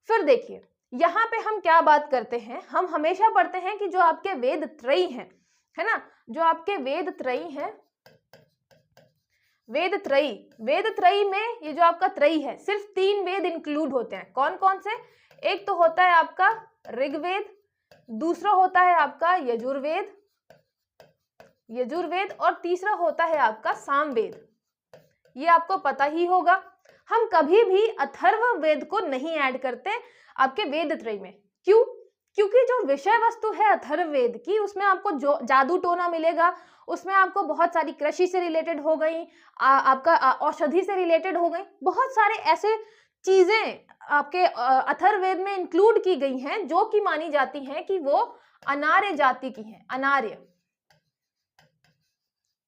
फिर देखिए यहाँ पे हम क्या बात करते हैं, हम हमेशा पढ़ते हैं कि जो आपके वेद त्रयी हैं, है ना, जो आपके वेद त्रयी हैं, वेद त्रयी में ये जो आपका त्रयी है, सिर्फ 3 वेद इंक्लूड होते हैं। कौन कौन से, एक तो होता है आपका ऋग्वेद, दूसरा होता है आपका यजुर्वेद और तीसरा होता है आपका सामवेद। ये आपको पता ही होगा। हम कभी भी अथर्ववेद को नहीं ऐड करते आपके वेद त्रय में। क्यों? क्योंकि जो विषय वस्तु है अथर्ववेद की, उसमें आपको जो जादू टोना मिलेगा, उसमें आपको बहुत सारी कृषि से रिलेटेड हो गई, आपका औषधि से रिलेटेड हो गई, बहुत सारे ऐसे चीजें आपके अथर्ववेद में इंक्लूड की गई हैं जो कि मानी जाती हैं कि वो अनार्य जाति की हैं। अनार्य,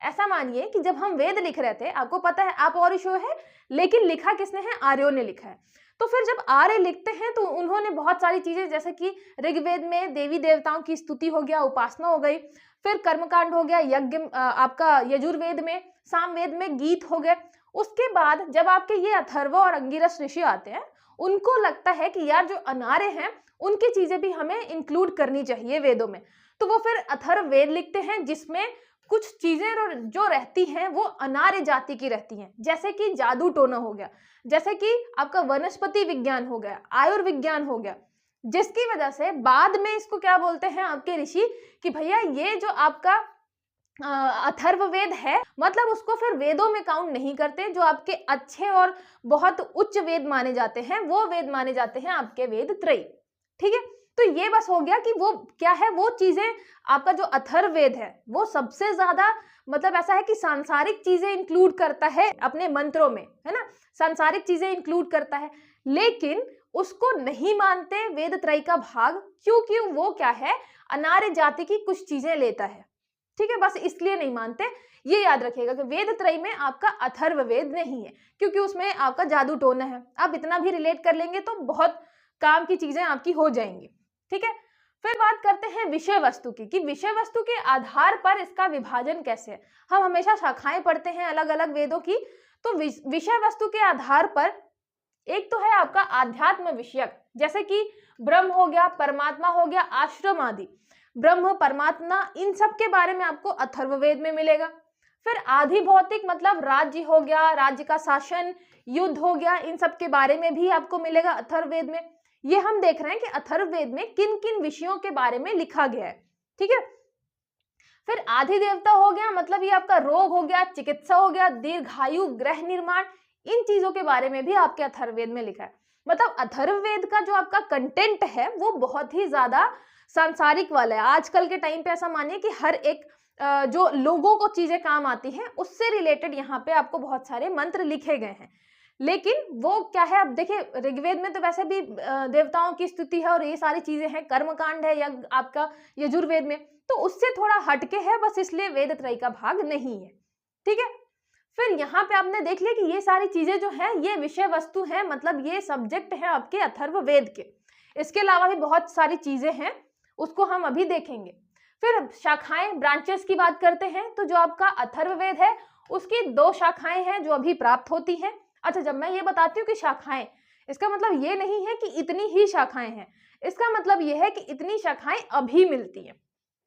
ऐसा मानिए कि जब हम वेद लिख रहे थे, आपको पता है आप और ईश्वर है, लेकिन लिखा किसने है? आर्यों ने लिखा है। तो फिर जब आर्य लिखते हैं तो उन्होंने बहुत सारी चीजें, जैसे कि ऋग्वेद में देवी देवताओं की स्तुति हो गया, उपासना हो गई, फिर कर्मकांड हो गया, यज्ञ आपका यजुर्वेद में, सामवेद में गीत हो गए। उसके बाद जब आपके ये अथर्व और अंगिरस ऋषि आते हैं, उनको लगता है कि यार जो अनार्य हैं उनकी चीजें भी हमें इंक्लूड करनी चाहिए वेदों में। तो वो फिर अथर्ववेद लिखते हैं जिसमें कुछ चीजें जो रहती हैं वो अनार्य जाति की रहती हैं, जैसे कि जादू टोना हो गया, जैसे कि आपका वनस्पति विज्ञान हो गया, आयुर्विज्ञान हो गया, जिसकी वजह से बाद में इसको क्या बोलते हैं आपके ऋषि कि भैया ये जो आपका अथर्ववेद है, मतलब उसको फिर वेदों में काउंट नहीं करते। जो आपके अच्छे और बहुत उच्च वेद माने जाते हैं वो वेद माने जाते हैं आपके वेद त्रयी। ठीक है, तो ये बस हो गया कि वो क्या है, वो चीजें आपका जो अथर्ववेद है वो सबसे ज्यादा मतलब ऐसा है कि सांसारिक चीजें इंक्लूड करता है अपने मंत्रों में, है ना, सांसारिक चीजें इंक्लूड करता है, लेकिन उसको नहीं मानते वेद त्रयी का भाग, क्योंकि वो क्या है, अनार्य जाति की कुछ चीजें लेता है। ठीक है, बस इसलिए नहीं मानते। ये याद रखिएगा कि वेद त्रयी में आपका अथर्ववेद नहीं है, क्योंकि उसमें आपका जादू टोना है। आप इतना भी रिलेट कर लेंगे तो बहुत काम की चीजें आपकी हो जाएंगी। ठीक है, फिर बात करते हैं विषय वस्तु की, कि विषय वस्तु के आधार पर इसका विभाजन कैसे है। हम हमेशा शाखाएं पढ़ते हैं अलग अलग वेदों की, तो विषय वस्तु के आधार पर एक तो है आपका आध्यात्म विषयक, जैसे कि ब्रह्म हो गया, परमात्मा हो गया, आश्रम आदि, ब्रह्म परमात्मा, इन सब के बारे में आपको अथर्ववेद में मिलेगा। फिर आधि भौतिक मतलब राज्य हो गया, राज्य का शासन, युद्ध हो गया, इन सब के बारे में भी आपको मिलेगा अथर्ववेद में। ये हम देख रहे हैं कि अथर्ववेद में किन किन विषयों के बारे में लिखा गया है। ठीक है, फिर आधि देवता हो गया, मतलब ये आपका रोग हो गया, चिकित्सा हो गया, दीर्घायु, ग्रह निर्माण, इन चीजों के बारे में भी आपके अथर्ववेद में लिखा है। मतलब अथर्ववेद का जो आपका कंटेंट है वो बहुत ही ज्यादा सांसारिक वाला है। आजकल के टाइम पे ऐसा मानिए कि हर एक जो लोगों को चीजें काम आती हैं उससे रिलेटेड यहाँ पे आपको बहुत सारे मंत्र लिखे गए हैं। लेकिन वो क्या है, अब देखिए ऋग्वेद में तो वैसे भी देवताओं की स्तुति है और ये सारी चीजें हैं, कर्मकांड है या आपका यजुर्वेद में, तो उससे थोड़ा हटके है, बस इसलिए वेद त्रयी का भाग नहीं है। ठीक है, फिर यहाँ पे आपने देख लिया कि ये सारी चीजें जो है ये विषय वस्तु है, मतलब ये सब्जेक्ट है आपके अथर्ववेद के। इसके अलावा भी बहुत सारी चीजें हैं, उसको हम अभी देखेंगे। फिर शाखाएं, ब्रांचेस की बात करते हैं, तो जो आपका अथर्ववेद है उसकी 2 शाखाएं हैं जो अभी प्राप्त होती हैं। अच्छा, जब मैं ये बताती हूँ कि शाखाएं, इसका मतलब ये नहीं है कि इतनी ही शाखाएं हैं, इसका मतलब ये है कि इतनी शाखाएं अभी मिलती हैं।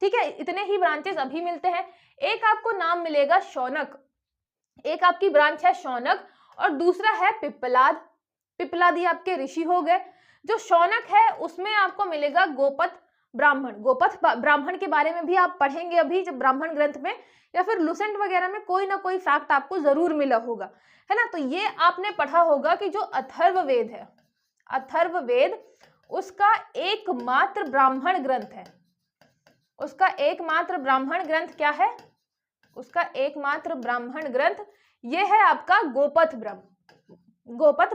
ठीक है, इतने ही ब्रांचेस अभी मिलते हैं। एक आपको नाम मिलेगा शौनक, एक आपकी ब्रांच है शौनक, और दूसरा है पिप्पलाद। पिप्पलाद ये आपके ऋषि हो गए। जो शौनक है उसमें आपको मिलेगा गोपथ ब्राह्मण। गोपथ ब्राह्मण के बारे में भी आप पढ़ेंगे अभी जब ब्राह्मण ग्रंथ में, या फिर लुसेंट वगैरह में कोई ना कोई फैक्ट आपको जरूर मिला होगा, है ना। तो ये आपने पढ़ा होगा कि जो अथर्ववेद है, अथर्ववेद उसका एकमात्र ब्राह्मण ग्रंथ है। उसका एकमात्र ब्राह्मण ग्रंथ क्या है? उसका एकमात्र ब्राह्मण ग्रंथ ये है आपका गोपथ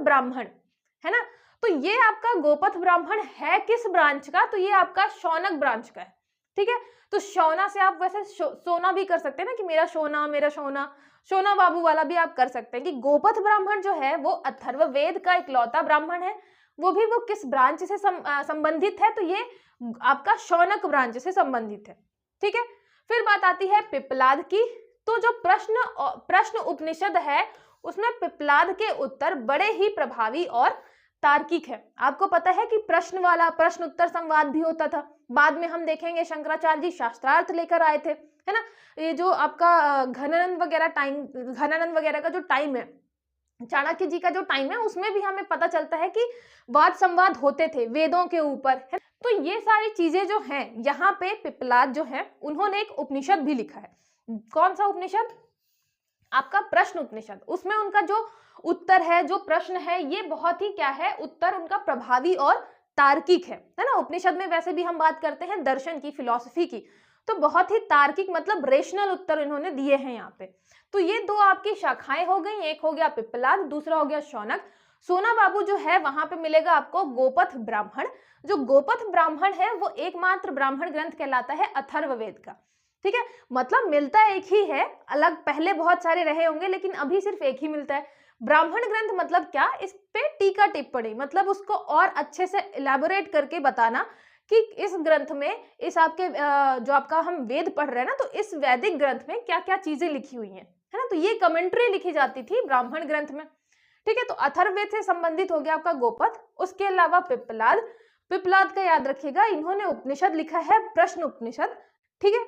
ब्राह्मण, है ना। तो ये आपका गोपथ ब्राह्मण है किस ब्रांच का? तो ये आपका शौनक ब्रांच का है। ठीक है, तो शौना से आप वैसे सोना भी कर सकते हैं ना, कि मेरा सोना, मेरा सोना, सोना बाबू वाला भी आप कर सकते हैं। कि गोपथ ब्राह्मण जो है वो अथर्ववेद का इकलौता ब्राह्मण है, वो भी वो किस ब्रांच से संबंधित है? तो ये आपका शौनक ब्रांच से संबंधित है। ठीक है, फिर बात आती है पिप्पलाद की। तो जो प्रश्न उपनिषद है उसमें पिप्पलाद के उत्तर बड़े ही प्रभावी और तार्किक है। आपको पता है कि प्रश्न उत्तर संवाद भी होता था। बाद में हम देखेंगे शंकराचार्य जी शास्त्रार्थ लेकर आए थे, है ना। ये जो आपका घनानंद वगैरह का जो टाइम है, चाणक्य जी का जो टाइम है, उसमें भी हमें पता चलता है कि वाद संवाद होते थे वेदों के ऊपर, है। तो ये सारी चीजें जो हैं, यहाँ पे पिप्पलाद जो है उन्होंने एक उपनिषद भी लिखा है। कौन सा उपनिषद? आपका प्रश्न उपनिषद, उसमें उनका जो उत्तर है, जो प्रश्न है, ये बहुत ही क्या है, उत्तर उनका प्रभावी और तार्किक है ना। उपनिषद में वैसे भी हम बात करते हैं दर्शन की, फिलॉसफी की, तो बहुत ही तार्किक मतलब रेशनल उत्तर इन्होंने दिए हैं यहाँ पे। तो ये दो आपकी शाखाएं हो गई, एक हो गया पिप्पलाद, दूसरा हो गया शौनक। सोना बाबू जो है वहां पे मिलेगा आपको गोपथ ब्राह्मण। जो गोपथ ब्राह्मण है वो एकमात्र ब्राह्मण ग्रंथ कहलाता है अथर्ववेद का, ठीक है। मतलब मिलता एक ही है, अलग पहले बहुत सारे रहे होंगे लेकिन अभी सिर्फ एक ही मिलता है। ब्राह्मण ग्रंथ मतलब क्या, इस पे टीका टिप्पणी, मतलब उसको और अच्छे से इलेबोरेट करके बताना कि इस ग्रंथ में, इस आपके जो आपका हम वेद पढ़ रहे हैं ना, तो इस वैदिक ग्रंथ में क्या क्या चीजें लिखी हुई हैं, है ना। तो ये कमेंट्री लिखी जाती थी ब्राह्मण ग्रंथ में, ठीक है। तो अथर्ववेद से संबंधित हो गया आपका गोपथ। उसके अलावा पिप्पलाद, पिप्पलाद का याद रखिएगा, इन्होंने उपनिषद लिखा है, प्रश्न उपनिषद, ठीक है।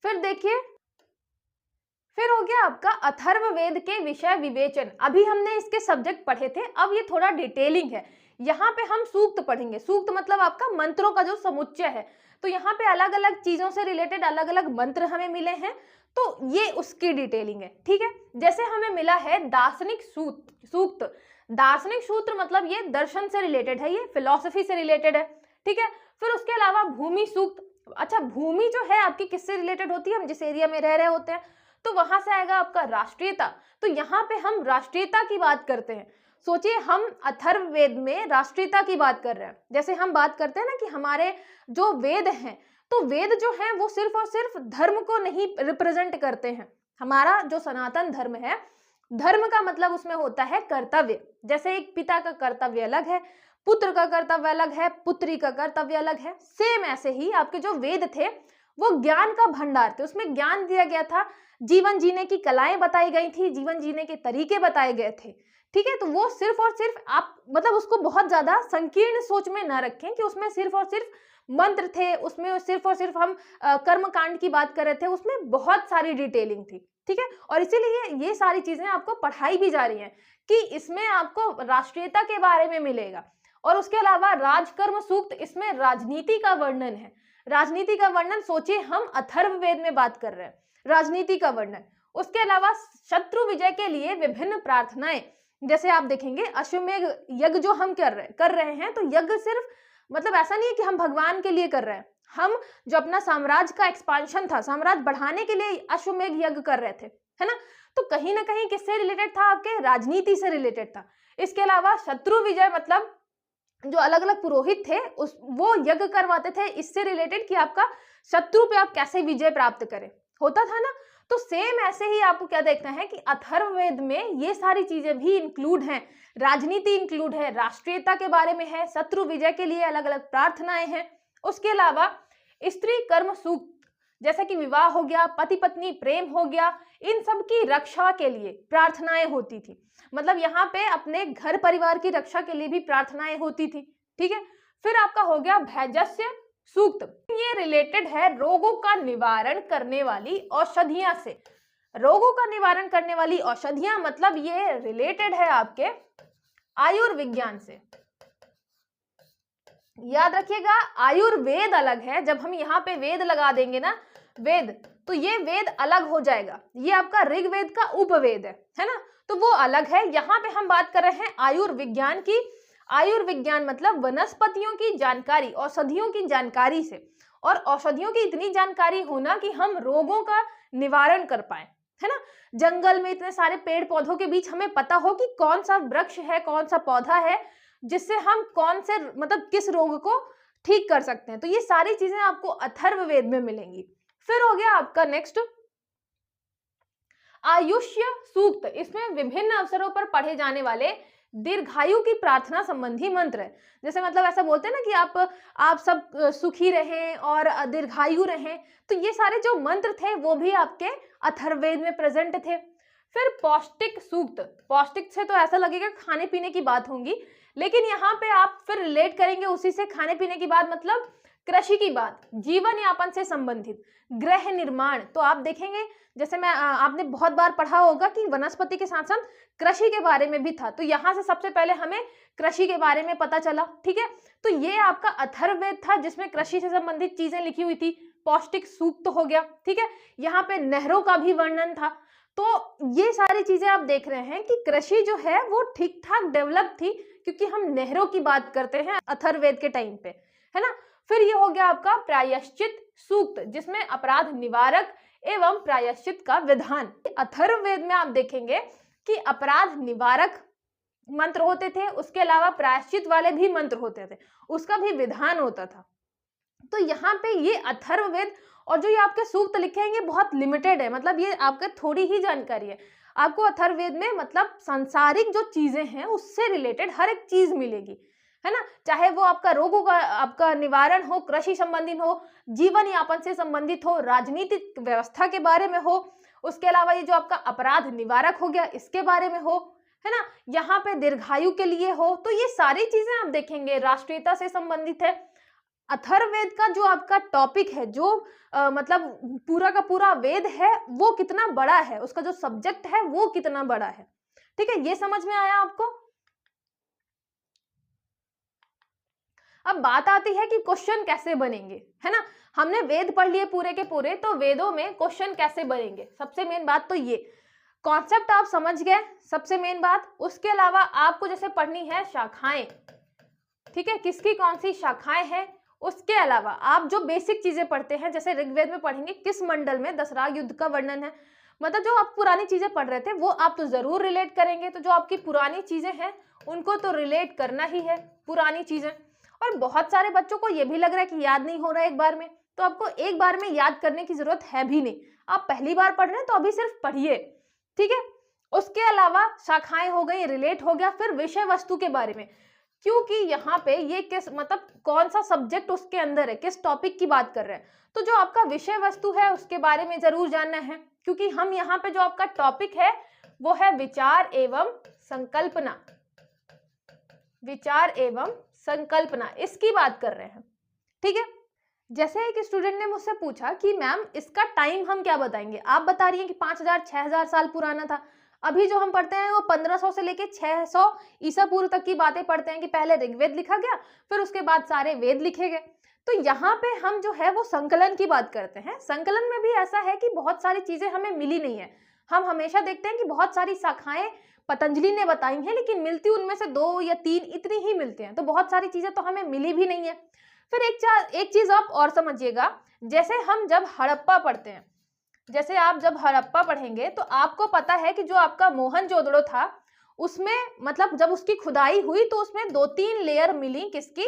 फिर देखिए, फिर हो गया आपका अथर्ववेद के विषय विवेचन। अभी हमने इसके सब्जेक्ट पढ़े थे, अब ये थोड़ा डिटेलिंग है। यहाँ पे हम सूक्त पढ़ेंगे। सूक्त मतलब आपका मंत्रों का जो समुच्चय है, तो यहाँ पे अलग अलग चीजों से रिलेटेड अलग अलग मंत्र हमें मिले हैं, तो ये उसकी डिटेलिंग है, ठीक है। जैसे हमें मिला है दार्शनिक सूक्त। दार्शनिक सूत्र मतलब ये दर्शन से रिलेटेड है, ये फिलॉसफी से रिलेटेड है, ठीक है। फिर उसके अलावा भूमि सूक्त। अच्छा, भूमि जो है आपकी किससे रिलेटेड होती है, हम जिस एरिया में रह रहे होते हैं, तो वहां से आएगा आपका राष्ट्रीयता। तो यहाँ पे हम राष्ट्रीयता की बात करते हैं। सोचिए, हम अथर्ववेद में राष्ट्रीयता की बात कर रहे हैं। जैसे हम बात करते हैं ना कि हमारे जो वेद हैं, तो वेद जो है वो सिर्फ और सिर्फ धर्म को नहीं रिप्रेजेंट करते हैं। हमारा जो सनातन धर्म है, धर्म का मतलब उसमें होता है कर्तव्य। जैसे एक पिता का कर्तव्य अलग है, पुत्र का कर्तव्य अलग है, पुत्री का कर्तव्य अलग है, सेम ऐसे ही आपके जो वेद थे वो ज्ञान का भंडार थे। उसमें ज्ञान दिया गया था, जीवन जीने की कलाएं बताई गई थी, जीवन जीने के तरीके बताए गए थे, ठीक है। तो वो सिर्फ और सिर्फ आप मतलब उसको बहुत ज्यादा संकीर्ण सोच में ना रखें कि उसमें सिर्फ और सिर्फ मंत्र थे, उसमें सिर्फ और सिर्फ हम कर्म कांड की बात कर रहे थे, उसमें बहुत सारी डिटेलिंग थी, ठीक है। और इसीलिए ये सारी चीजें आपको पढ़ाई भी जा रही हैं कि इसमें आपको राष्ट्रीयता के बारे में मिलेगा। और उसके अलावा राजकर्म सूक्त, इसमें राजनीति का वर्णन है। राजनीति का वर्णन, सोचिए हम अथर्ववेद में बात कर रहे हैं, राजनीति का वर्णन। उसके अलावा शत्रु विजय के लिए विभिन्न प्रार्थनाएं, जैसे आप देखेंगे अश्वमेध यज्ञ जो हम कर रहे हैं, तो यज्ञ सिर्फ मतलब ऐसा नहीं है कि हम भगवान के लिए कर रहे हैं, हम जो अपना साम्राज्य का एक्सपांशन था, साम्राज्य बढ़ाने के लिए अश्वमेध यज्ञ कर रहे थे, है ना। तो कहीं ना कहीं किससे रिलेटेड था, आपके राजनीति से रिलेटेड था। इसके अलावा शत्रु विजय मतलब जो अलग अलग पुरोहित थे वो यज्ञ करवाते थे, इससे रिलेटेड कि आपका शत्रु पे आप कैसे विजय प्राप्त करें, होता था ना। तो सेम ऐसे ही आपको क्या देखना है कि अथर्ववेद में ये सारी चीजें भी इंक्लूड हैं, राजनीति इंक्लूड है, राष्ट्रीयता के बारे में है, शत्रु विजय के लिए अलग अलग प्रार्थनाएं हैं। उसके अलावा स्त्री कर्म सूक्त, जैसे कि विवाह हो गया, पति पत्नी प्रेम हो गया, इन सब की रक्षा के लिए प्रार्थनाएं होती थी। मतलब यहाँ पे अपने घर परिवार की रक्षा के लिए भी प्रार्थनाएं होती थी, ठीक है। फिर आपका हो गया भैजस्य सूक्त, ये रिलेटेड है रोगों का निवारण करने वाली औषधियां से। रोगों का निवारण करने वाली औषधियां मतलब ये रिलेटेड है आपके आयुर्विज्ञान से। याद रखिएगा, आयुर्वेद अलग है, जब हम यहाँ पे वेद लगा देंगे ना, वेद, तो ये वेद अलग हो जाएगा, ये आपका ऋग्वेद का उपवेद है ना, तो वो अलग है। यहाँ पे हम बात कर रहे हैं आयुर्विज्ञान की। आयुर्विज्ञान मतलब वनस्पतियों की जानकारी, औषधियों की जानकारी से, और औषधियों की इतनी जानकारी होना कि हम रोगों का निवारण कर पाए, है ना। जंगल में इतने सारे पेड़ पौधों के बीच हमें पता हो कि कौन सा वृक्ष है, कौन सा पौधा है जिससे हम कौन से मतलब किस रोग को ठीक कर सकते हैं। तो ये सारी चीजें आपको अथर्ववेद में मिलेंगी। फिर हो गया आपका नेक्स्ट आयुष्य सूक्त, इसमें विभिन्न अवसरों पर पढ़े जाने वाले दीर्घायु की प्रार्थना संबंधी मंत्र है। जैसे मतलब ऐसा बोलते हैं ना कि आप सब सुखी रहें और दीर्घायु रहें, तो ये सारे जो मंत्र थे वो भी आपके अथर्ववेद में प्रेजेंट थे। फिर पौष्टिक सूक्त, पौष्टिक से तो ऐसा लगेगा खाने पीने की बात होंगी, लेकिन यहाँ पे आप फिर रिलेट करेंगे उसी से, खाने पीने की बात मतलब कृषि की बात, जीवन यापन से संबंधित, गृह निर्माण। तो आप देखेंगे जैसे आपने बहुत बार पढ़ा होगा कि वनस्पति के साथ साथ कृषि के बारे में भी था, तो यहाँ से सबसे पहले हमें कृषि के बारे में पता चला, ठीक है। तो ये आपका अथर्ववेद था जिसमें कृषि से संबंधित चीजें लिखी हुई थी, पौष्टिक सूक्त हो गया, ठीक है। यहाँ पे नहरों का भी वर्णन था, तो ये सारी चीजें आप देख रहे हैं कि कृषि जो है वो ठीक ठाक डेवलप थी, क्योंकि हम नहरों की बात करते हैं अथर्ववेद के टाइम पे, है ना। फिर ये हो गया आपका प्रायश्चित सूक्त, जिसमें अपराध निवारक एवं प्रायश्चित का विधान। अथर्ववेद में आप देखेंगे कि अपराध निवारक मंत्र होते थे, उसके अलावा प्रायश्चित वाले भी मंत्र होते थे, उसका भी विधान होता था। तो यहाँ पे ये अथर्ववेद और जो ये आपके सूक्त लिखे हैं ये बहुत लिमिटेड है, मतलब ये आपके थोड़ी ही जानकारी है। आपको अथर्ववेद में मतलब सांसारिक जो चीजें हैं उससे रिलेटेड हर एक चीज मिलेगी, है ना। चाहे वो आपका रोगों का आपका निवारण हो, कृषि संबंधित हो, जीवन यापन से संबंधित हो, राजनीतिक व्यवस्था के बारे में हो, उसके अलावा ये जो आपका अपराध निवारक हो गया इसके बारे में हो, है ना, यहाँ पे दीर्घायु के लिए हो, तो ये सारी चीजें आप देखेंगे राष्ट्रीयता से संबंधित है। अथर्ववेद का जो आपका टॉपिक है, जो मतलब पूरा का पूरा वेद है वो कितना बड़ा है, उसका जो सब्जेक्ट है वो कितना बड़ा है, ठीक है, ये समझ में आया आपको। अब बात आती है कि क्वेश्चन कैसे बनेंगे, है ना। हमने वेद पढ़ लिए पूरे के पूरे, तो वेदों में क्वेश्चन कैसे बनेंगे, सबसे मेन बात तो ये कॉन्सेप्ट आप समझ गए, सबसे मेन बात। उसके अलावा आपको जैसे पढ़नी है शाखाएं, ठीक है, किसकी कौन सी शाखाएं हैं। उसके अलावा आप जो बेसिक चीजें पढ़ते हैं, जैसे ऋग्वेद में पढ़ेंगे किस मंडल में दशराग युद्ध का वर्णन है, मतलब जो आप पुरानी चीजें पढ़ रहे थे वो आप तो जरूर रिलेट करेंगे। तो जो आपकी पुरानी चीजें हैं उनको तो रिलेट करना ही है, पुरानी चीजें। और बहुत सारे बच्चों को ये भी लग रहा है कि याद नहीं हो रहा है एक बार में, तो आपको एक बार में याद करने की जरूरत है भी नहीं, आप पहली बार पढ़ रहे हैं तो अभी सिर्फ पढ़िए, ठीक है। उसके अलावा शाखाएं हो गई, रिलेट हो गया, फिर विषय वस्तु के बारे में, क्योंकि यहाँ पे ये किस मतलब कौन सा सब्जेक्ट उसके अंदर है, किस टॉपिक की बात कर रहे हैं, तो जो आपका विषय वस्तु है उसके बारे में जरूर जानना है, क्योंकि हम यहाँ पे जो आपका टॉपिक है वो है विचार एवं संकल्पना, विचार एवं संकल्पना, इसकी बात कर रहे हैं, ठीक है। जैसे एक स्टूडेंट ने मुझसे पूछा कि मैम इसका टाइम हम क्या बताएंगे, आप बता रही हैं कि 5000 6000 साल पुराना था, अभी जो हम पढ़ते हैं वो 1500 से लेके 600 ईसा पूर्व तक की बातें पढ़ते हैं कि पहले ऋग्वेद लिखा गया, फिर उसके बाद सारे वेद लिखे गए। तो यहाँ पे हम जो है वो संकलन की बात करते हैं। संकलन में भी ऐसा है कि बहुत सारी चीजें हमें मिली नहीं है, हम हमेशा देखते हैं कि बहुत सारी शाखाएं पतंजलि ने बताई हैं, लेकिन मिलती उनमें से 2 या 3 इतनी ही मिलती हैं, तो बहुत सारी चीजें तो हमें मिली भी नहीं है। फिर एक चीज आप और समझिएगा, जैसे हम जब हड़प्पा पढ़ते हैं, जैसे आप जब हड़प्पा पढ़ेंगे तो आपको पता है कि जो आपका मोहनजोदड़ो था उसमें मतलब जब उसकी खुदाई हुई तो उसमें 2-3 लेयर मिली, किसकी,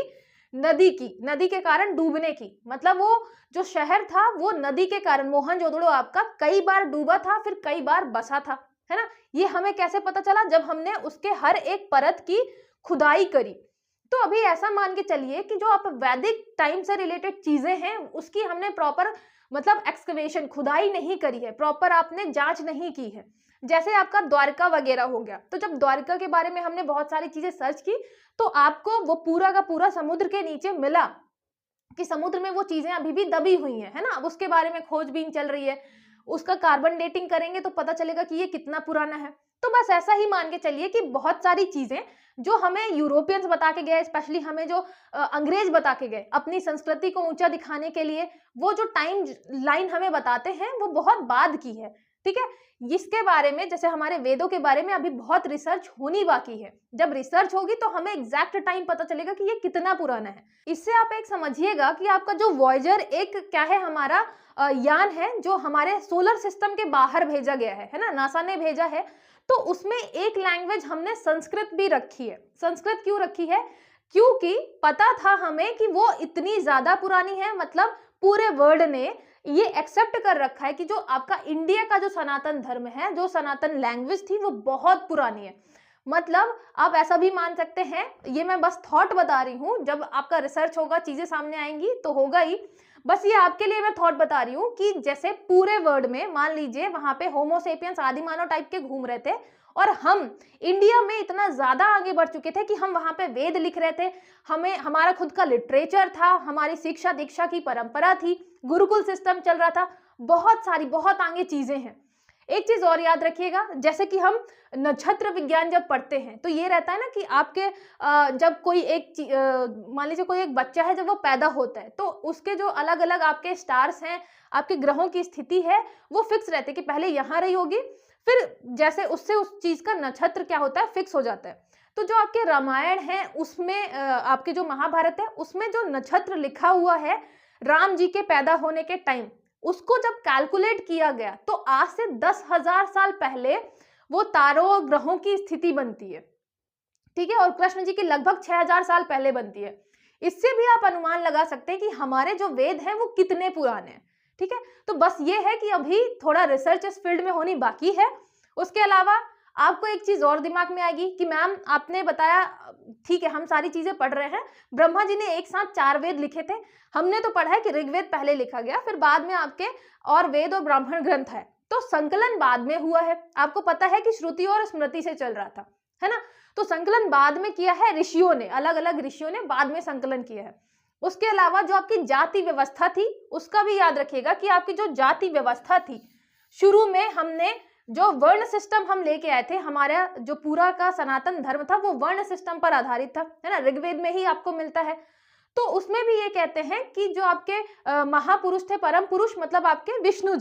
नदी की, नदी के कारण डूबने की, मतलब वो जो शहर था वो नदी के कारण मोहनजोदड़ो आपका कई बार डूबा था, फिर कई बार बसा था, है ना। ये हमें कैसे पता चला, जब हमने उसके हर एक परत की खुदाई करी। तो अभी ऐसा मान के चलिए कि जो आप वैदिक टाइम से रिलेटेड चीजें हैं उसकी हमने प्रॉपर मतलब एक्सकवेशन, खुदाई नहीं करी है, प्रॉपर आपने जांच नहीं की है। जैसे आपका द्वारका वगैरह हो गया, तो जब द्वारका के बारे में हमने बहुत सारी चीजें सर्च की तो आपको वो पूरा का पूरा समुद्र के नीचे मिला कि समुद्र में वो चीजें अभी भी दबी हुई हैं, है ना। अब उसके बारे में खोजबीन चल रही है, उसका कार्बन डेटिंग करेंगे तो पता चलेगा कि ये कितना पुराना है। तो बस ऐसा ही मान के चलिए कि बहुत सारी चीजें जो हमें यूरोपियंस बता के गए, स्पेशली हमें जो अंग्रेज बता के गए अपनी संस्कृति को ऊंचा दिखाने के लिए, वो जो टाइम लाइन हमें बताते हैं वो बहुत बाद की है, ठीक है। इसके बारे में जैसे हमारे वेदों के बारे में अभी बहुत रिसर्च होनी बाकी है, जब रिसर्च होगी तो हमें एग्जैक्ट टाइम पता चलेगा कि ये कितना पुराना है। इससे आप एक समझिएगा कि आपका जो वॉयेजर एक क्या है, हमारा यान है जो हमारे सोलर सिस्टम के बाहर भेजा गया है ना, नासा ने भेजा है, तो उसमें एक लैंग्वेज हमने संस्कृत भी रखी है। संस्कृत क्यों रखी है, क्योंकि पता था हमें कि वो इतनी ज्यादा पुरानी है, मतलब पूरे वर्ल्ड ने ये एक्सेप्ट कर रखा है कि जो आपका इंडिया का जो सनातन धर्म है, जो सनातन लैंग्वेज थी वो बहुत पुरानी है। मतलब आप ऐसा भी मान सकते हैं, ये मैं बस थॉट बता रही हूँ, जब आपका रिसर्च होगा चीजें सामने आएंगी तो होगा ही, बस ये आपके लिए मैं थॉट बता रही हूँ कि जैसे पूरे वर्ल्ड में मान लीजिए वहां पे होमोसेपियंस आदि मानव टाइप के घूम रहे थे और हम इंडिया में इतना ज्यादा आगे बढ़ चुके थे कि हम वहां पे वेद लिख रहे थे, हमें हमारा खुद का लिटरेचर था, हमारी शिक्षा दीक्षा की परंपरा थी, गुरुकुल सिस्टम चल रहा था, बहुत सारी बहुत आगे चीजें हैं। एक चीज और याद रखिएगा, जैसे कि हम नक्षत्र विज्ञान जब पढ़ते हैं तो ये रहता है ना कि आपके जब कोई एक मान लीजिए कोई एक बच्चा है, जब वो पैदा होता है तो उसके जो अलग अलग आपके स्टार्स हैं, आपके ग्रहों की स्थिति है वो फिक्स रहती है कि पहले यहाँ रही होगी, फिर जैसे उससे उस चीज का नक्षत्र क्या होता है, फिक्स हो जाता है। तो जो आपके रामायण है उसमें आपके जो महाभारत है उसमें जो नक्षत्र लिखा हुआ है राम जी के पैदा होने के टाइम, उसको जब कैलकुलेट किया गया तो आज से 10,000 साल पहले वो तारों और ग्रहों की स्थिति बनती है, ठीक है, और कृष्ण जी की लगभग 6,000 साल पहले बनती है। इससे भी आप अनुमान लगा सकते हैं कि हमारे जो वेद हैं वो कितने पुराने हैं, ठीक है। तो बस ये है कि अभी थोड़ा रिसर्च इस फील्ड में होनी बाकी है। उसके अलावा आपको एक चीज और दिमाग में आएगी कि मैम आपने बताया, ठीक है हम सारी चीजें पढ़ रहे हैं, ब्रह्मा जी ने एक साथ 4 वेद लिखे थे, हमने तो पढ़ा है कि ऋग्वेद पहले लिखा गया, फिर बाद में आपके और वेद और ब्राह्मण ग्रंथ है, तो संकलन बाद में हुआ है। आपको पता है कि श्रुति और स्मृति से चल रहा था, है ना, तो संकलन बाद में किया है ऋषियों ने, अलग अलग ऋषियों ने बाद में संकलन किया है। उसके अलावा जो आपकी जाति व्यवस्था थी उसका भी याद रखिएगा कि आपकी जो जाति व्यवस्था थी, शुरू में हमने जो वर्ण सिस्टम हम लेके आए थे, हमारा जो पूरा का सनातन धर्म था वो वर्ण सिस्टम पर आधारित था, है ना, ऋग्वेद में ही आपको मिलता है। तो उसमें भी ये कहते हैं कि जो आपके महापुरुष थे, परम पुरुष मतलब आपके विष्णु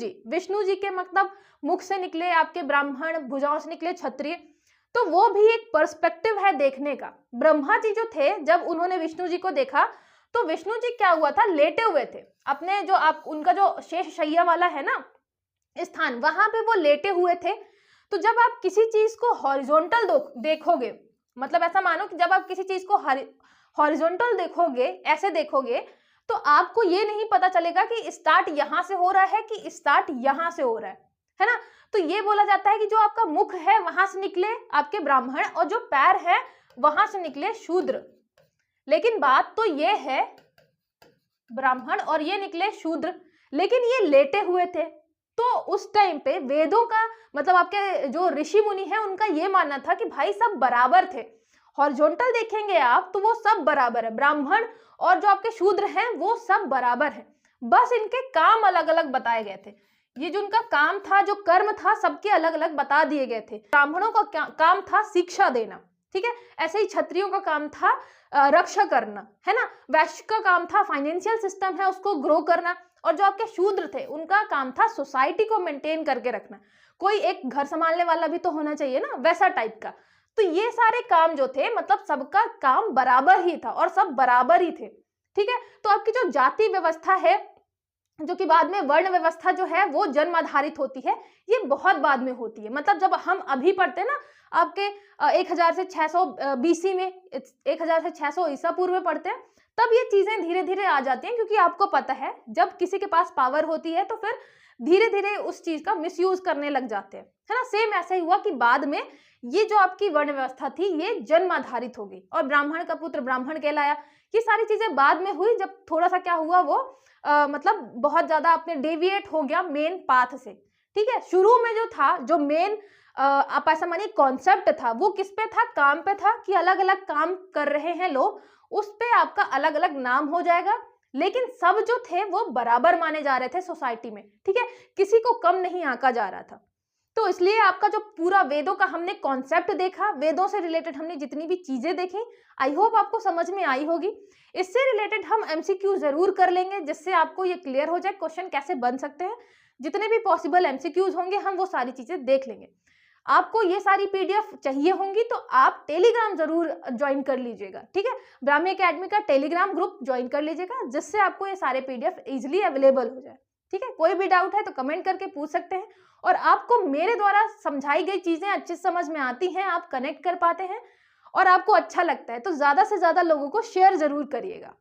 जी के मतलब मुख से निकले आपके ब्राह्मण, भुजाओं से निकले क्षत्रिय, तो वो भी एक पर्सपेक्टिव है देखने का। ब्रह्मा जी जो थे जब उन्होंने विष्णु जी को देखा तो विष्णु जी क्या हुआ था, लेटे हुए थे अपने जो आप उनका जो शेष शैया वाला है ना स्थान, वहां पे वो लेटे हुए थे। तो जब आप किसी चीज को हॉरिजॉन्टल देखोगे, मतलब ऐसा मानो कि जब आप किसी चीज को हॉरिजॉन्टल देखोगे, ऐसे देखोगे, तो आपको ये नहीं पता चलेगा कि स्टार्ट यहां से हो रहा है कि स्टार्ट यहां से हो रहा है ना। तो ये बोला जाता है कि जो आपका मुख है वहां से निकले आपके ब्राह्मण और जो पैर है वहां से निकले शूद्र। लेकिन बात तो ये है ब्राह्मण और ये निकले शूद्र, लेकिन ये लेटे हुए थे। तो उस टाइम पे वेदों का मतलब आपके जो ऋषि मुनि है उनका ये मानना था कि भाई सब बराबर थे। हॉरिजॉन्टल देखेंगे आप तो वो सब बराबर है, ब्राह्मण और जो आपके शूद्र हैं वो सब बराबर है, बस इनके काम अलग अलग बताए गए थे। ये जो उनका काम था, जो कर्म था, सबके अलग अलग बता दिए गए थे। ब्राह्मणों का काम था शिक्षा देना, ठीक है, ऐसे ही क्षत्रियों का काम था रक्षा करना, है ना, वैश्य का काम था फाइनेंशियल सिस्टम है उसको ग्रो करना, और जो आपके शूद्र थे उनका काम था सोसाइटी को मेंटेन करके रखना। कोई एक घर संभालने वाला भी तो होना चाहिए ना, वैसा टाइप का। तो ये सारे काम जो थे मतलब सबका काम बराबर ही था और सब बराबर ही थे, ठीक है। तो आपकी जो जाति व्यवस्था है, जो कि बाद में वर्ण व्यवस्था जो है वो जन्म आधारित होती है, ये बहुत बाद में होती है। मतलब जब हम अभी पढ़ते हैं ना आपके 1000 से 600 BC में, 1000 से 600 ईसा पूर्व में पढ़ते हैं, तब ये चीजें धीरे धीरे आ जाती हैं, क्योंकि आपको पता है जब किसी के पास पावर होती है तो फिर धीरे धीरे उस चीज का मिसयूज करने लग जाते हैं, है ना। सेम ऐसा ही हुआ कि बाद में ये जो आपकी वर्ण व्यवस्था थी ये जन्म आधारित हो गई और ब्राह्मण का पुत्र ब्राह्मण कहलाया। ये सारी चीजें बाद में हुई जब थोड़ा सा क्या हुआ वो मतलब बहुत ज्यादा अपने डेविएट हो गया मेन पाथ से, ठीक है। शुरू में जो था, जो मेन आप ऐसा मानिए कॉन्सेप्ट था, वो किस पे था, काम पे था कि अलग अलग काम कर रहे हैं लोग, उस पे आपका अलग अलग नाम हो जाएगा, लेकिन सब जो थे वो बराबर माने जा रहे थे सोसाइटी में, ठीक है, किसी को कम नहीं आंका जा रहा था। तो इसलिए आपका जो पूरा वेदों का हमने कॉन्सेप्ट देखा, वेदों से रिलेटेड हमने जितनी भी चीजें देखी, आई होप आपको समझ में आई होगी। इससे रिलेटेड हम MCQ जरूर कर लेंगे जिससे आपको ये क्लियर हो जाए क्वेश्चन कैसे बन सकते हैं। जितने भी पॉसिबल MCQs होंगे हम वो सारी चीजें देख लेंगे। आपको ये सारी PDF चाहिए होंगी तो आप टेलीग्राम जरूर ज्वाइन कर लीजिएगा, ठीक है, ब्राह्मी एकेडमी का टेलीग्राम ग्रुप ज्वाइन कर लीजिएगा, जिससे आपको ये सारे PDF इजिली अवेलेबल हो जाए, ठीक है। कोई भी डाउट है तो कमेंट करके पूछ सकते हैं, और आपको मेरे द्वारा समझाई गई चीजें अच्छी समझ में आती हैं, आप कनेक्ट कर पाते हैं और आपको अच्छा लगता है तो ज्यादा से ज्यादा लोगों को शेयर जरूर करिएगा।